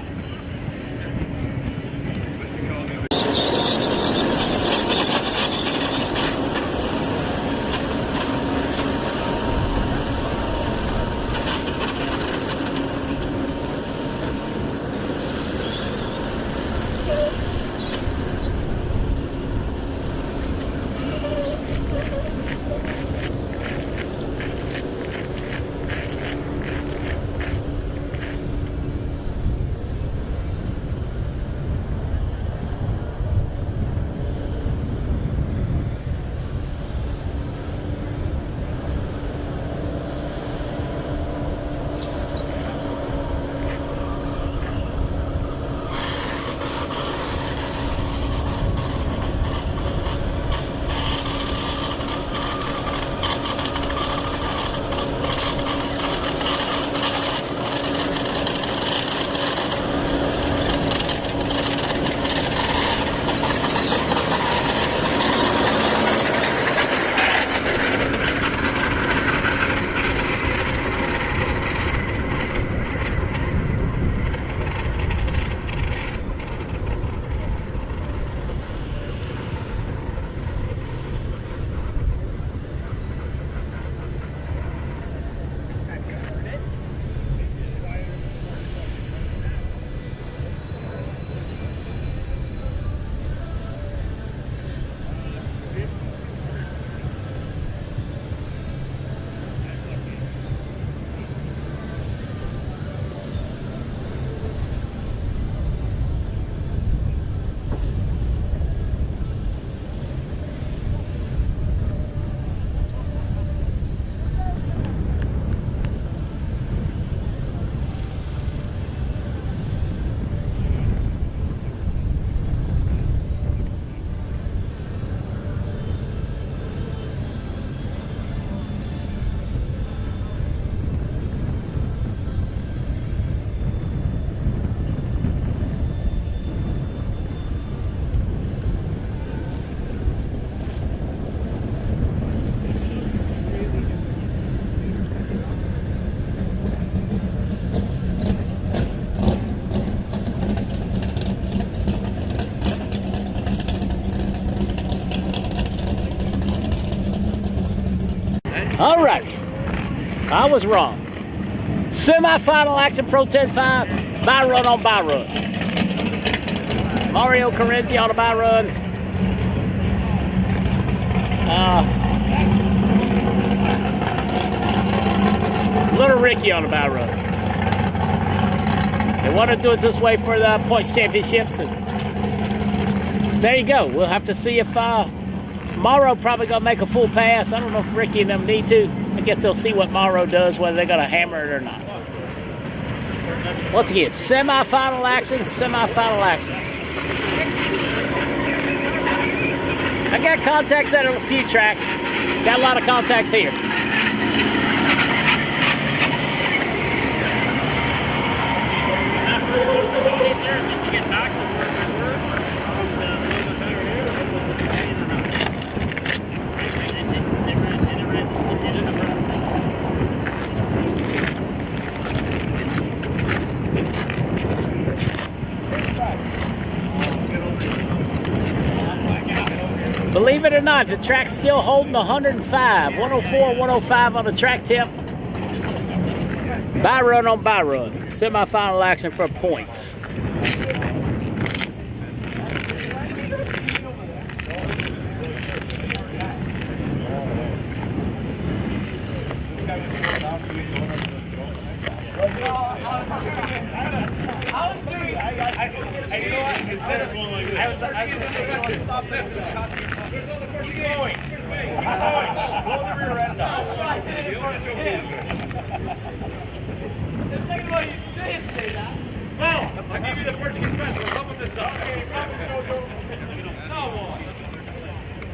All right, I was wrong. Semi-final action Pro 10.5, by run on by run. Mario Carenzi on a by run. Little Ricky on a by run. They want to do it this way for the points championships. And there you go. We'll have to see if Mauro probably gonna make a full pass. I don't know if Ricky and them need to. I guess they'll see what Mauro does, whether they're gonna hammer it or not. So, once again, semi-final actions, semi-final actions. I got contacts at a few tracks. Got a lot of contacts here. Believe it or not, the track's still holding 105, 104, 105 on the track tip. By run on by run. Semi-final action for points.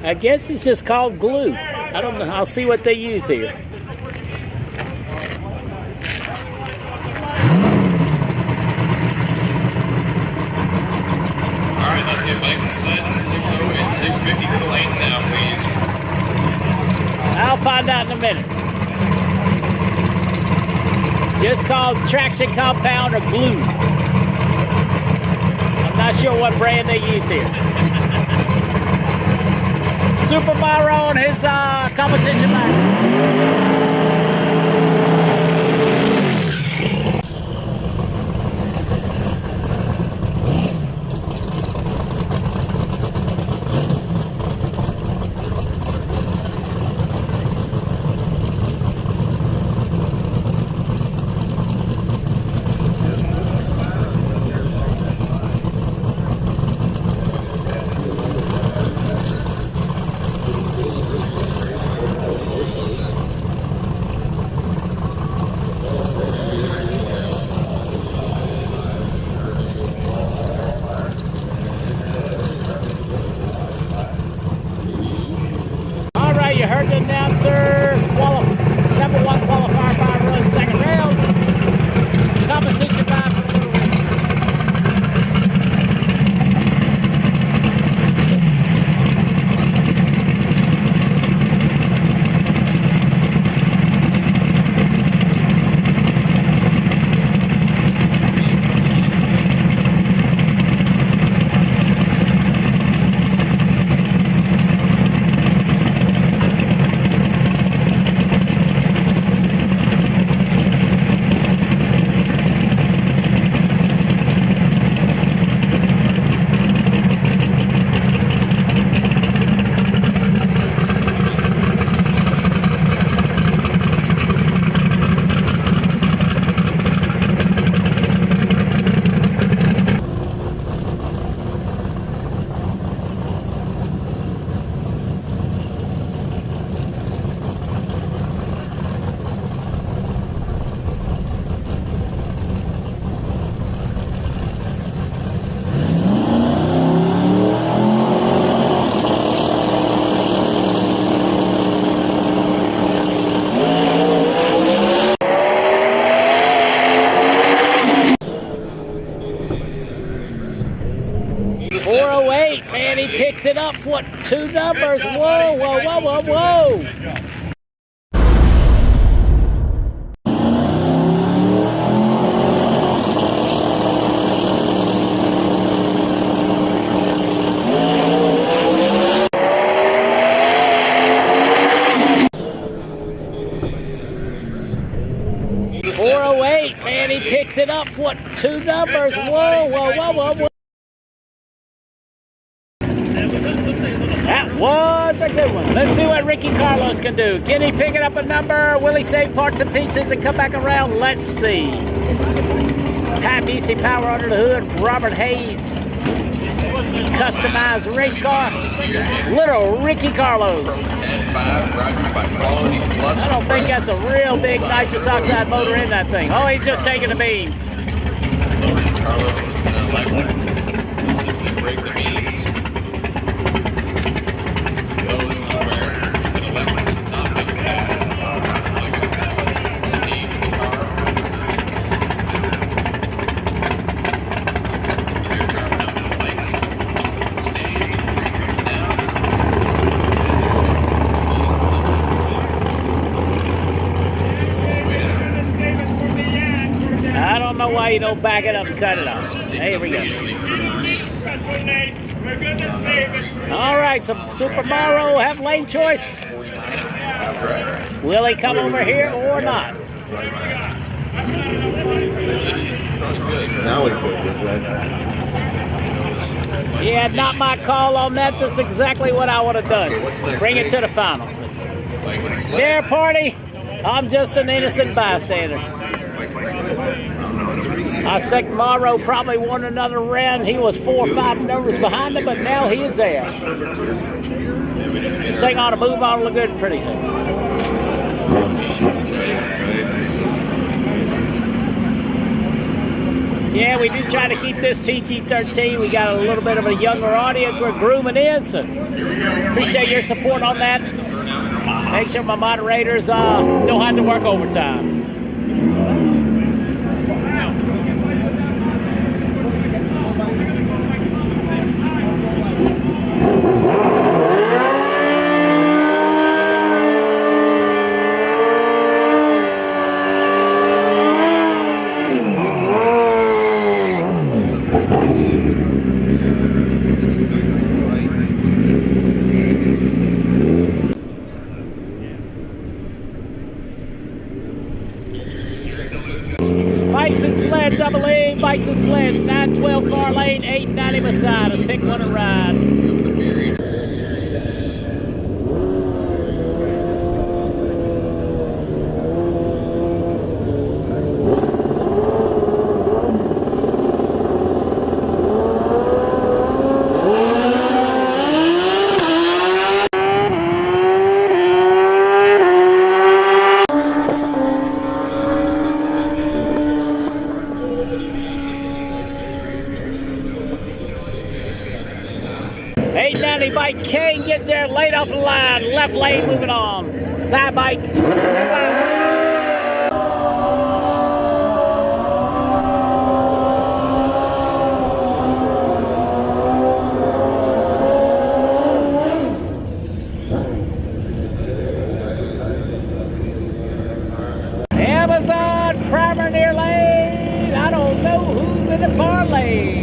I guess it's just called glue. I don't know. I'll see what they use here. sled 60 and 650 to the lanes now, please. I'll find out in a minute. Just called traction compound or glue. I'm not sure what brand they use here. Super Mario on his competition bike. You heard the announcer. Number 1 qualifier, 5 runs, second round. Competition by. Man, he picked it up. What, 2 numbers? Whoa, whoa, whoa, whoa, whoa. Man, he picked it up. What, 2 numbers? Whoa, whoa, whoa, whoa, whoa. That was a good one. Let's see what Ricky Carlos can do. Can he pick it up a number? Will he save parts and pieces and come back around? Let's see. High DC power under the hood. Robert Hayes. Customized race car. Little Ricky Carlos. I don't think that's a real big nitrous oxide motor in that thing. Oh, he's just taking the beams. Carlos was going to electric. Simply break the beams. Those where an electric does not make a path. Steam the car. Clear car down to the lights. Steam comes down. I don't know why you don't back it up and cut it off. Here we go. All right, so Super Mario have lane choice. Will he come over here or not? Now we could get that. Yeah, not my call on that. That's exactly what I would have done. Okay, what's next, Bring it Nate? to the finals. Their party, I'm just an innocent bystander. I expect Morrow probably won another round. He was 4 or 5 numbers behind him, but now he is there. This thing ought to move on look good pretty good. Yeah, we do try to keep this PG-13. We got a little bit of a younger audience we're grooming in, so appreciate your support on that. Make sure my moderators don't have to work overtime. sleds, I believe. Bikes and sleds. 912 far lane, 890 beside us. Pick one and ride. Bike can't get there, late off the line, left lane, moving on. Bye, bike. Bye. Amazon, primer near lane. I don't know who's in the far lane.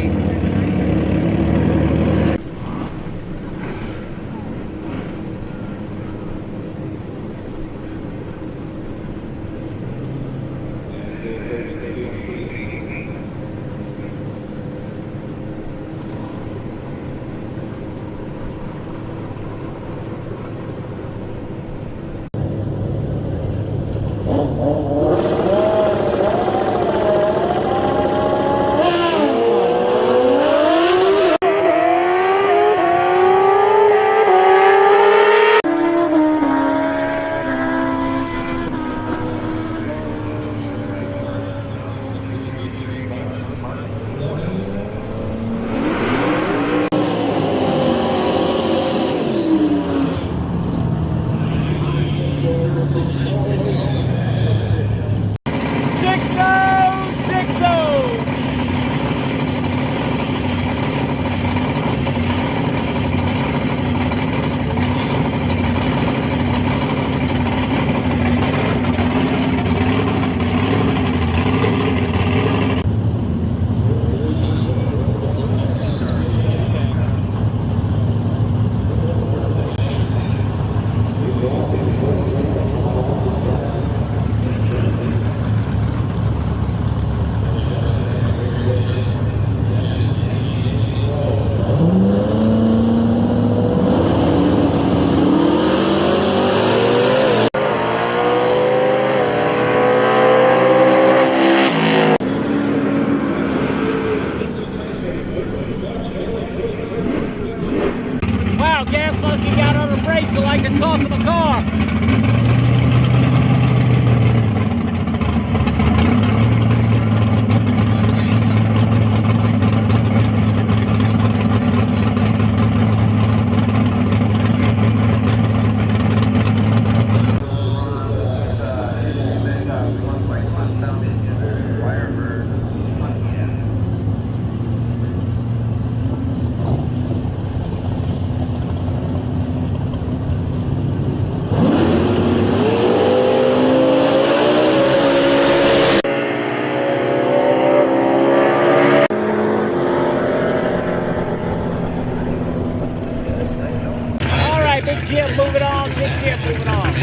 Big Jim moving on, Big Jim moving on.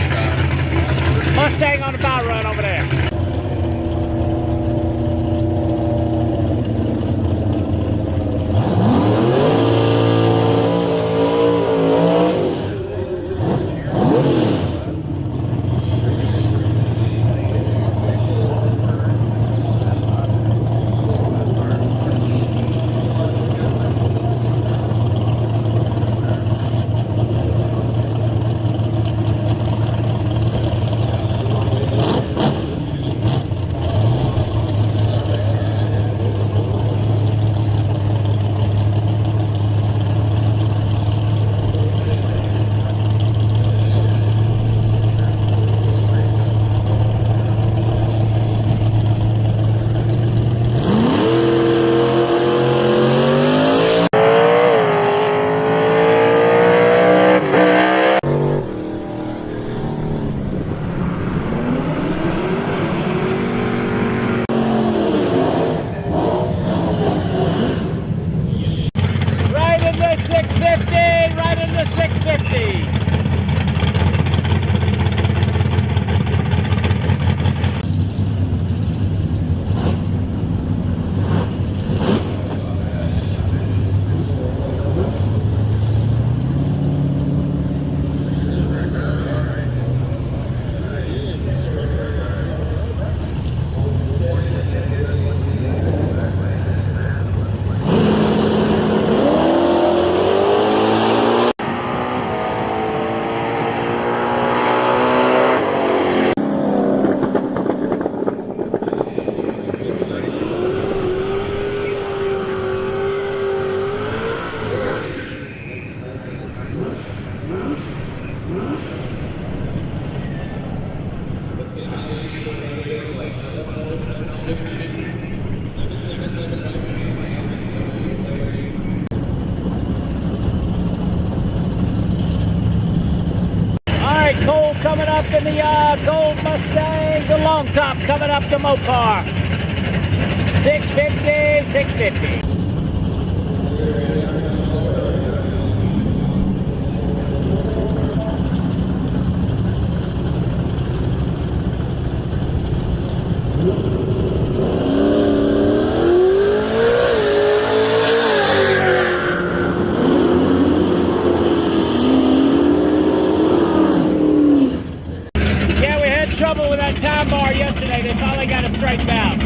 Mustang on the power run over there. Cole coming up in the gold Mustang, the long top coming up to Mopar. 650, 650. Trouble with that time bar yesterday. They finally got it straightened out.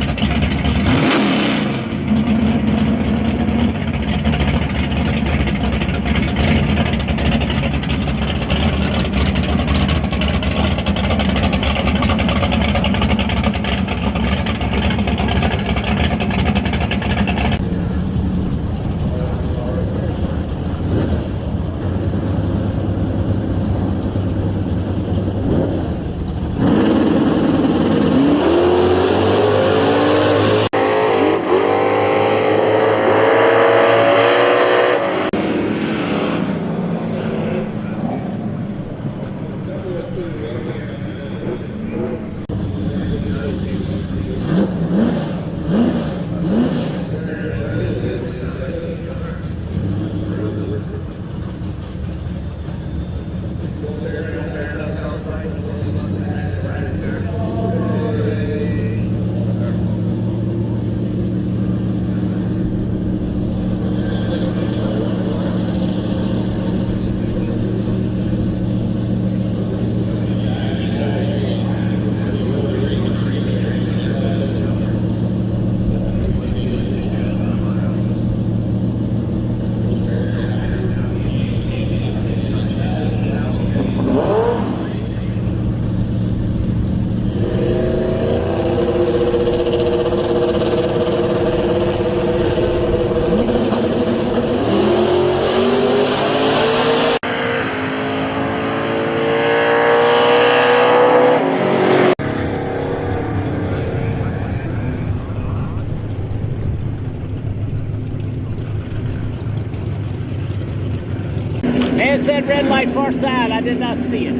It said red light far side. I did not see it.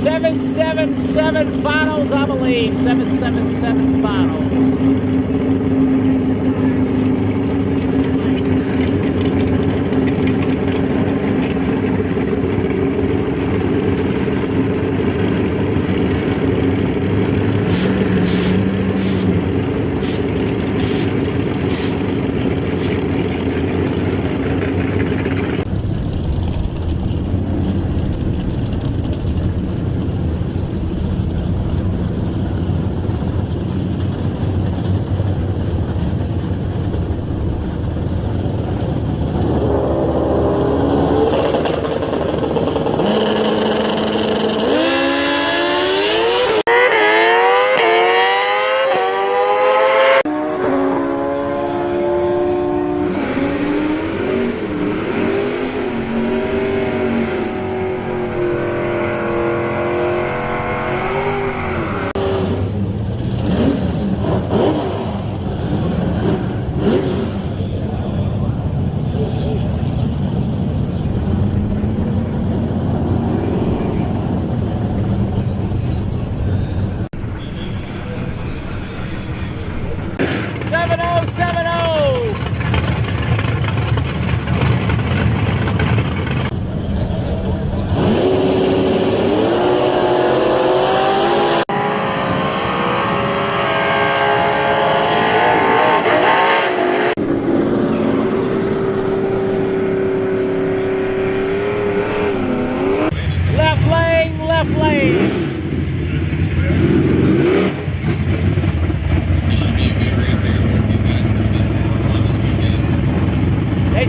.777 finals, I believe. 777 finals.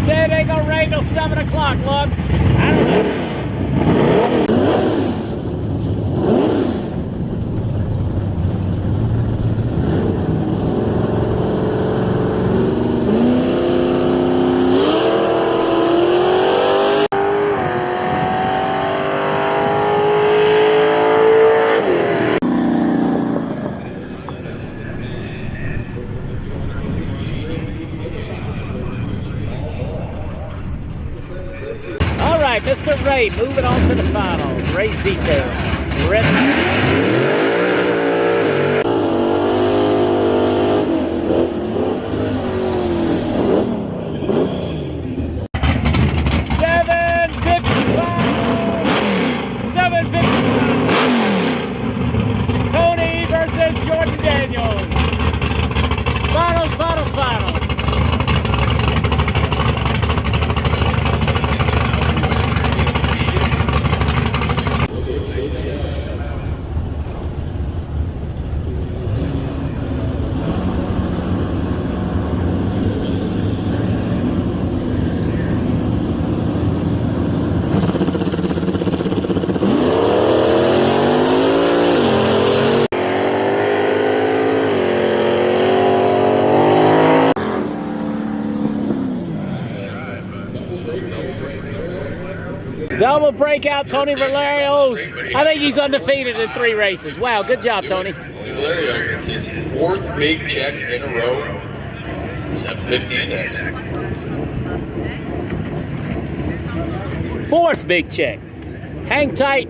said it ain't gonna rain till 7 o'clock, look. I don't know. All right, Mr. Ray, moving on to the final. Race detail. Ready? 7:55. Tony versus Jordan Daniels. Finals. Double breakout, Tony Valerio. I think he's undefeated in 3 races. Wow, good job, Tony. Valerio gets his 4th big check in a row. 750 index. 4th big check. Hang tight.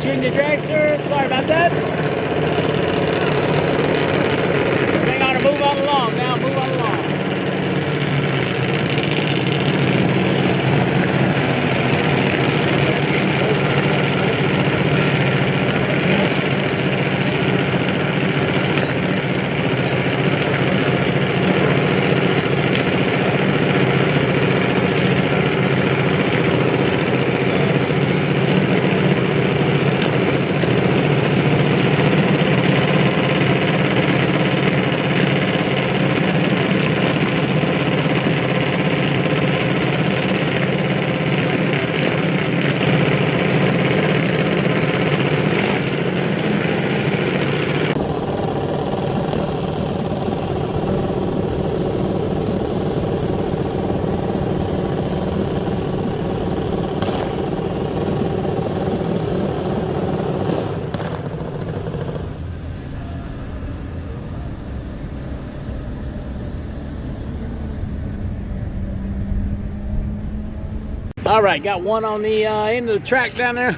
Junior Dragster. Sorry about that. Hang on to move on along now. Move on along. All right, got one on the end of the track down there.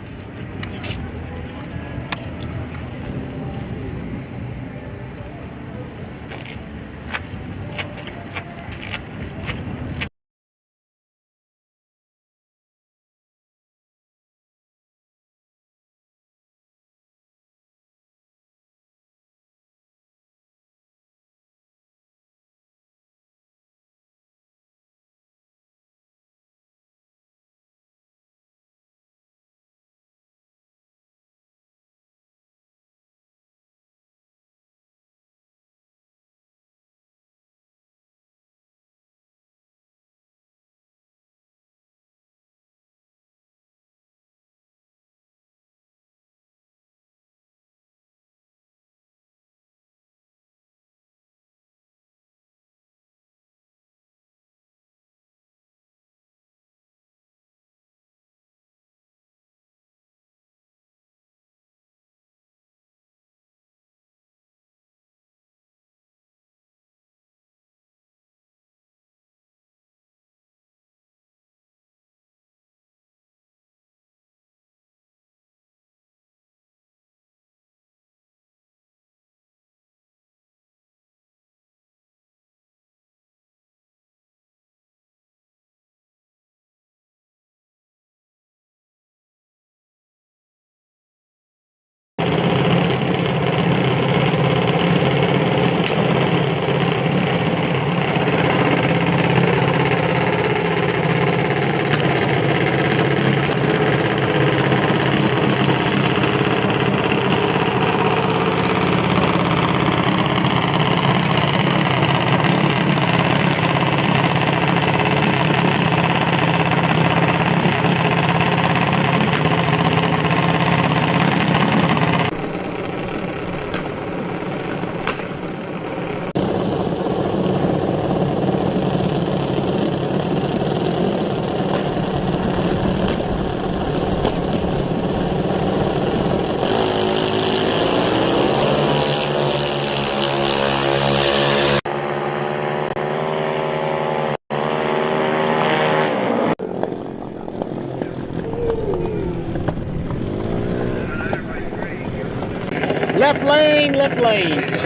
Left lane, left lane.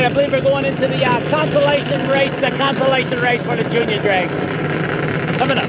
right, I believe we're going into the consolation race for the junior drags. Coming up.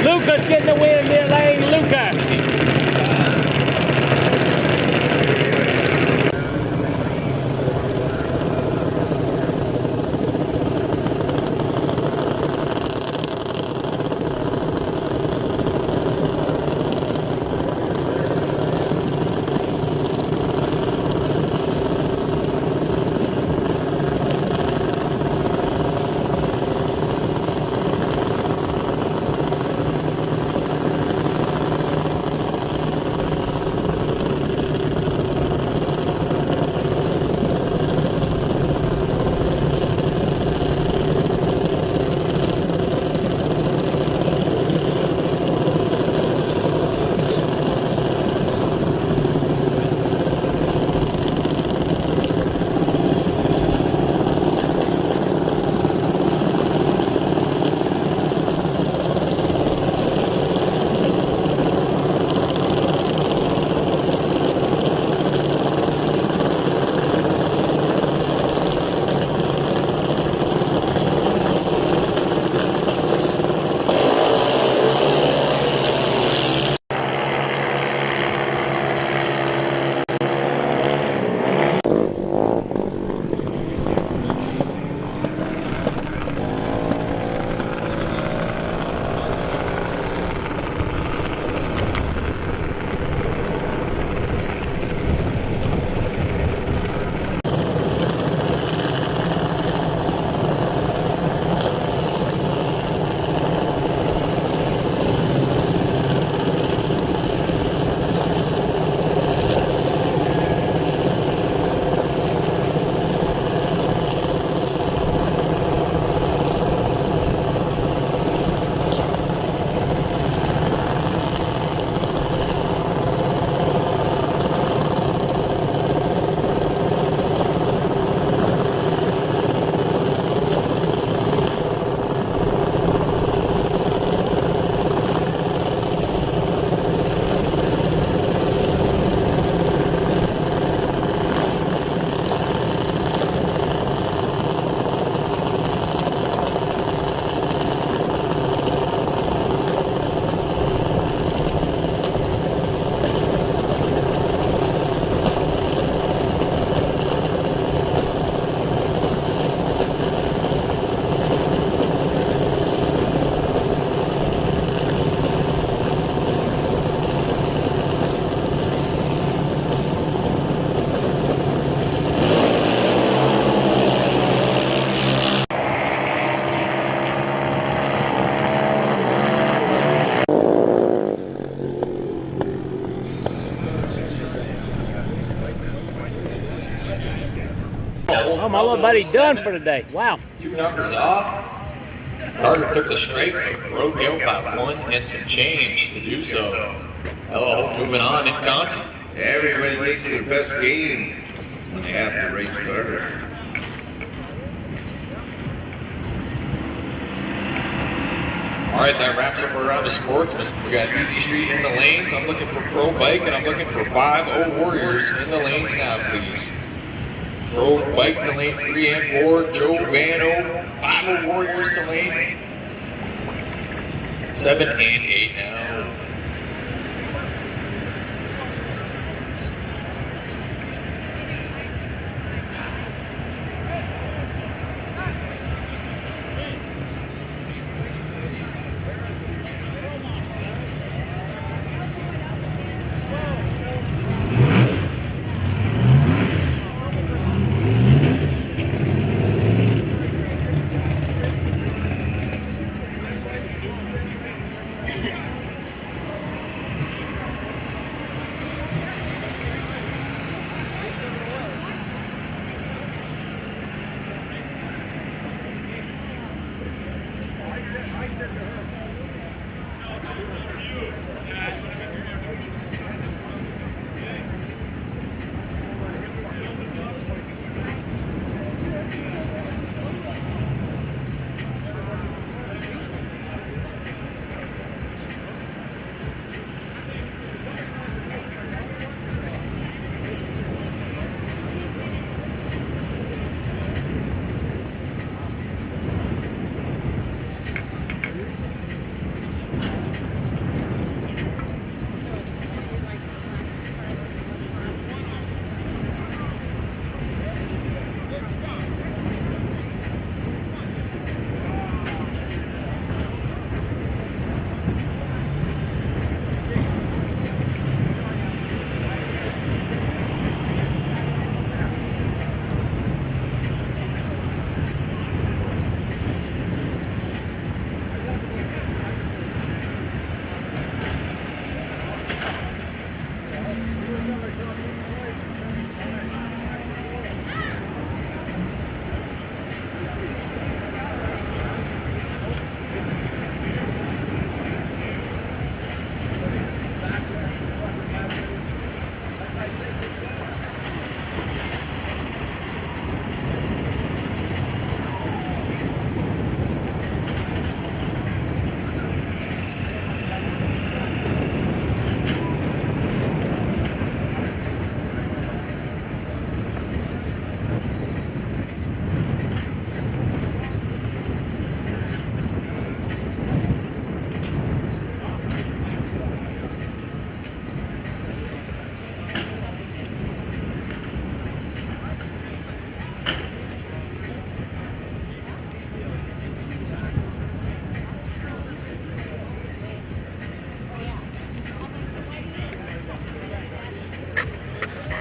Lucas getting the win in their lane. Lucas. Oh, my little buddy done for the day. Wow. 2 numbers off. Carter took the straight, but broke out by 1 and some change to do so. Hello, moving on in Wisconsin. Everybody takes their best game when they have to race Carter. All right, that wraps up our round of sportsmen. We got Easy Street in the lanes. I'm looking for Pro Bike, and I'm looking for 5-0 Warriors in the lanes now, please. Pro Bike to lanes 3 and 4. Joe Vano, 5-0 Warriors to lane 7 and 8 now.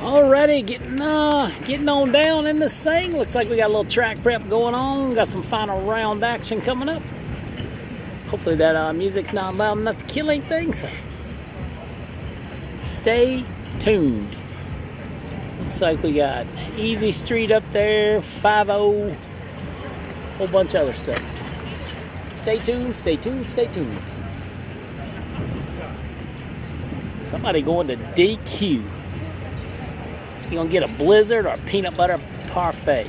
Alrighty, getting on down in this thing. Looks like we got a little track prep going on. Got some final round action coming up. Hopefully that music's not loud enough to kill anything, so stay tuned. Looks like we got Easy Street up there, 5-0, whole bunch of other stuff. Stay tuned, stay tuned, stay tuned. Somebody going to DQ. You gonna get a blizzard or a peanut butter parfait?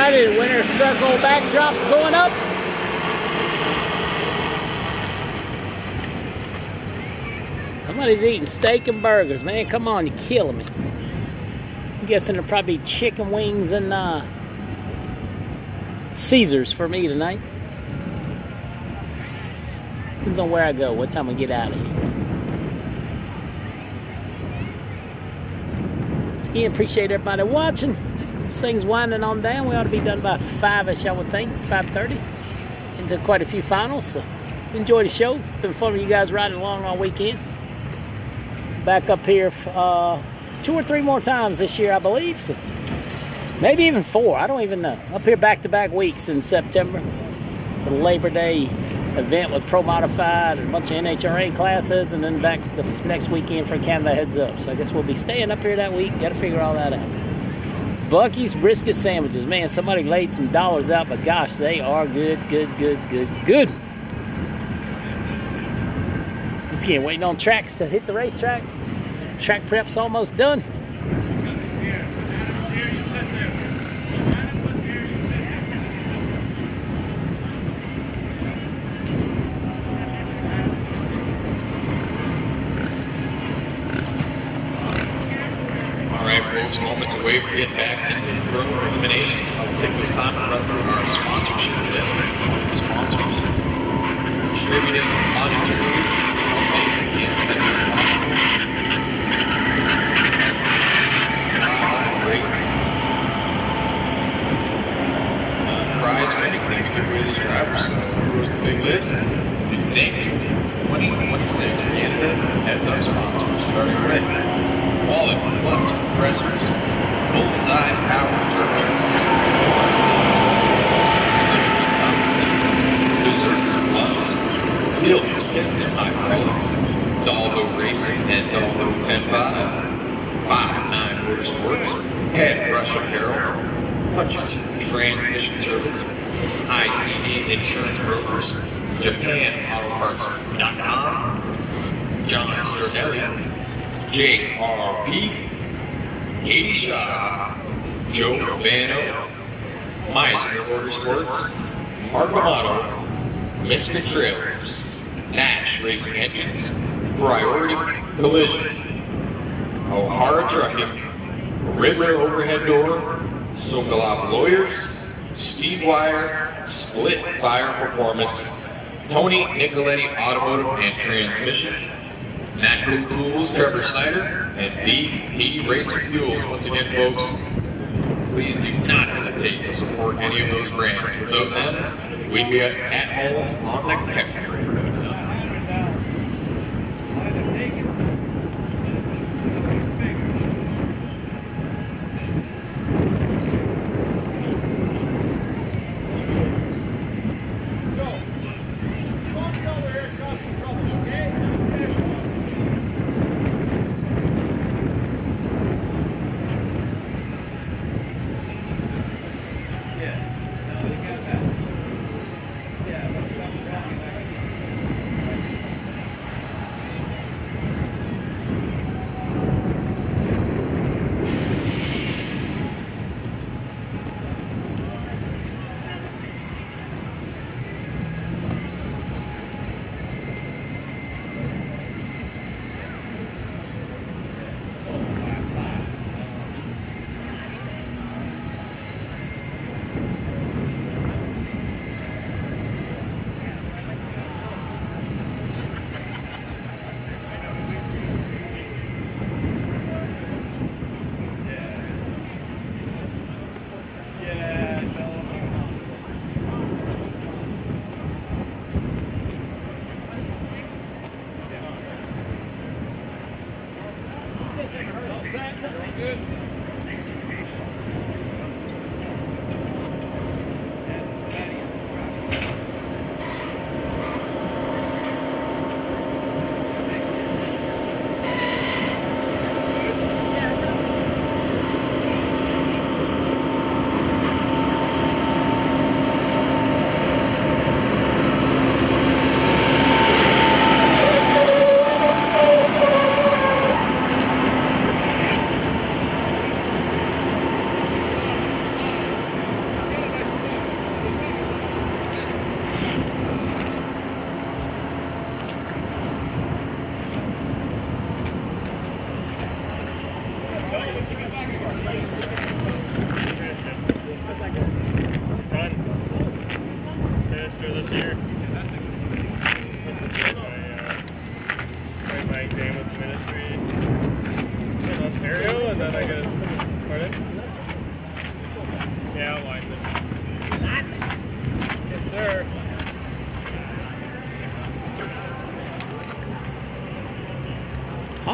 excited. Winter circle backdrops going up. Somebody's eating steak and burgers. Man, come on, you're killing me. I'm guessing there'll probably be chicken wings and Caesars for me tonight. Depends on where I go, what time we get out of here. Once again, appreciate everybody watching. This thing's winding on down. We ought to be done by 5-ish, I would think, 5:30. Into quite a few finals, so enjoy the show. Been fun with you guys riding along all weekend. Back up here 2 or 3 more times this year, I believe. So maybe even 4. I don't even know. Up here back-to-back weeks in September. The Labor Day event with Pro Modified and a bunch of NHRA classes, and then back the next weekend for Canada Heads Up. So I guess we'll be staying up here that week. Got to figure all that out. Bucky's brisket sandwiches. Man, somebody laid some dollars out, but gosh, they are good, good, good, good, good. Once again, waiting on tracks to hit the racetrack. Track prep's almost done. Folks, moments away from getting back into the pro eliminations. I'll take this time to run through our sponsorship list. Sponsors contributing monetarily to make the campaign possible. Great prize winnings that we give away these drivers. So here's the big list. Thank you. 2026 Canada Heads Up sponsors starting right. Wallet Plus compressors, Bullseye Power Turbo, Desserts Plus, Dilt's Piston Hydraulics, Dalgo Racing and Dalgo 10.5, 5.9 Motorsports, Head Brush Apparel, Hutchins Transmission Service, ICD Insurance Brokers, JapanAutoParts.com, John Sternelli, JRP, Katie Shaw, Joe Bano, Meisner Motorsports, Argomato, Miska Trailers, Nash Racing Engines, Priority Collision, O'Hara Trucking, Riddler Overhead Door, Sokolov Lawyers, Speedwire, Split Fire Performance, Tony Nicoletti Automotive and Transmission, Natco Tools, Trevor Snyder, and BP Racing Fuels. Once again, folks, please do not hesitate to support any of those brands. Without them, we'd be at home on the country.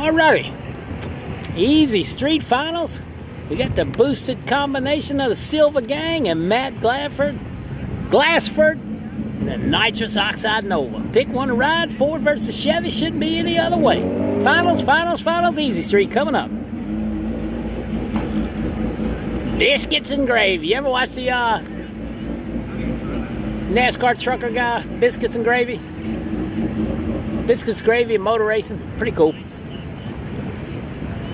Alrighty. Easy Street Finals. We got the boosted combination of the Silva Gang and Matt Glassford, and the Nitrous Oxide Nova. Pick one to ride. Ford versus Chevy. Shouldn't be any other way. Finals. Easy Street coming up. Biscuits and gravy. You ever watch the NASCAR trucker guy? Biscuits and gravy. Biscuits, gravy, and motor racing. Pretty cool.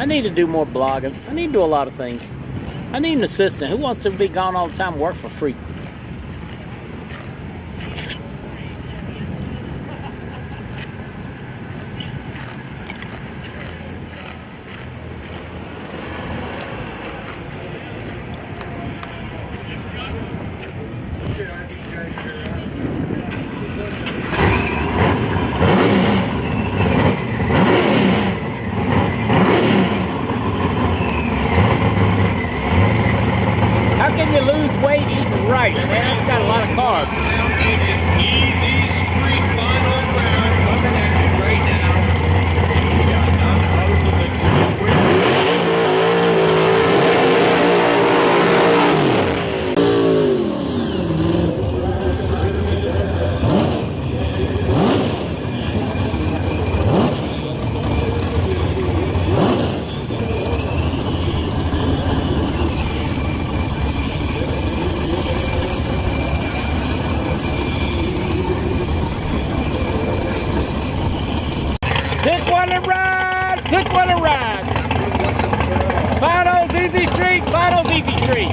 I need to do more blogging. I need to do a lot of things. I need an assistant. Who wants to be gone all the time and work for free? How can you lose weight eating rice, man? That's got a lot of carbs. It's Easy Street final round coming at you right now. We got none other than the two Pick one to ride. Pick one to ride. Finals Easy Street. Finals Easy Street.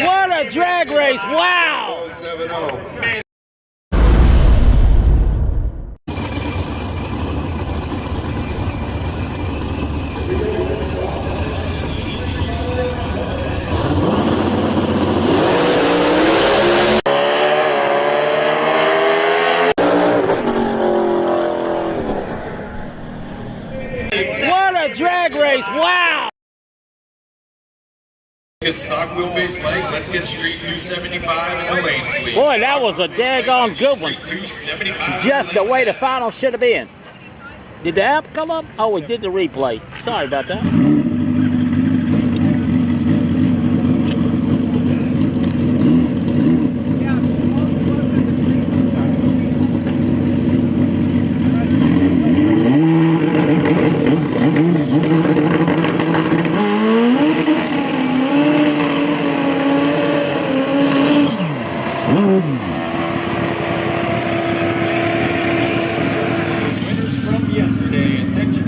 What a drag race. Wow. 7-0. What a drag race. Wow. Get stock wheelbase bike. Let's get Street 275 in the lanes, please. Boy, that was a daggone good one. Street 275. Just the way the final should have been. Did the app come up? Oh, we did the replay. Sorry about that. Winners from yesterday. Attention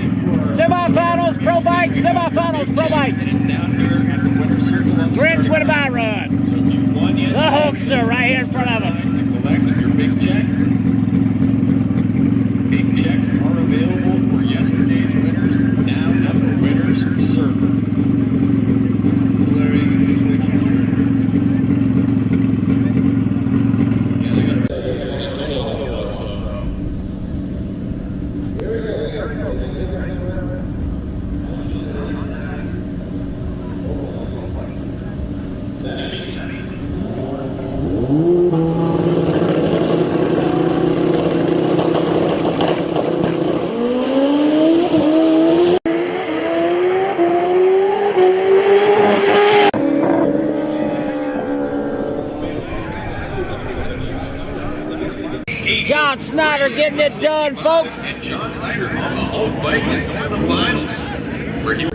Semifinals, pro bike. Semifinals, pro bike. And it's down here at the winner's circle on the Grinch start with a line. buy run. So if you won yesterday, The Hookster right here in front of us. to collect your big check. Big checks are available for yesterday's winners now at the winner's circle. Yeah, they got Ooh. Snyder getting it done, folks. And John Snyder on the old bike is going to the finals. Where he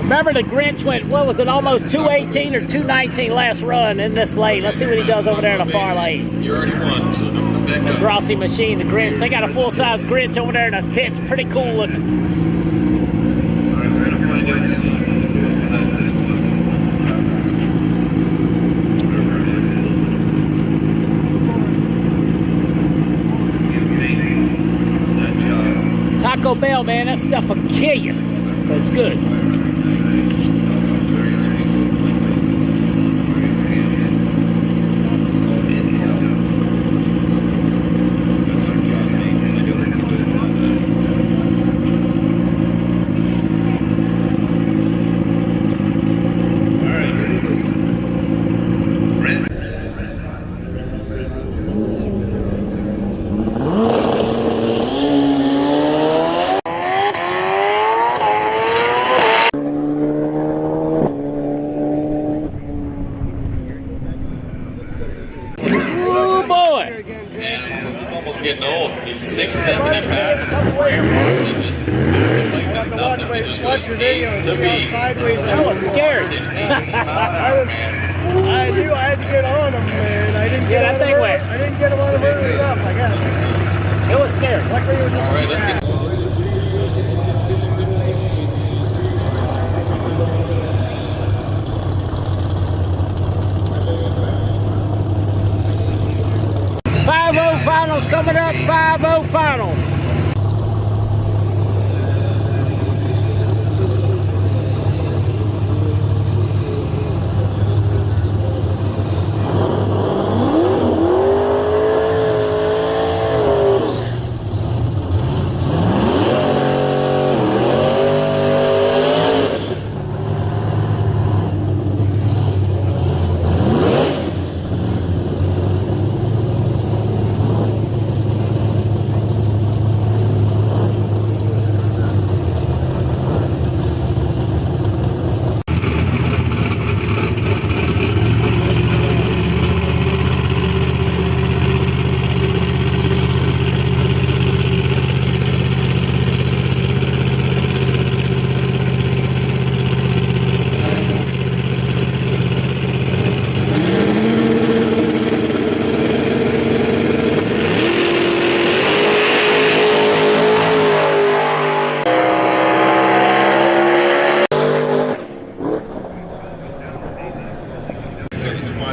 Remember the Grinch went, what was it, almost 218 or 219 last run in this lane. Let's see what he does over there in the far lane. You already won, so don't come back The up. Grossi machine, the Grinch. They got a full-size Grinch over there in the pits. Pretty cool looking. All right, we're gonna find out soon. Taco Bell, man, that stuff will kill you. But it's good. Getting old. He's 6'7" and passes from airports and just watch your video and see how sideways I was scared. I knew I had to get on him, man. I didn't get him on him early enough, I guess. It was scary. Luckily, it was just a scratch. Finals coming up, 5-0 finals.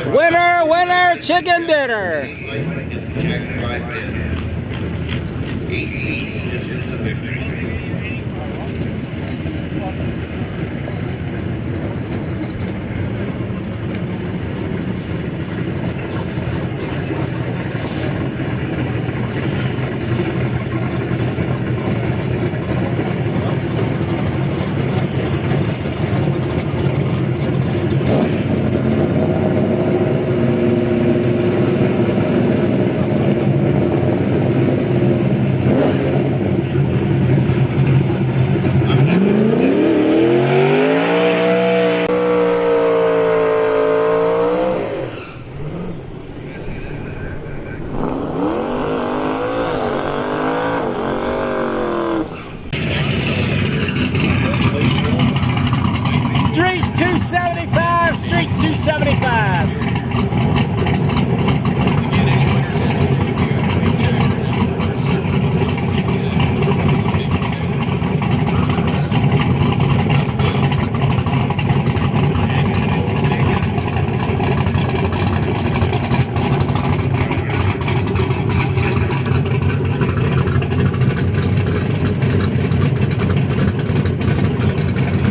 Winner, winner, chicken dinner. 8 feet distance of victory. Street 275, Street 275.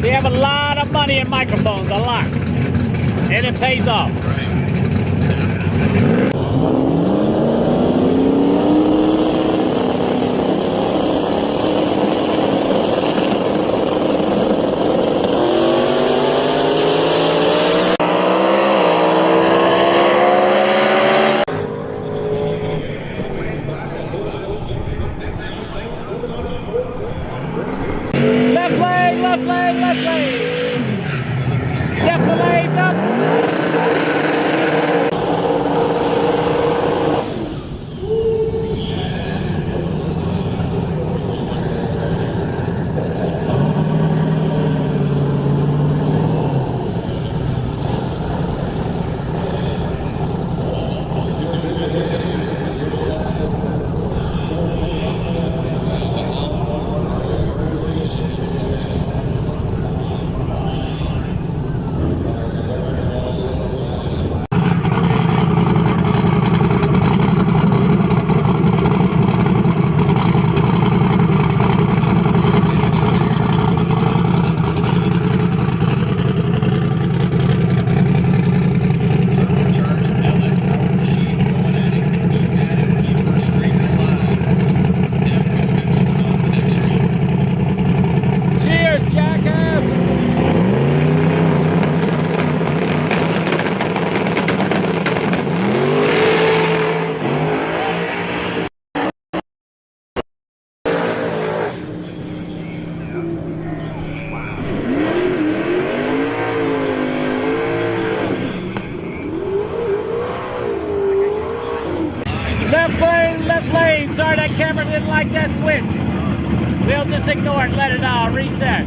They have a lot of money in microphones, a lot. And it pays off. left lane, left lane. Step the lanes up. Left lane. Sorry that camera didn't like that switch. We'll just ignore it, let it reset.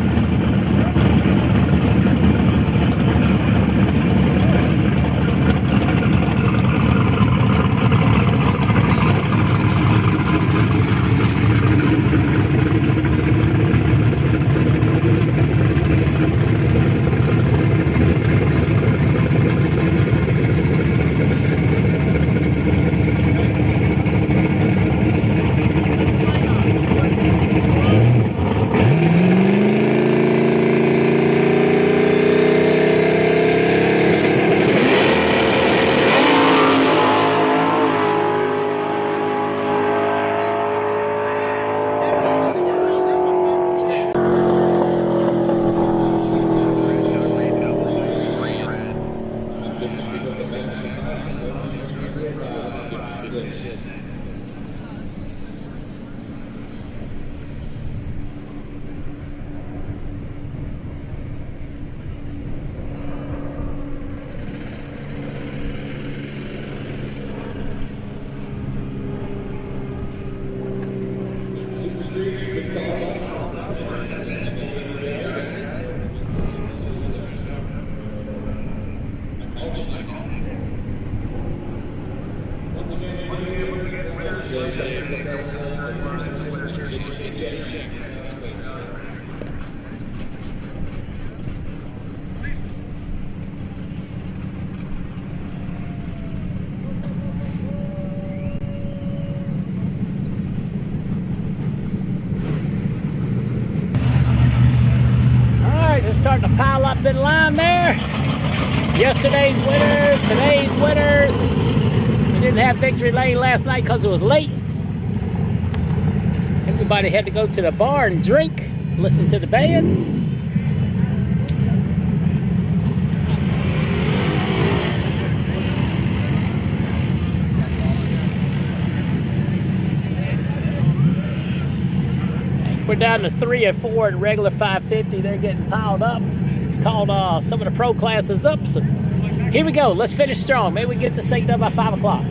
Starting to pile up in line there. Yesterday's winners, today's winners. We didn't have victory lane last night because it was late. Everybody had to go to the bar and drink, listen to the band. We're down to 3 or 4 in regular 550. They're getting piled up. Called some of the pro classes up. So here we go. Let's finish strong. Maybe we get this thing done by 5 o'clock.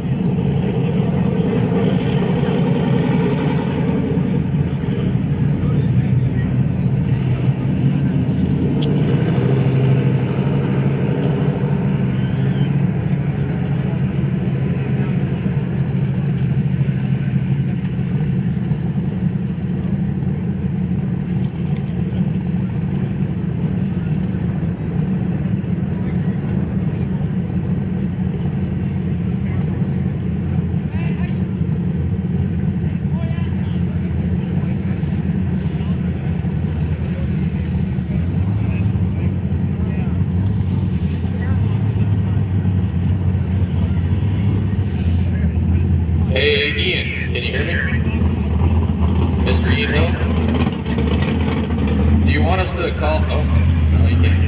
Hey, Ian, can you hear me? Mr. Ian Hill? Do you want us to call... Oh, no, you can't.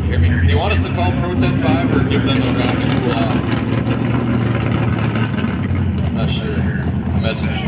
Hear me? Do you want us to call Pro 10-5 or give them a round to cool off? I'm not sure. Message.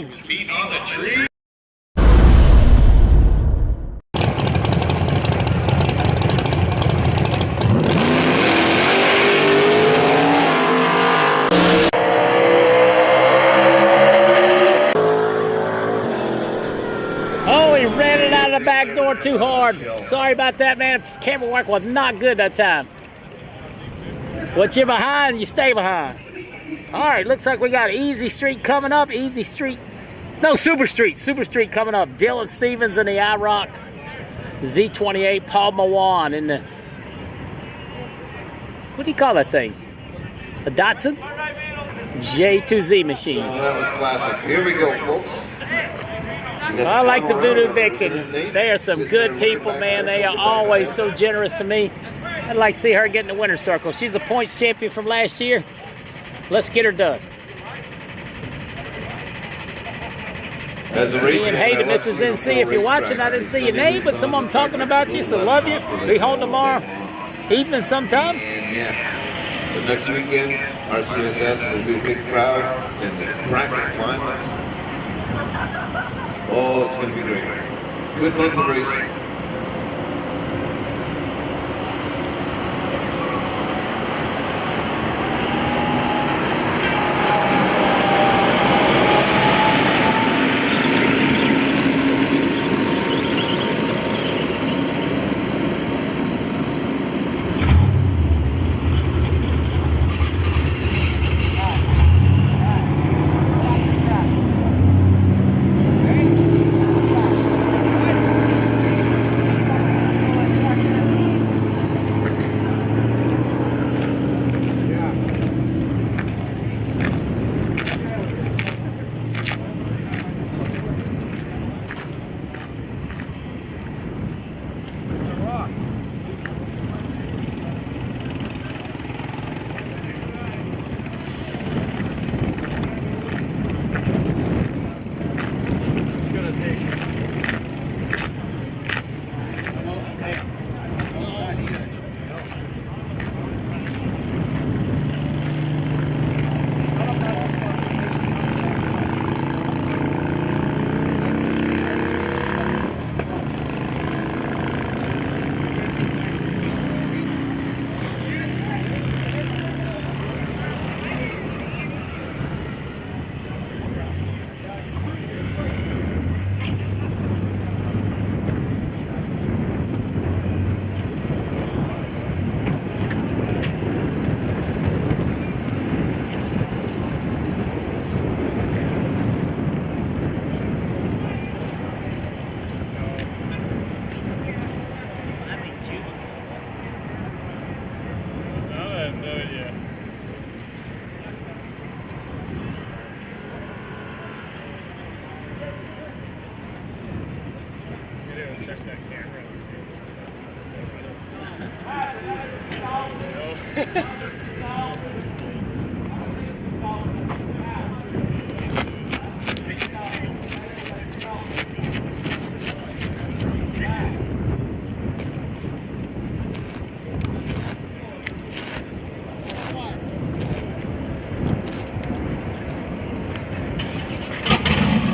leaves. Feet on the tree. Oh, he ran it out of the back door too hard. Sorry about that, man. Camera work was not good that time. Once you're behind, you stay behind. All right, looks like we got Easy Street coming up. Easy Street. No, Super Street. Super Street coming up. Dylan Stevens in the IROC Z28. Paul Mawan in the... What do you call that thing? A Datsun? J2Z machine. So that was classic. Here we go, folks. I like the Voodoo Vixen. They are some good people, man. They are always so generous to me. I'd like to see her get in the winner's circle. She's a points champion from last year. Let's get her done. As a racer, And hey to Mrs. NC, if you're watching, I didn't see your name, but someone talking about you, so love you. Be home tomorrow evening sometime. And yeah, the next weekend, RCSS will be a big crowd in the bracket finals. Oh, it's going to be great. Good month of racing.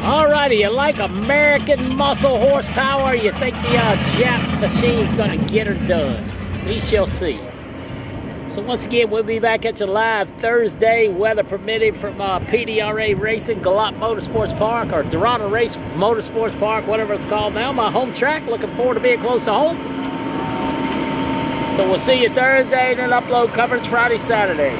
Alrighty, you like American muscle horsepower? You think the Jap machine's gonna get her done? We shall see. So once again, we'll be back at you live Thursday, weather permitting, from PDRA Racing, Galop Motorsports Park, or Toronto Motorsports Park, whatever it's called now, my home track. Looking forward to being close to home. So we'll see you Thursday, and then upload coverage Friday, Saturday.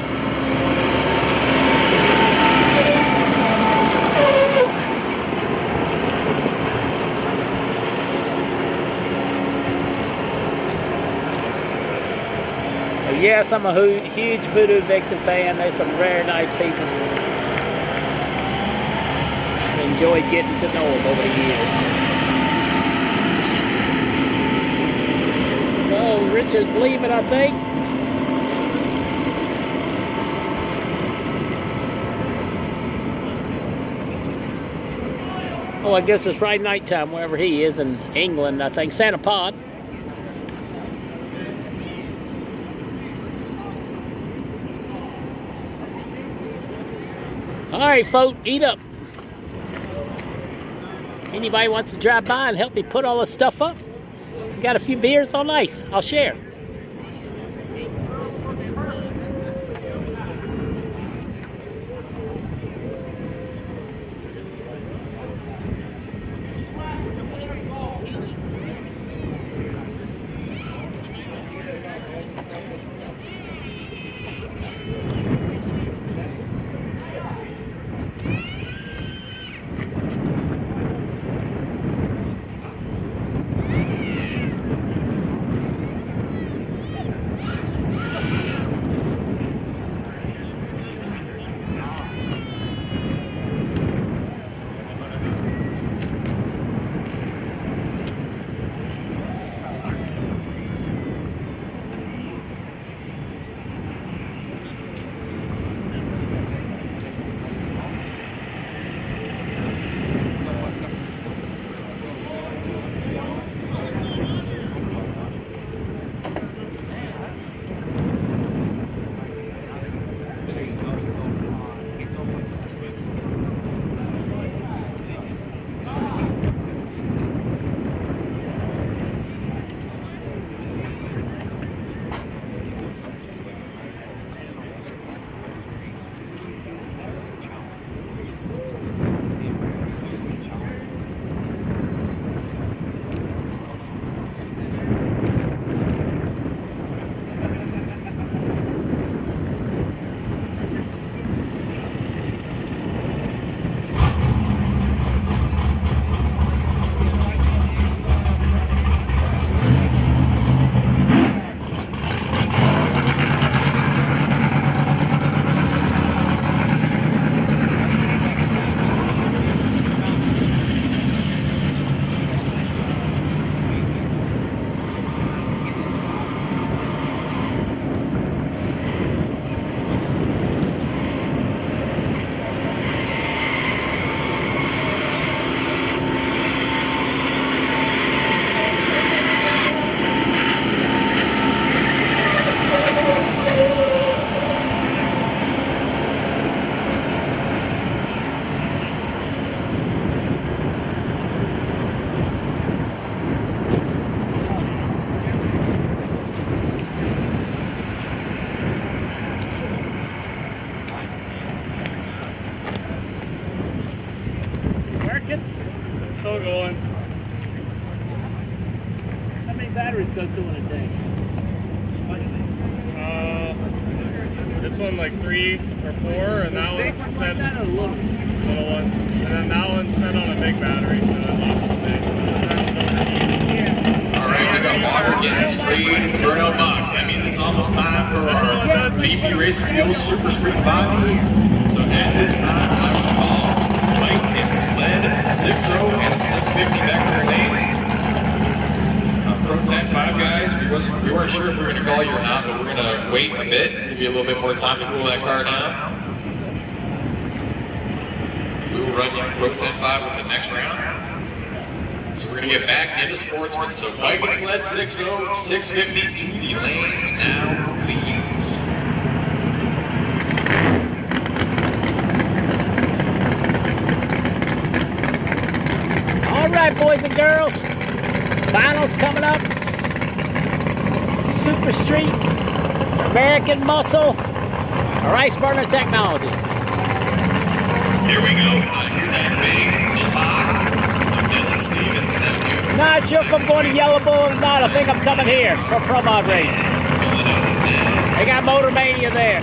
Yes, I'm a huge Voodoo Vixen fan. They're some very nice people. Enjoyed getting to know them over the years. Oh, Richard's leaving, I think. Oh, I guess it's probably nighttime wherever he is in England, I think. Santa Pod. All right, folks, eat up. Anybody wants to drive by and help me put all this stuff up? Got a few beers on ice. I'll share. Still going. How many batteries go through in a day? This one like 3 or 4, and that one set Like a little. little one, and then that one set on a big battery, so that lasts all day. All right, we got water getting sprayed in Inferno box. That means it's almost time for our VP Racing Fuel Super Street box. So at this time, I would call Mike and Sled 6-0 and 650 back to their lanes. Pro 10-5 guys, we weren't sure if we were going to call you or not, but we're going to wait a bit, give you a little bit more time to cool that car down. We will run you Pro 10-5 with the next round. So we're going to get back into sportsmen. So Mike and Sled 6-0, 650 to the lanes now, please. All right, boys and girls. Finals coming up. Super Street, American Muscle, or Ice Burner Technology. Here we go. Hear that big lock. Dylan Stevens nephew. Not sure if I'm going to Yellow Bull or not. I think I'm coming here for Pro Mod race. They got Motor Mania there.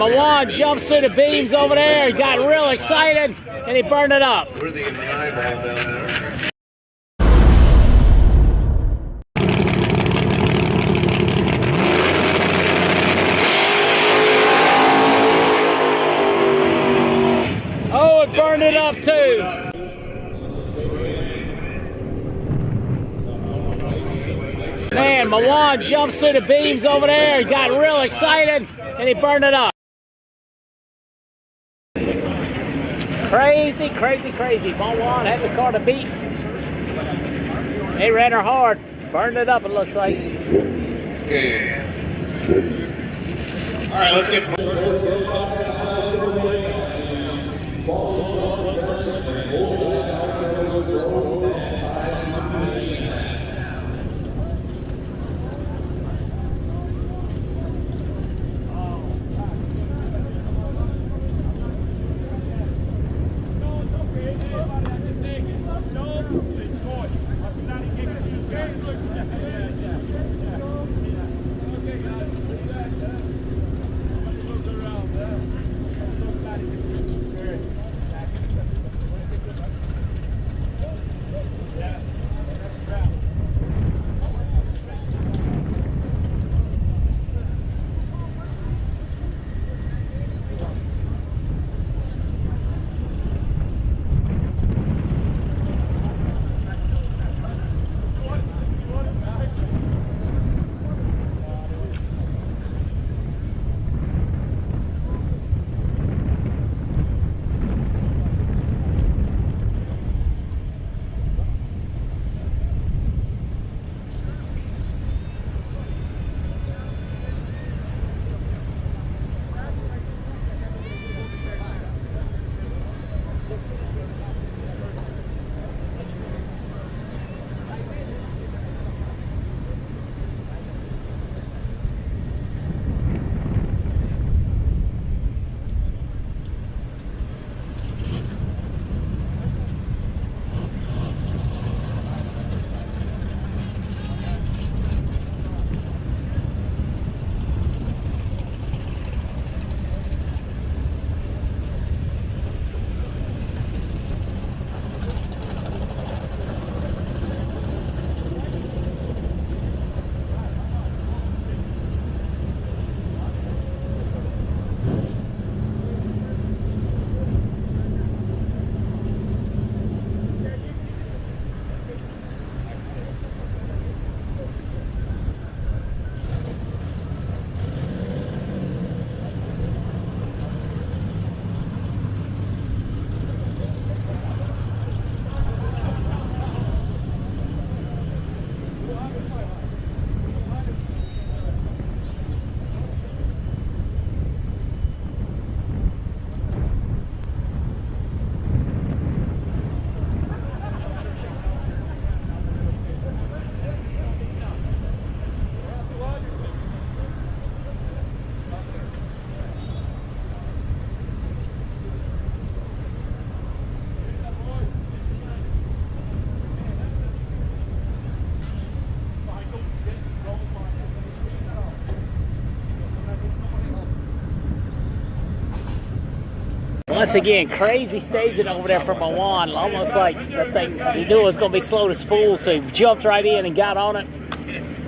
Mawan jumps through the beams over there. He got real excited, and he burned it up. Where are they getting the eyeball down there? Oh, it burned it up too. Man, Mawan jumps through the beams over there. He got real excited, and he burned it up. Crazy, crazy, crazy. Mawan had the car to beat. They ran her hard. Burned it up, it looks like. Okay. All right, let's get. Once again, crazy staging over there for Mawan. Almost like that thing, he knew it was going to be slow to spool, so he jumped right in and got on it.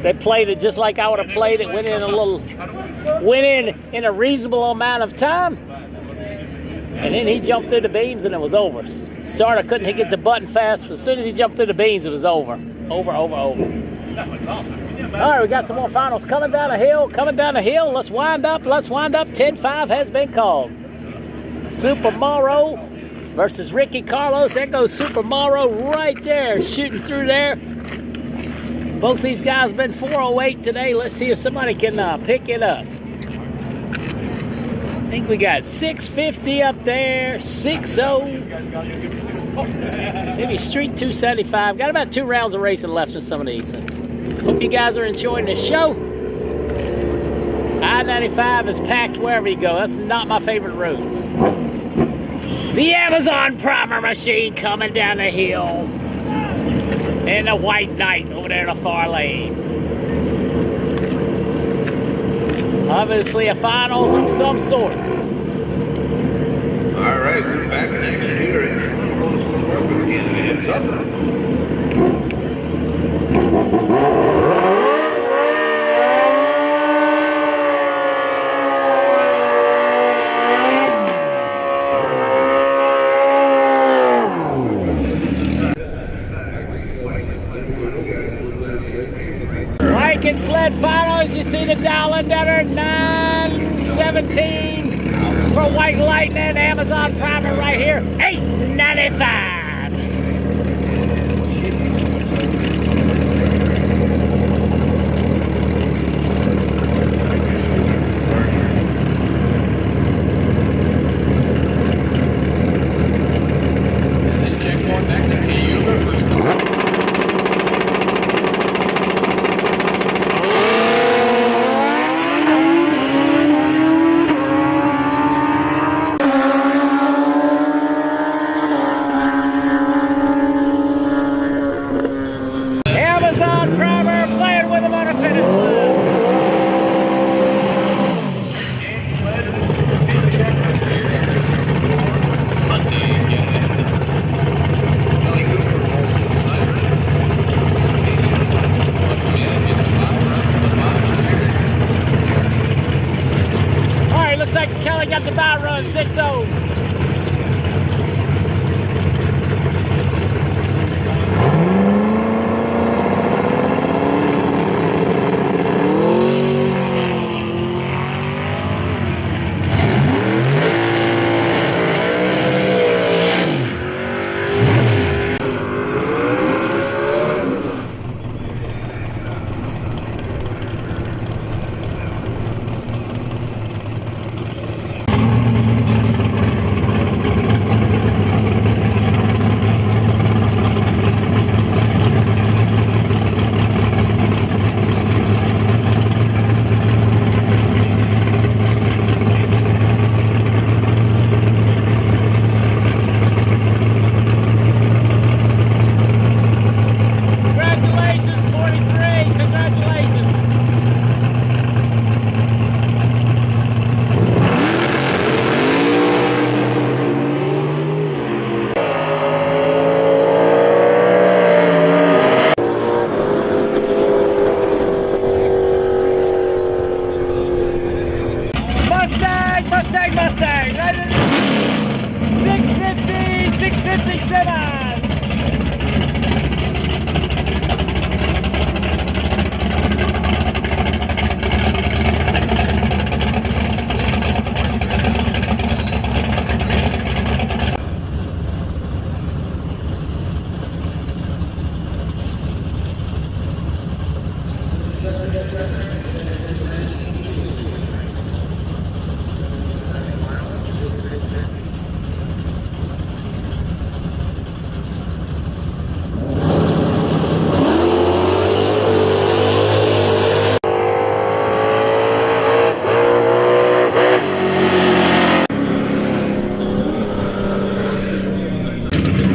They played it just like I would have played it. Went in a reasonable amount of time. And then he jumped through the beams and it was over. Starter couldn't get the button fast, but as soon as he jumped through the beams, it was over. Over. That was awesome. All right, we got some more finals coming down the hill. Let's wind up. 10-5 has been called. Super Morrow versus Ricky Carlos. There goes Super Morrow right there, shooting through there. Both these guys been 408 today. Let's see if somebody can pick it up. I think we got 650 up there, 60. Maybe Street 275. Got about 2 rounds of racing left in some of these. Hope you guys are enjoying the show. I-95 is packed wherever you go. That's not my favorite route. The Amazon Primer machine coming down the hill. And the White Knight over there in the far lane. Obviously a finals of some sort. All right, we're back in action here at Toronto Motorsports Park again. Heads up. Bike and sled finals, you see the dial in better, 917 for White Lightning, Amazon Prime right here, $8.95. Amazon Primer playing with him on a finish line. All right, looks like Kelly got the bye run, 6-0. Congratulations, 43. Congratulations. Mustang, Mustang, Mustang. 650, 650 semis.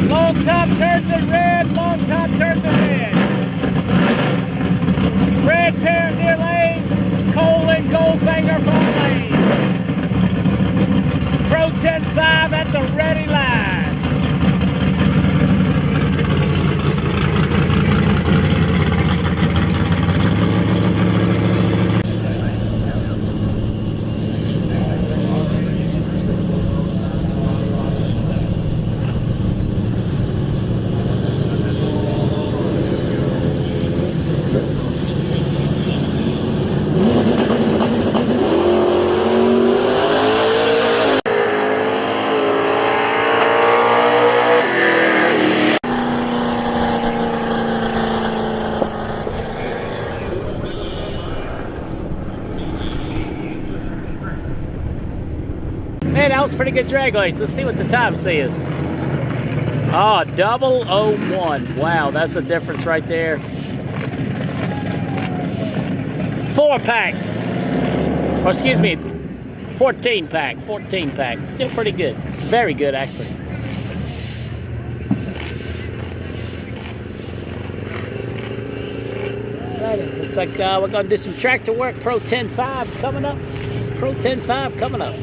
Long top turns in red, long top turns in red. Red pair near lane, Cole and Goldfinger for lane. Pro 10-5 at the ready line. Hey, that was a pretty good drag race. Let's see what the time says. Oh, 001. Wow, that's a difference right there. 4-pack. Or excuse me, 14-pack. 14-pack. Still pretty good. Very good, actually. exciting. Looks like we're going to do some tractor work. Pro 10.5 coming up. Pro 10.5 coming up.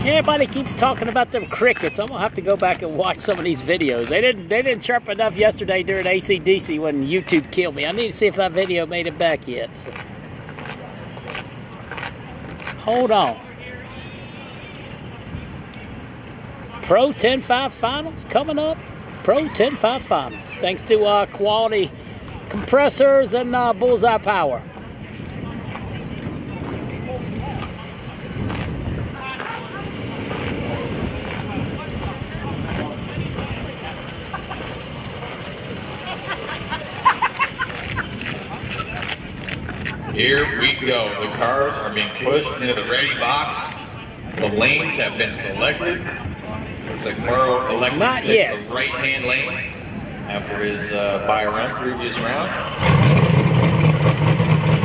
Everybody keeps talking about them crickets. I'm gonna have to go back and watch some of these videos. They didn't chirp enough yesterday during AC/DC when YouTube killed me. I need to see if that video made it back yet. Hold on. Pro 10.5 finals coming up. Pro 10.5 finals. Thanks to Quality Compressors and Bullseye Power. Here we go. The cars are being pushed into the ready box. The lanes have been selected. Looks like Murrow elected Not to take yet. the right-hand lane after his previous round.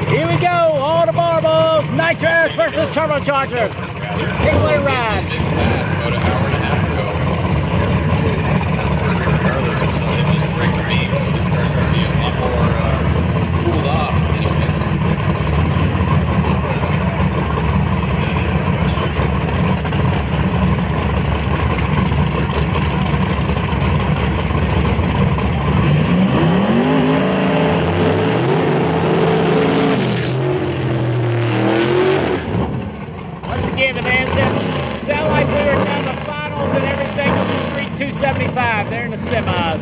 Here we go. All the marbles. Nitrous versus turbocharger. Particular ride. Big pass about an hour and a half ago. That's perfect regardless of something just break the beam. So this car's going to be a lot more cooled off anyways. The man said, sound like we were down the finals and everything on the Street 275. They're in the semis.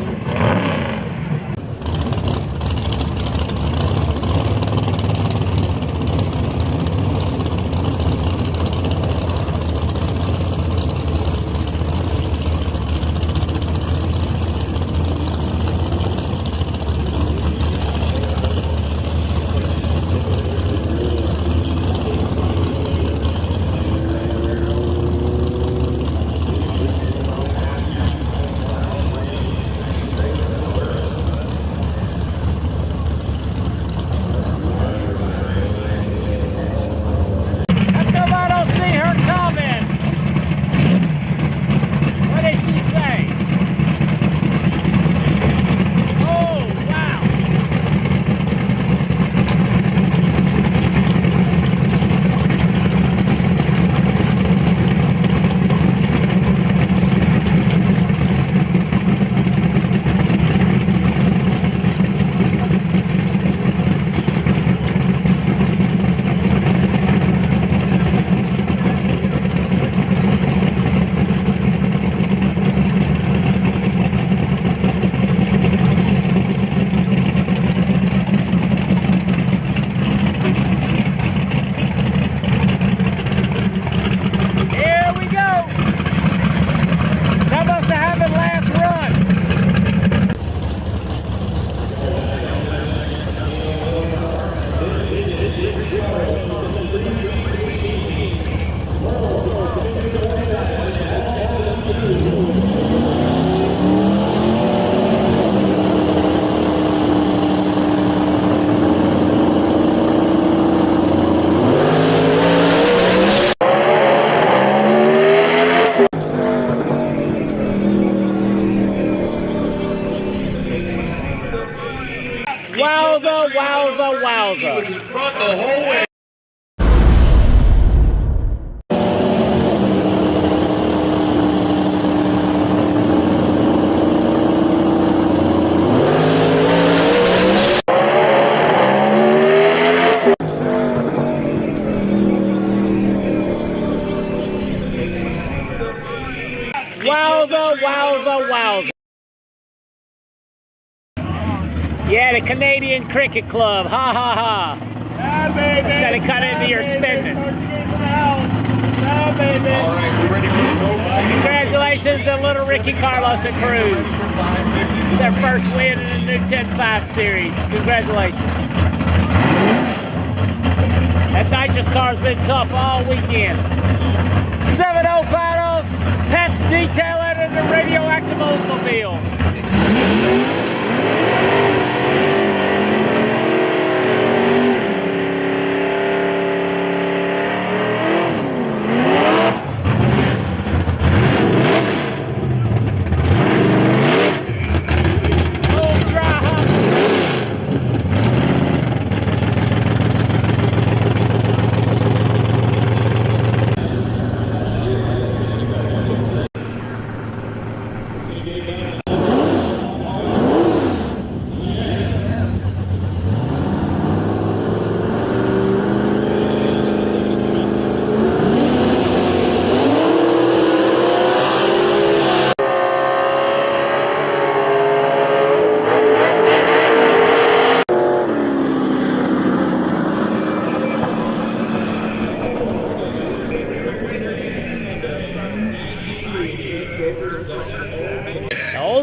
Wowza, wowza, wowza. Brought the whole way. Wowza, wowza, wowza. Yeah, the Canadian Cricket Club. Ha ha ha. It's got to cut into your spending. All right, we're ready for the road bike. Congratulations to little Ricky Carlos and crew. It's their first win in the new 10.5 series. Congratulations. That nitrous car's been tough all weekend. 7-0 finals. Pat's detailing in the radioactive Oldsmobile.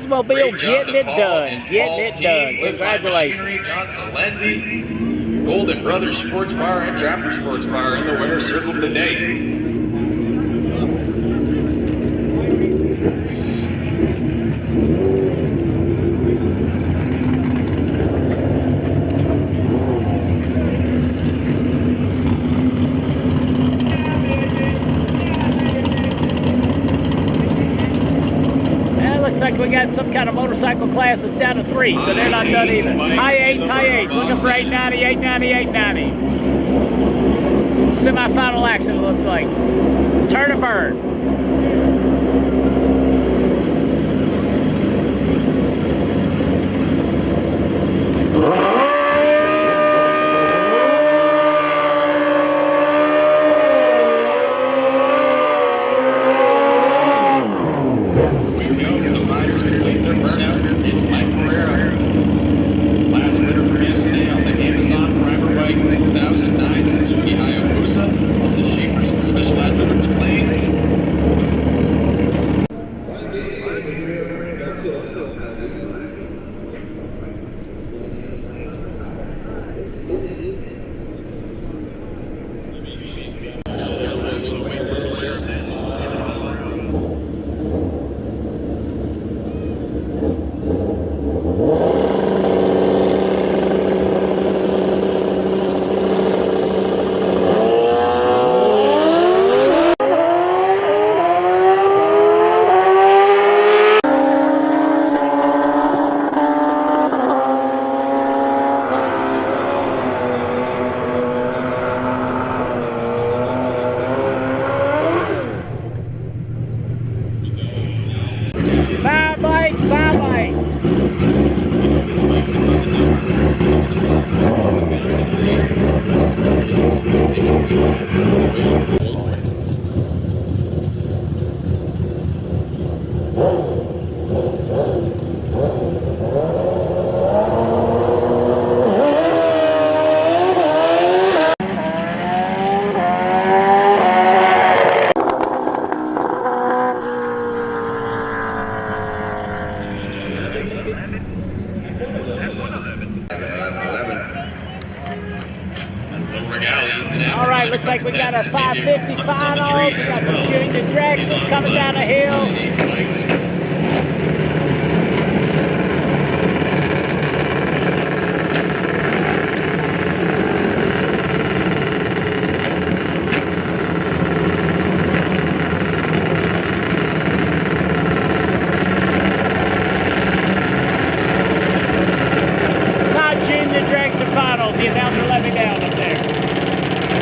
Oldsmobile Great job getting to it Paul done. and Getting Paul's it team. done. Live Fly Congratulations. Machinery, John Salenzi, Golden Brothers Sports Bar and Trapper Sports Bar in the winner's circle today. Looks like we got some kind of motorcycle classes down to 3, so they're not done either. High eights, looking for 890, 890, 890. Semi-final action, it looks like. Turn and burn. All right, looks like we got our 550 final. We got some junior Drexels coming down the hill. The announcer let me down up there.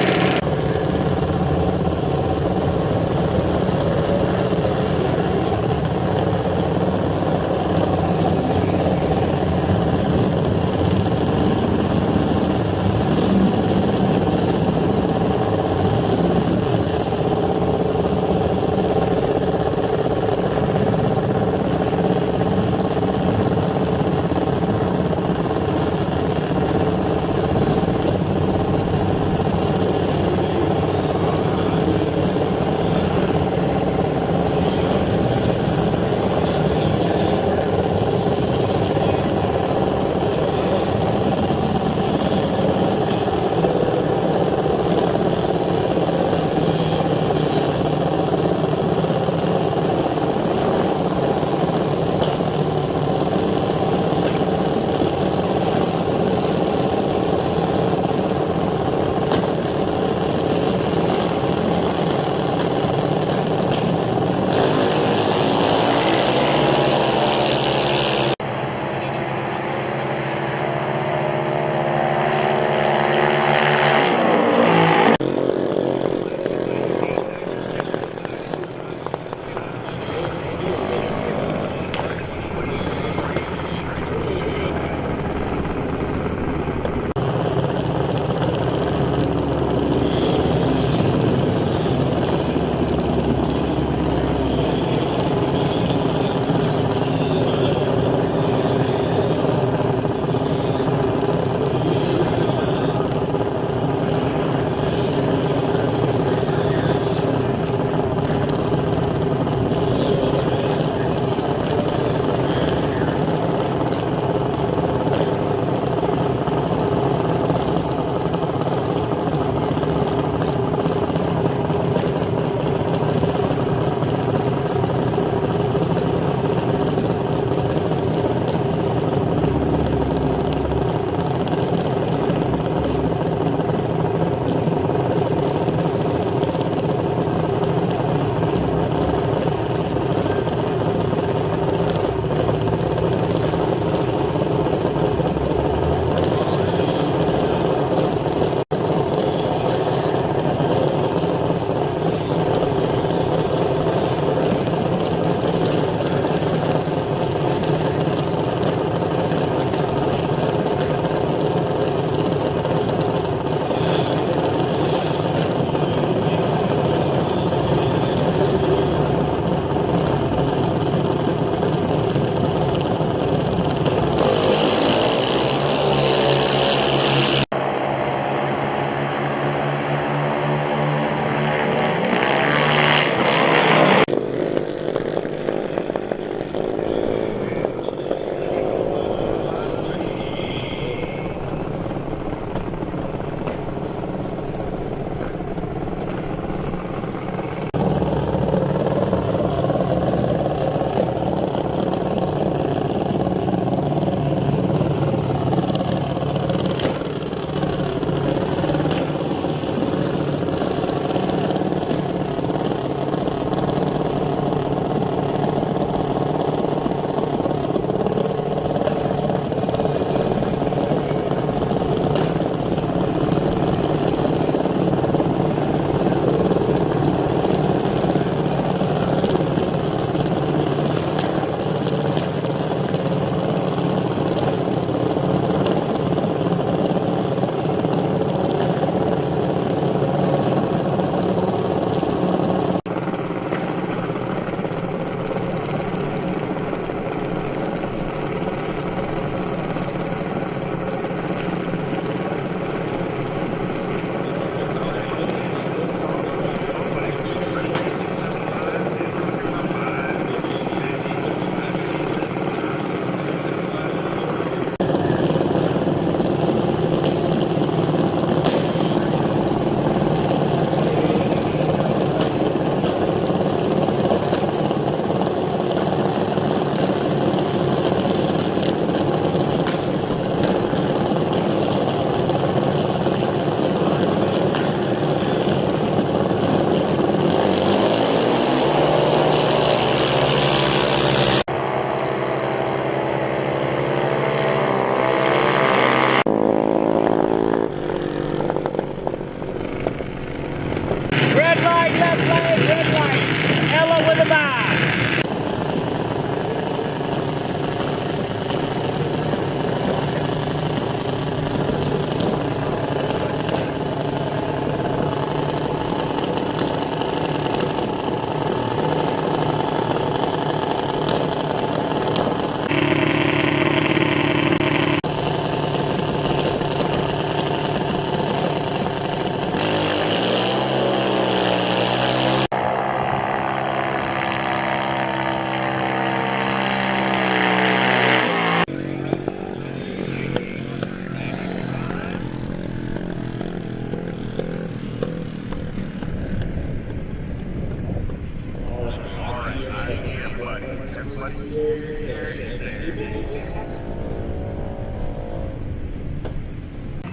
Red flag, red light. Ella with a vibe.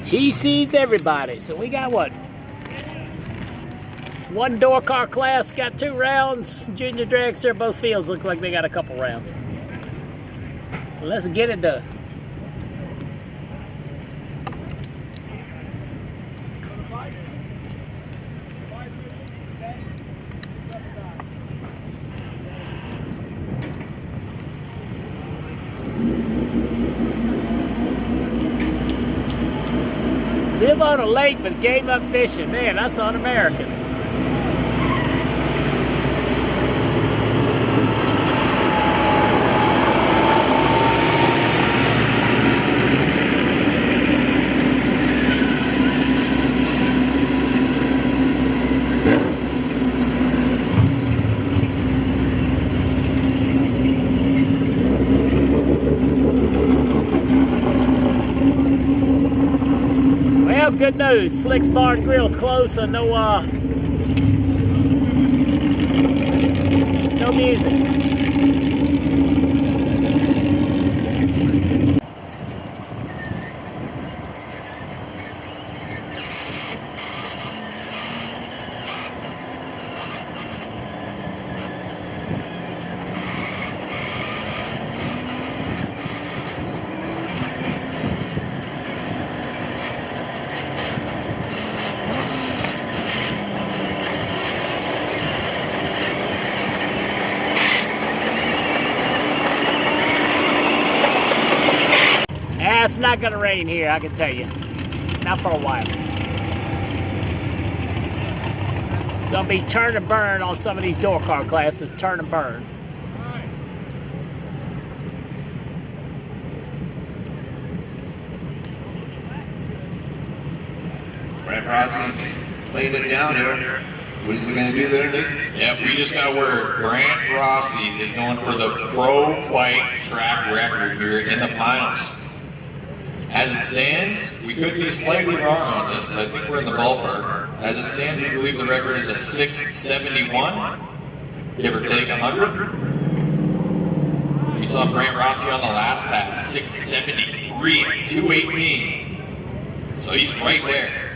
He sees everybody. So we got what? One door car class got 2 rounds. Junior dragster, both fields look like they got a couple rounds. Let's get it done. Live on a lake but game up fishing. Man, that's un-American. Well, good news. Slick's Bar and Grill's closed, so no music. It's not gonna rain here, I can tell you. Not for a while. It's gonna be turn and burn on some of these door car classes, turn and burn. Brent Rossi's laying it down here. What is he going to do there, Nick? Yep, we just got word. Brant Rossi is going for the pro white track record here in the finals. As it stands, we could be slightly wrong on this, but I think we're in the ballpark. As it stands, we believe the record is a 671, give or take 100. We saw Brant Rossi on the last pass, 673 at 218. So he's right there.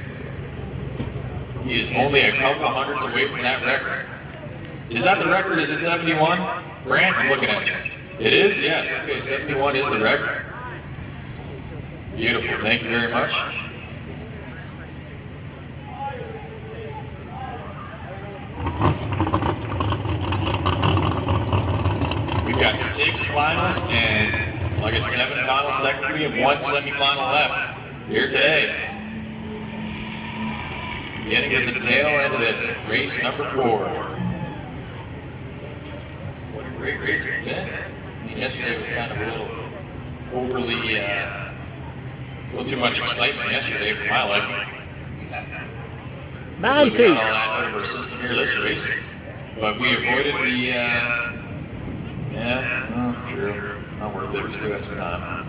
He is only a couple hundreds away from that record. Is that the record? Is it 71? Brant, I'm looking at you. It is? Yes. Okay, 71 is the record. Beautiful. Thank you very much. We've got 6 finals and like a 7 finals technically and 1 semifinal left here today. Getting to the tail end of this, race number 4. What a great race it's been. I mean, yesterday was kind of a little overly, a little too much excitement yesterday for my liking. Mine too. We got all that out of our system here this race, but we avoided the, true. Not worth it, we still got some time.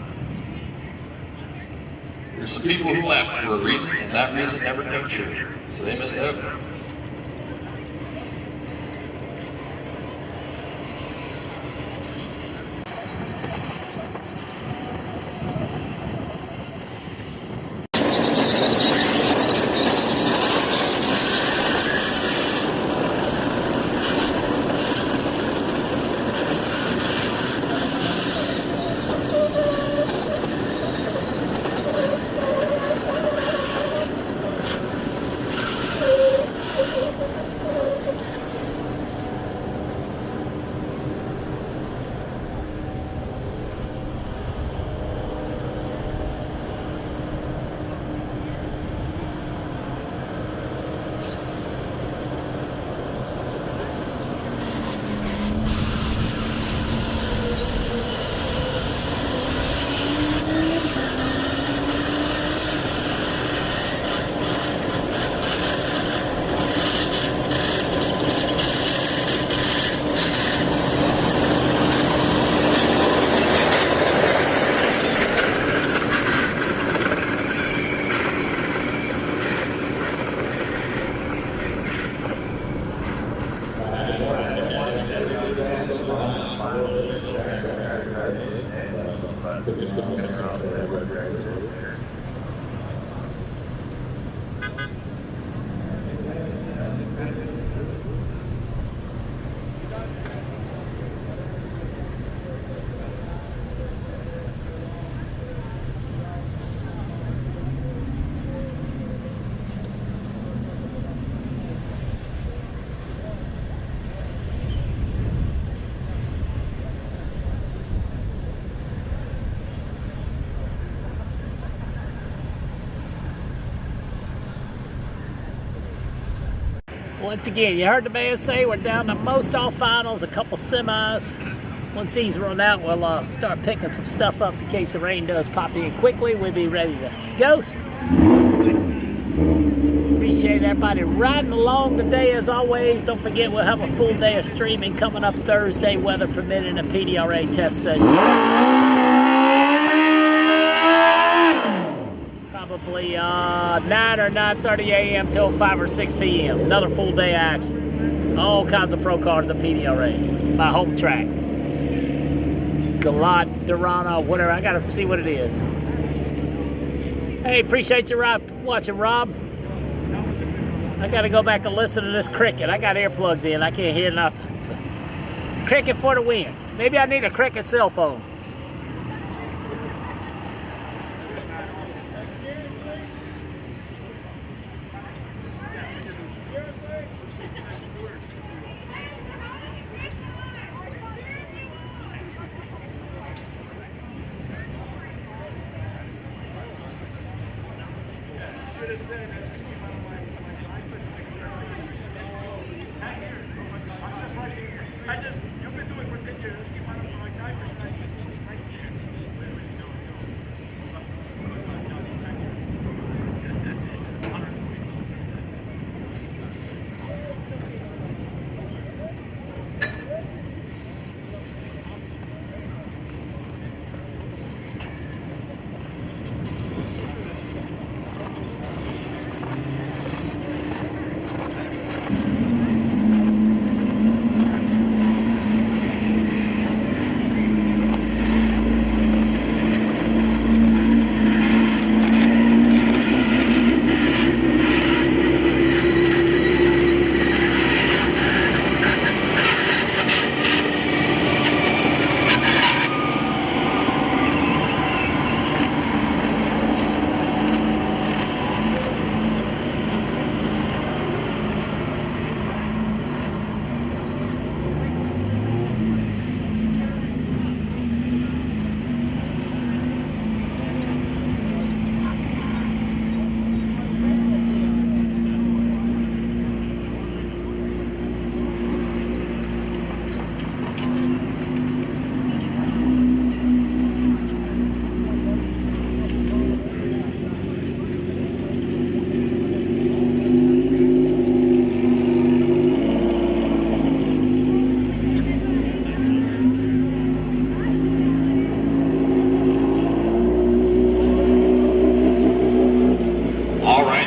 There's some people who left for a reason, and that reason never came true. So they missed out. Once again, you heard the man say we're down to most all finals, a couple semis. Once these run out, we'll start picking some stuff up in case the rain does pop in quickly. We'll be ready to go. Appreciate everybody riding along today as always. Don't forget we'll have a full day of streaming coming up Thursday, weather permitting, a PDRA test session. Probably 9 or 9:30 a.m. till 5 or 6 p.m. Another full day of action. All kinds of pro cars at PDRA. My home track. Galot, Toronto, whatever. I gotta see what it is. Hey, appreciate you watching, Rob. I gotta go back and listen to this cricket. I got earplugs in. I can't hear nothing. So, cricket for the win. Maybe I need a cricket cell phone.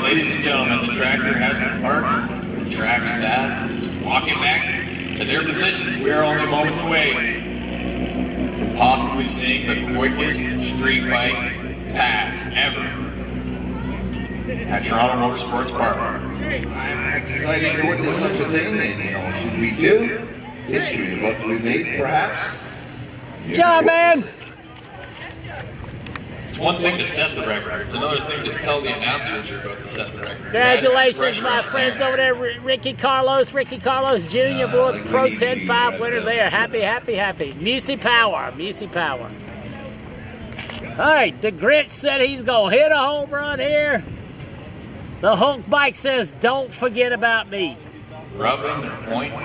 Ladies and gentlemen, the tractor has been parked. The track staff is walking back to their positions. We are only moments away from possibly seeing the quickest street bike pass ever at Toronto Motorsports Park. I'm excited to witness such a thing, and should we do? History about to be made, perhaps? Good job, man! It's one thing to set the record, it's another thing to tell the announcers you're about to set the record. Congratulations, my friends over there, Ricky Carlos Jr., World Pro 10-5 winner there. Happy, happy, happy. Musy Power, Musy Power. All right, the Grinch said he's going to hit a home run here. The Hulk Bike says, don't forget about me. Rubbing and pointing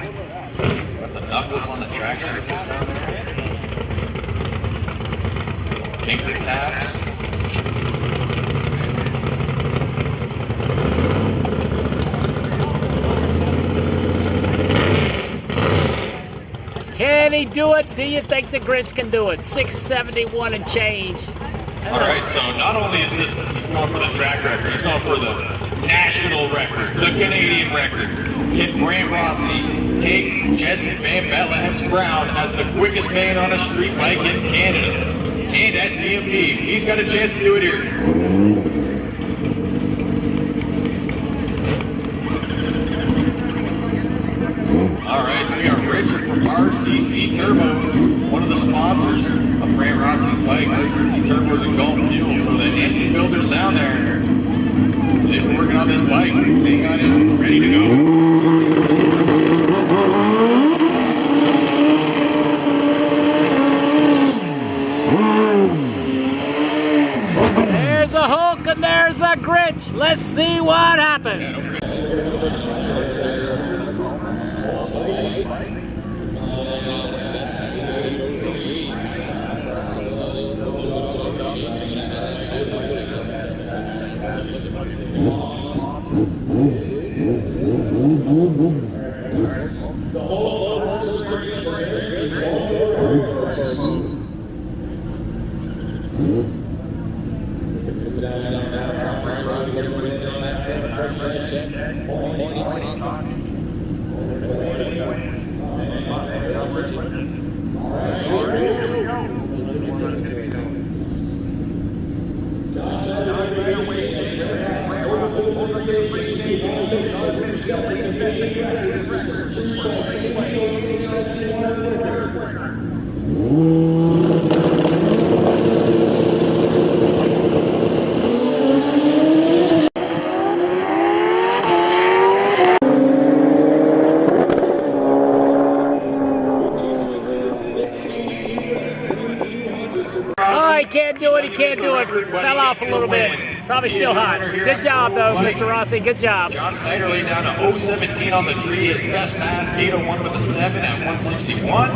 with the knuckles on the track surface down there. Finger taps. Can he do it? Do you think the Grinch can do it? 671 and change. All right, so not only is this going for the track record, he's going for the national record, the Canadian record. Can Grant Rossi take Jesse Van Bethlehem's crown as the quickest man on a street bike in Canada? and at TMP. He's got a chance to do it here. Alright, so we are Richard from RCC Turbos, one of the sponsors of Grant Rossi's bike, RCC Turbos and Golf Fuel. So the engine builders down there, so they've been working on this bike. They got it ready to go. There's a Hulk and there's a Grinch. Let's see what happens. Can't do it, he can't do it. Fell off a little bit. Probably still hot. Good job, though, Mr. Rossi. Good job. John Snyder laid down a 017 on the tree. His best pass, 801 with a 7 at 161.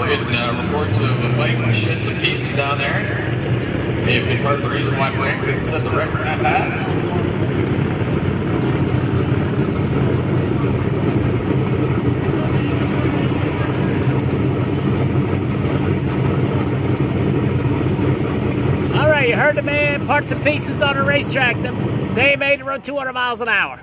We're getting reports of a bike shed to pieces down there. May have been part of the reason why Brand couldn't set the record for that pass. You heard the man, parts and pieces on a racetrack. They made it run 200 miles an hour.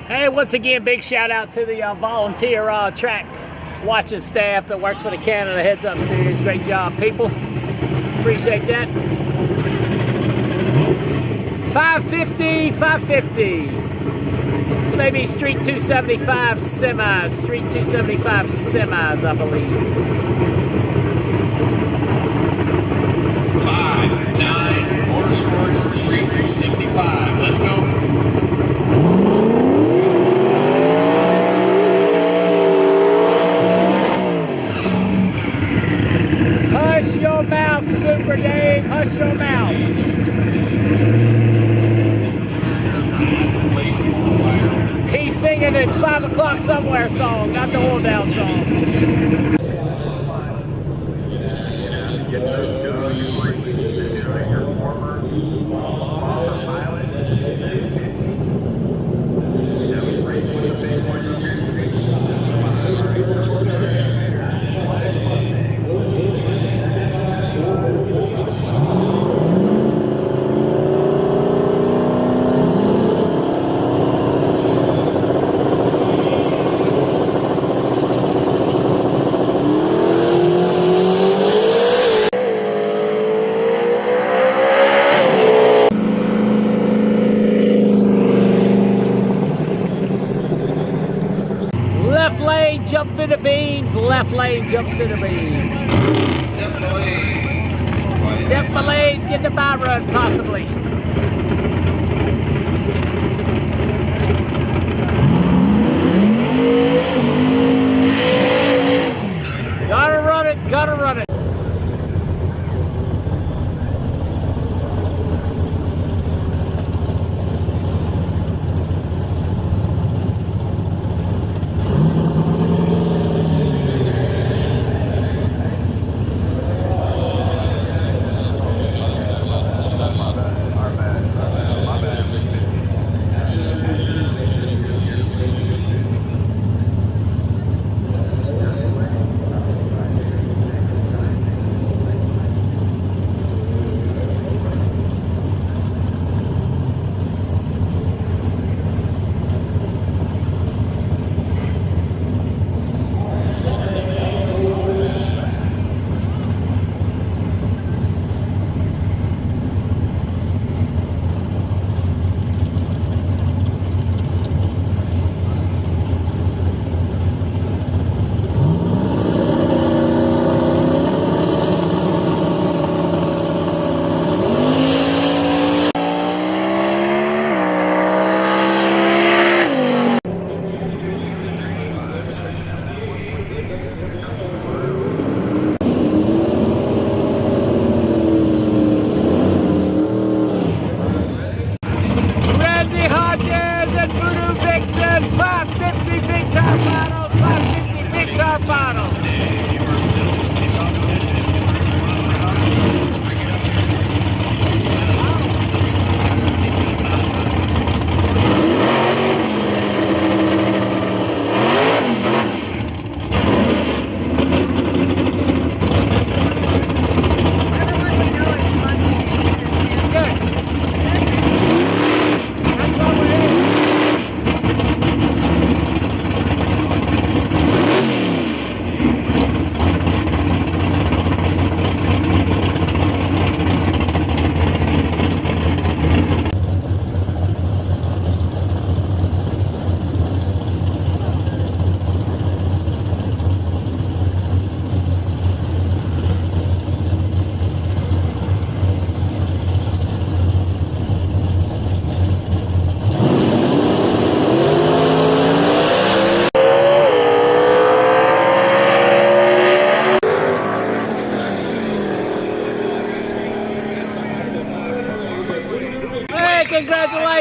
Hey, once again, big shout out to the volunteer track watching staff that works for the Canada Heads Up Series. Great job, people. Appreciate that. 550, 550. This may be Street 275 semis. Street 275 semis, I believe. 5-9 Motorsports Street 265. Let's go. Hush your mouth, Super Dave. Hush your mouth. He's singing it's 5 o'clock somewhere song, not the Hold Down song. Jump to the beans, left lane jumps to the beans. Step Malays, get the by run possibly. Gotta run it, gotta run it. Our bad.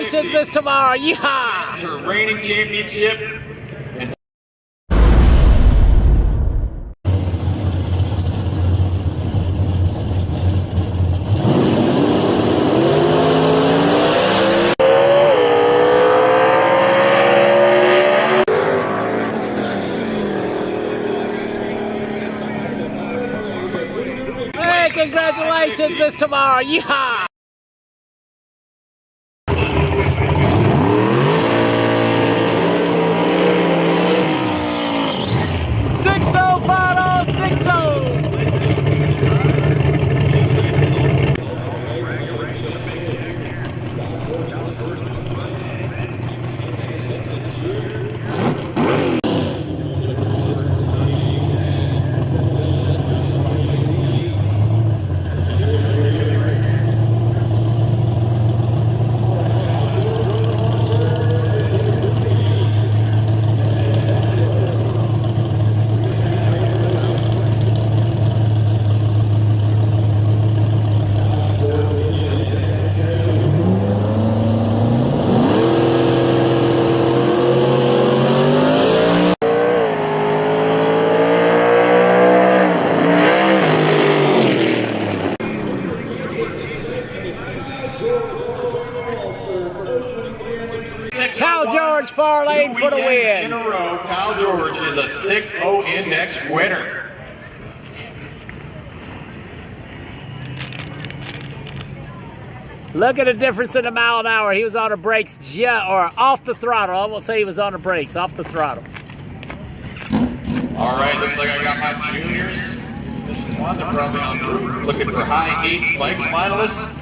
Congratulations, Mr. Morrow. Yeehaw! Her reigning championship. And Hey, congratulations, Mr. Morrow. Yeehaw! Cal George, far lane for the win. in a row, Cal George is a 6-0 index winner. Look at the difference in the mile an hour. He was on the brakes, or off the throttle. I won't say he was on the brakes, off the throttle. All right, looks like I got my juniors. This one, they're probably on route, looking for high 8 bikes finalists.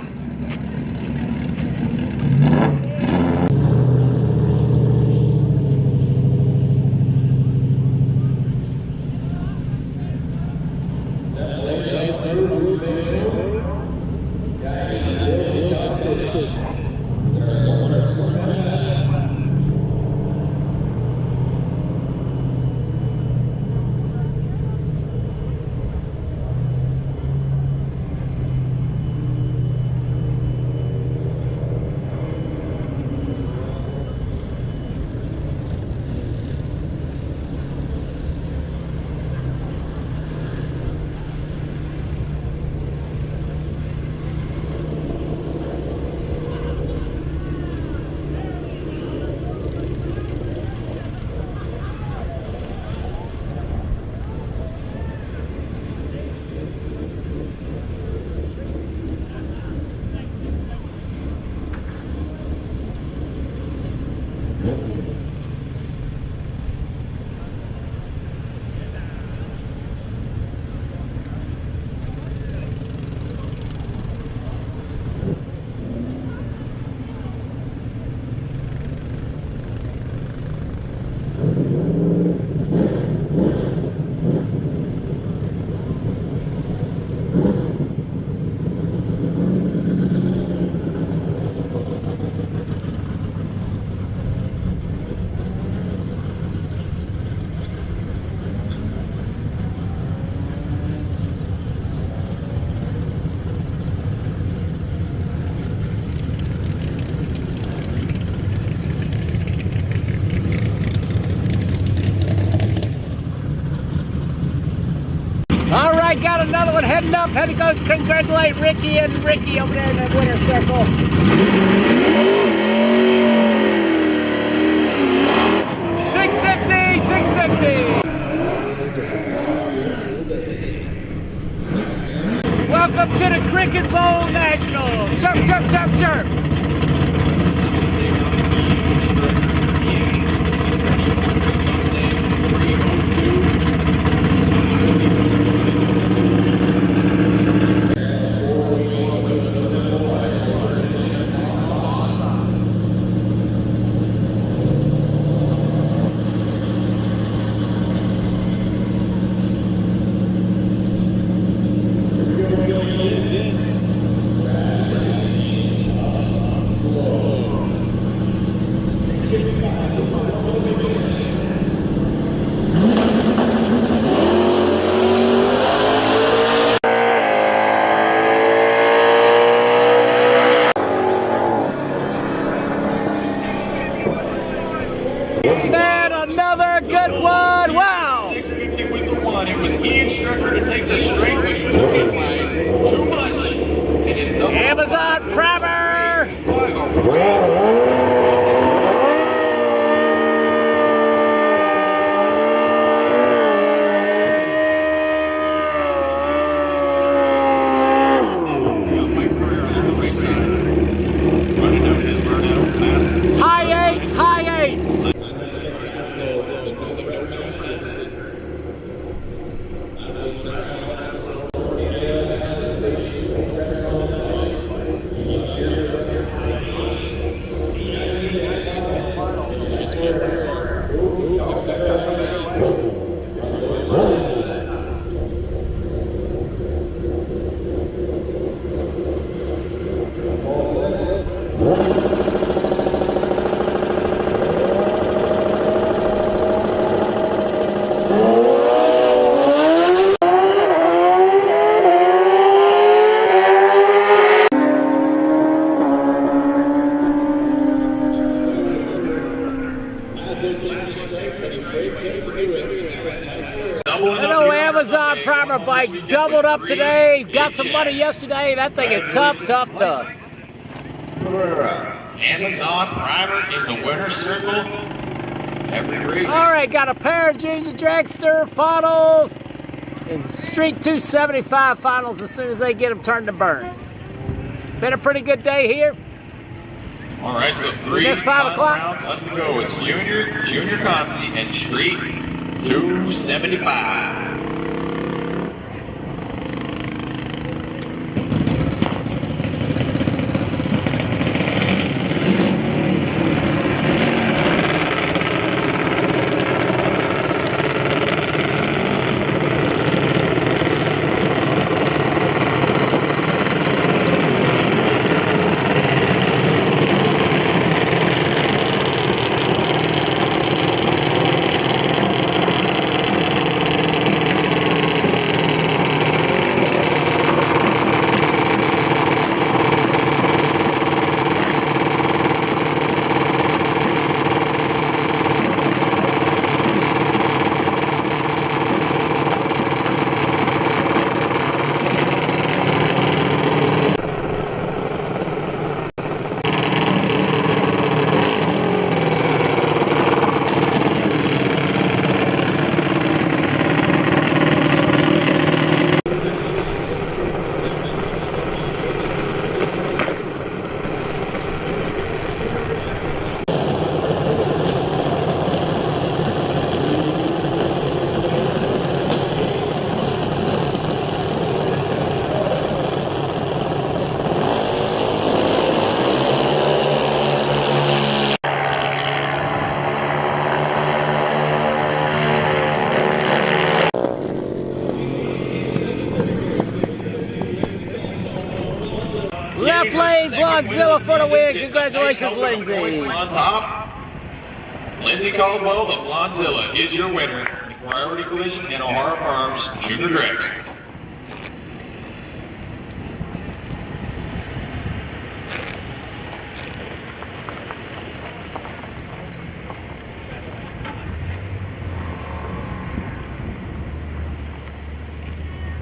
All right, got another one heading up. Had to go congratulate Ricky and Ricky over there in that winner's circle. 650, 650. Welcome to the Cricket Bowl National. Chirp, chirp, chirp, chirp. take the straight, but he took it by too much. And his number Amazon Primer! High eights, high eights! Hello, Amazon Primer bike doubled up today. Got some money yesterday. That thing is tough, tough, tough. Amazon Primer in the winner's circle. Every race. All right, got a pair of Junior Dragster finals and Street 275 finals as soon as they get them turned to burn. Been a pretty good day here. All right, so 3 It's 5 final o'clock. rounds left to go. It's Junior Conti, and Street 275. Left lane, Blondzilla for the win. Congratulations, Lindsay. On top, Lindsay Caldwell, the Blondzilla, is your winner. Priority Collision and O'Hara Farms Junior Dragster.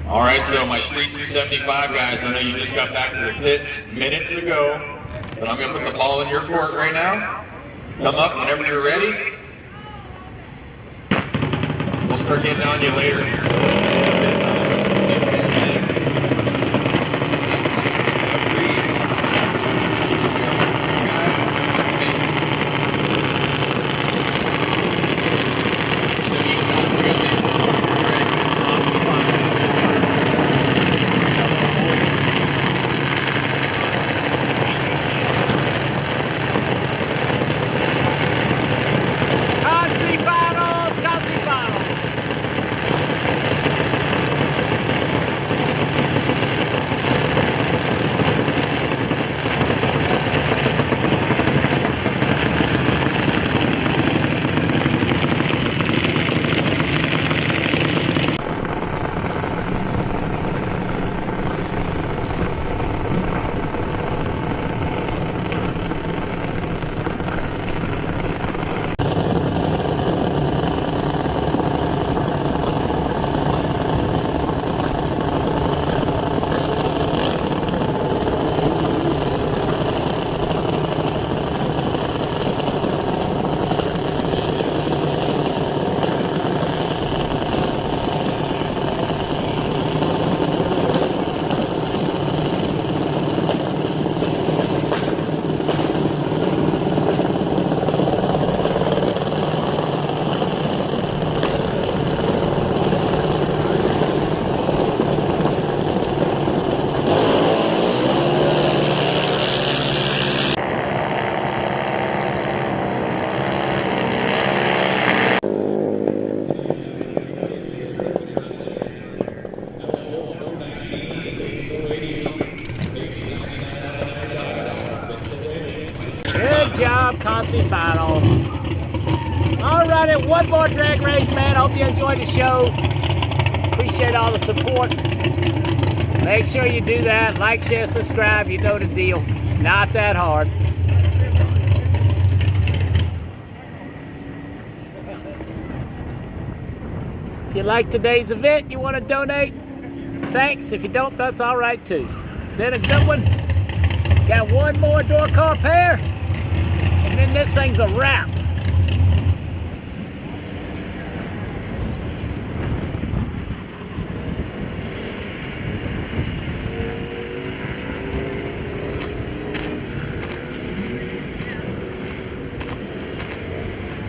All right, so my Street 275 guys, I know you just got back to the pits minutes ago, but I'm gonna put the ball in your court right now. Come up whenever you're ready. We'll start getting on you later. Great job, Consti final. Alrighty, one more drag race, man. Hope you enjoyed the show. Appreciate all the support. Make sure you do that. Like, share, subscribe. You know the deal. It's not that hard. If you like today's event, you want to donate, thanks. If you don't, that's all right too. Been a good one. Got one more door car pair, and then this thing's a wrap.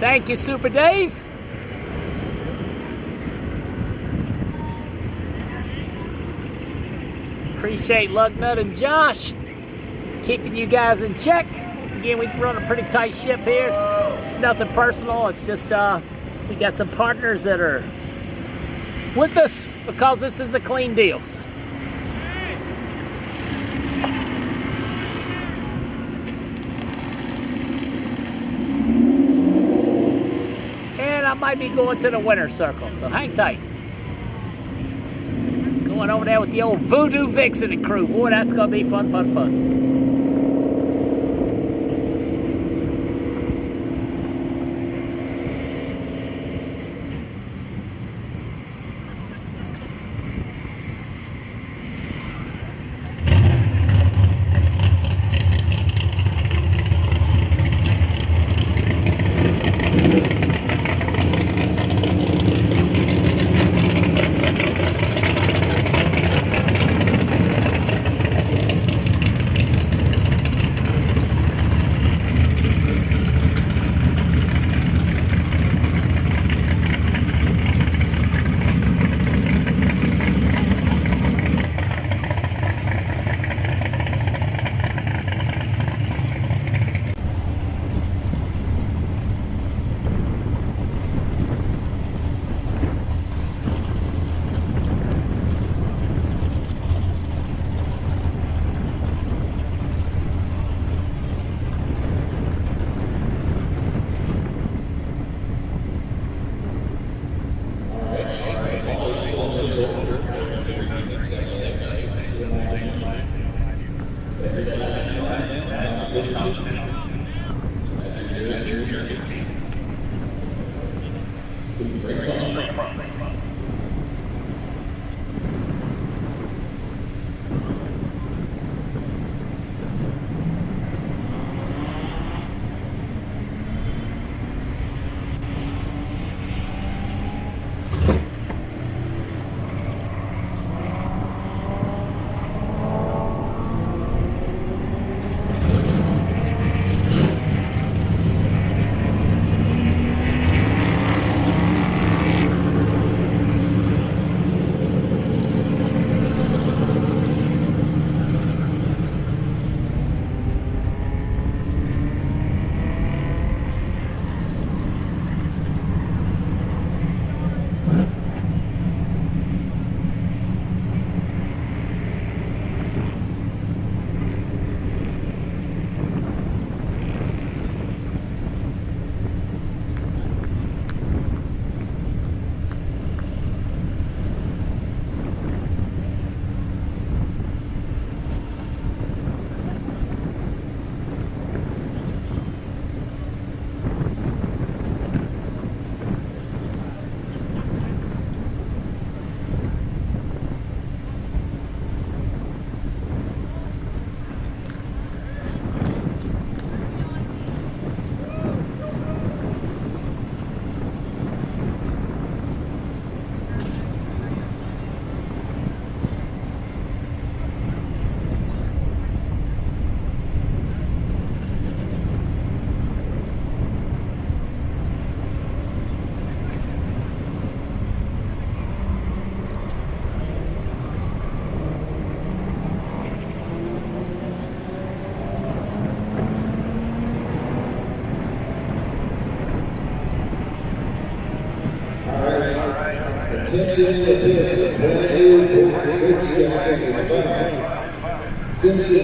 Thank you, Super Dave. Appreciate Lugnut and Josh keeping you guys in check. Once again, we run a pretty tight ship here. It's nothing personal. It's just we got some partners that are with us because this is a clean deal. And I might be going to the winner's circle, so hang tight. Going over there with the old Voodoo Vixen and crew. Boy, that's gonna be fun, fun, fun. Since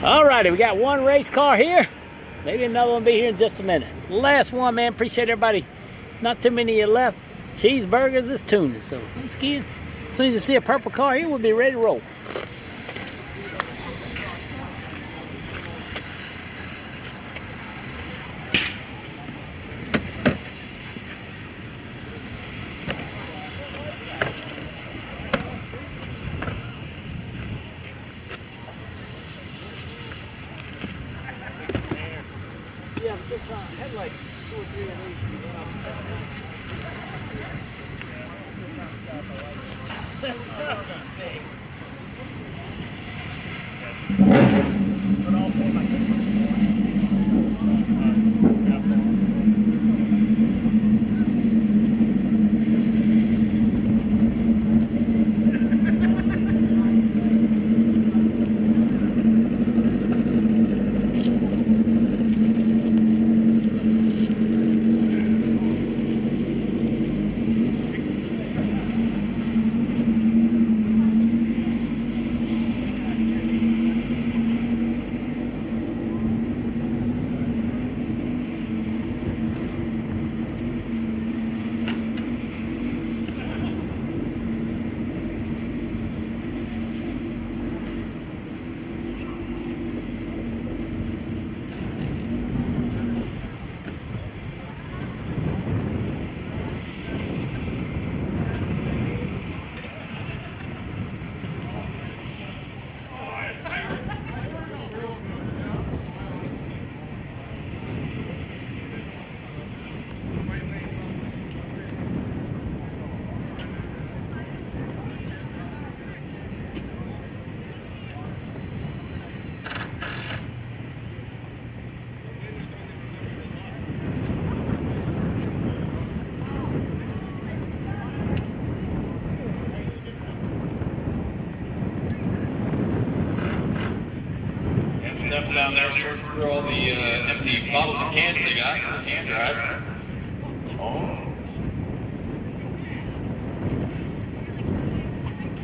Alrighty, we got one race car here. Maybe another one will be here in just a minute. Last one, man. Appreciate everybody. Not too many of you left. Cheeseburgers is tuning, so let's get. As soon as you see a purple car here, we'll be ready to roll. Yeah, I'm still trying. I had like 2 or 3 of Steps down there, sorting through all the empty bottles and cans they got for can drive. Oh.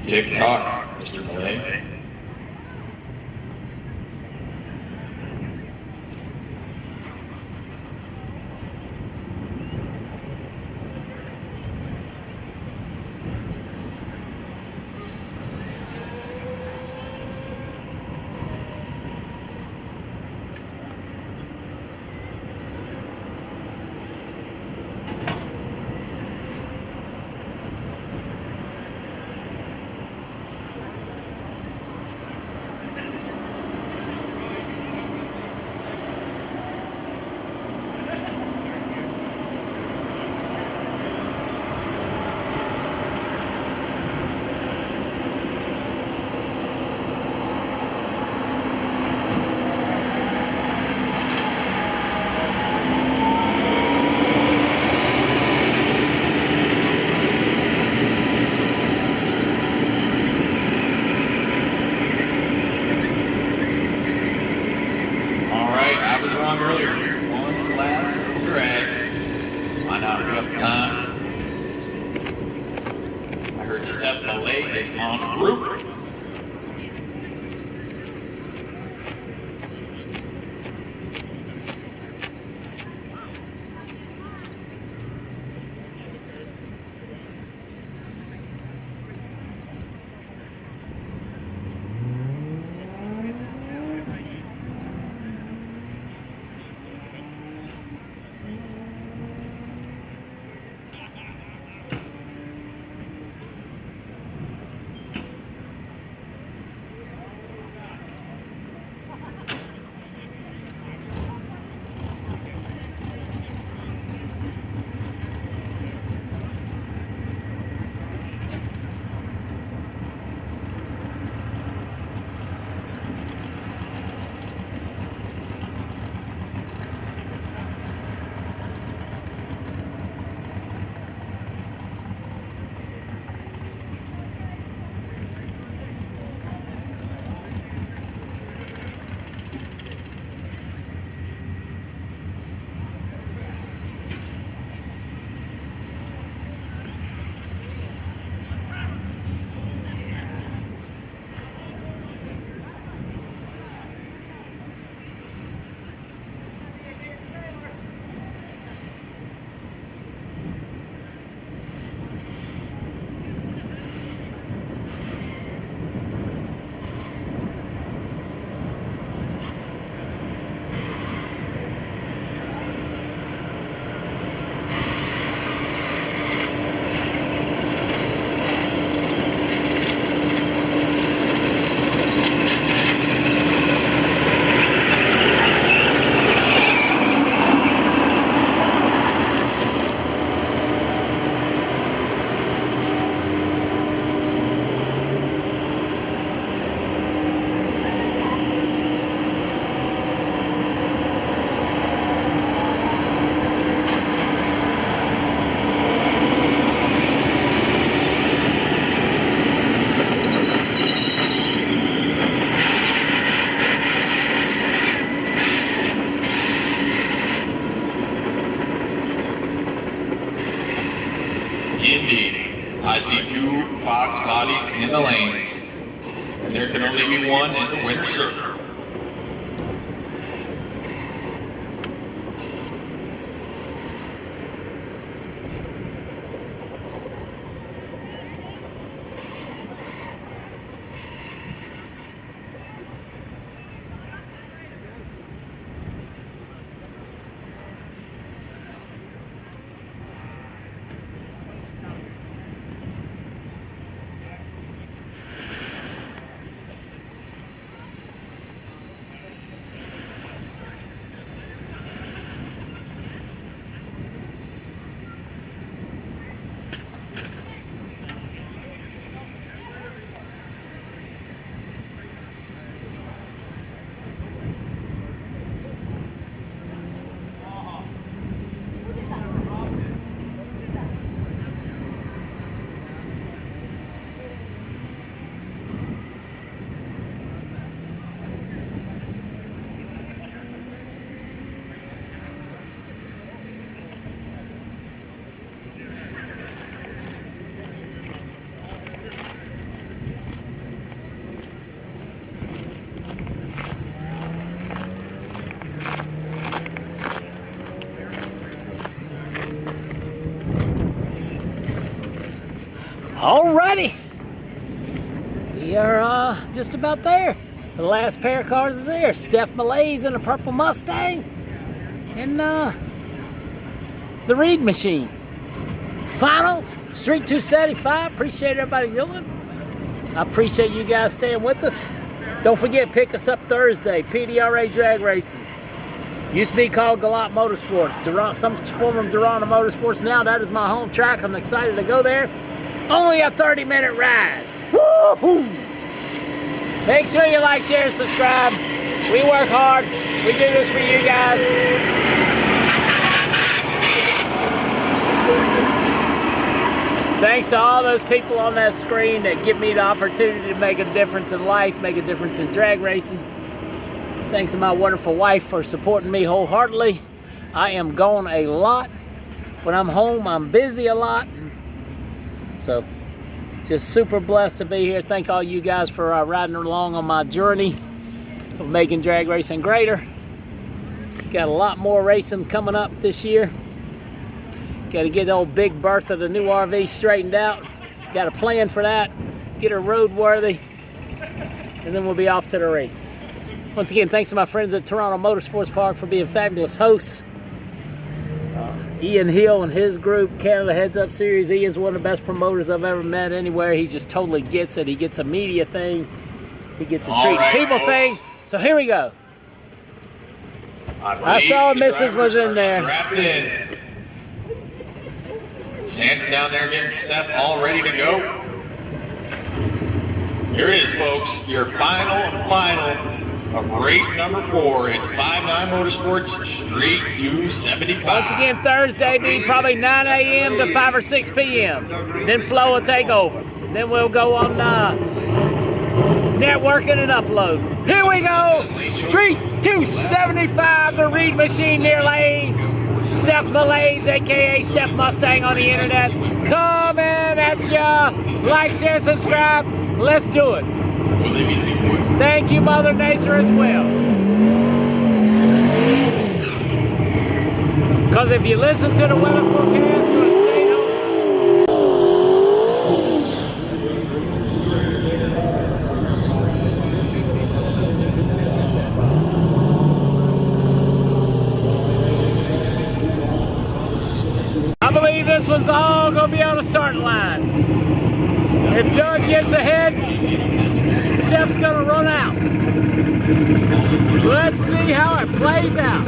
Tick tock, Mr. Monet. en route. Indeed, I see two Fox bodies in the lanes, and there can only be one in the winner's circle. Alrighty, we are just about there. The last pair of cars is there. Steph Malay's in a purple Mustang, and the Reed machine. Finals, Street 275. Appreciate everybody doing. I appreciate you guys staying with us. Don't forget, pick us up Thursday. PDRA Drag Racing. Used to be called Galot Motorsports. Some form of Toronto Motorsports. Now that is my home track. I'm excited to go there. Only a 30-minute ride. Woo-hoo! Make sure you like, share, and subscribe. We work hard. We do this for you guys. Thanks to all those people on that screen that give me the opportunity to make a difference in life, make a difference in drag racing. Thanks to my wonderful wife for supporting me wholeheartedly. I am gone a lot. When I'm home, I'm busy a lot. So, Just super blessed to be here. Thank all you guys for riding along on my journey of making drag racing greater. Got a lot more racing coming up this year. Got to get the old Big Bertha, the new RV, straightened out. Got a plan for that. Get her roadworthy. And then we'll be off to the races. Once again, thanks to my friends at Toronto Motorsports Park for being fabulous hosts. Ian Hill and his group, Canada Heads Up Series. Ian's one of the best promoters I've ever met anywhere. He just totally gets it. He gets a media thing. He gets a treat people thing. So here we go. I saw Mrs. was in there. Strapped in. Sandra down there getting Steph all ready to go. Here it is, folks. Your final of race number 4. It's 59 Motorsports Street 275. Once again, Thursday be probably 9 a.m. to 5 or 6 p.m. Then Flo will take over. Then we'll go on networking and upload. Here we go. Street 275, the Reed Machine near lane. Steph Malaise, a.k.a. Steph Mustang on the internet. Coming at ya. Like, share, subscribe. Let's do it. Thank you, Mother Nature, as well. Because if you listen to the weather forecast, I believe this one's all going to be on the starting line. If Doug gets ahead, Steph's going to run out. Let's see how it plays out.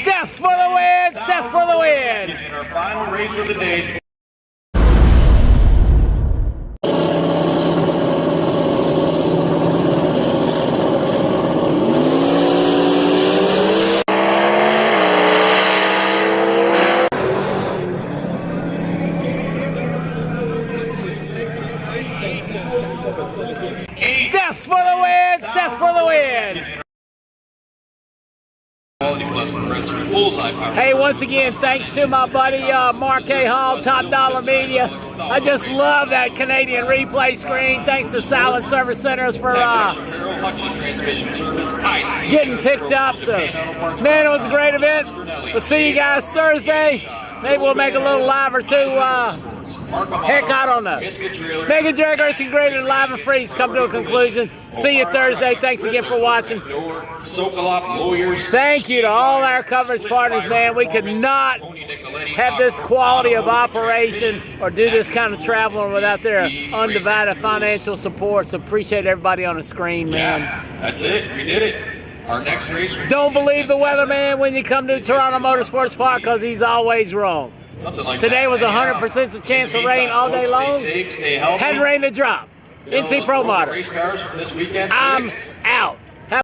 Steph for the win! Steph for the win! In our final race of the day. Steph for the win! Steph for the win! Hey, once again, thanks to my buddy Mark A. Hall, Top Dollar Media. I just love that Canadian replay screen. Thanks to Silent Service Centers for getting picked up. So, man, it was a great event. We'll see you guys Thursday. Maybe we'll make a little live or two. Heck, I don't know. Making drag racing great and live and free has come to a conclusion. See you Thursday. Thanks again for watching. Thank you to all our coverage partners, man. We could not have this quality of operation or do this kind of traveling without their undivided financial support. So appreciate everybody on the screen, man. Yeah, that's it. We did it. Our next race. Don't believe the weatherman when you come to Toronto Motorsports Park because he's always wrong. Like today that. was 100% chance of rain all day long. Stay safe, stay healthy. Hadn't rained a drop. NC Pro Motor. Race cars from this weekend. I'm out.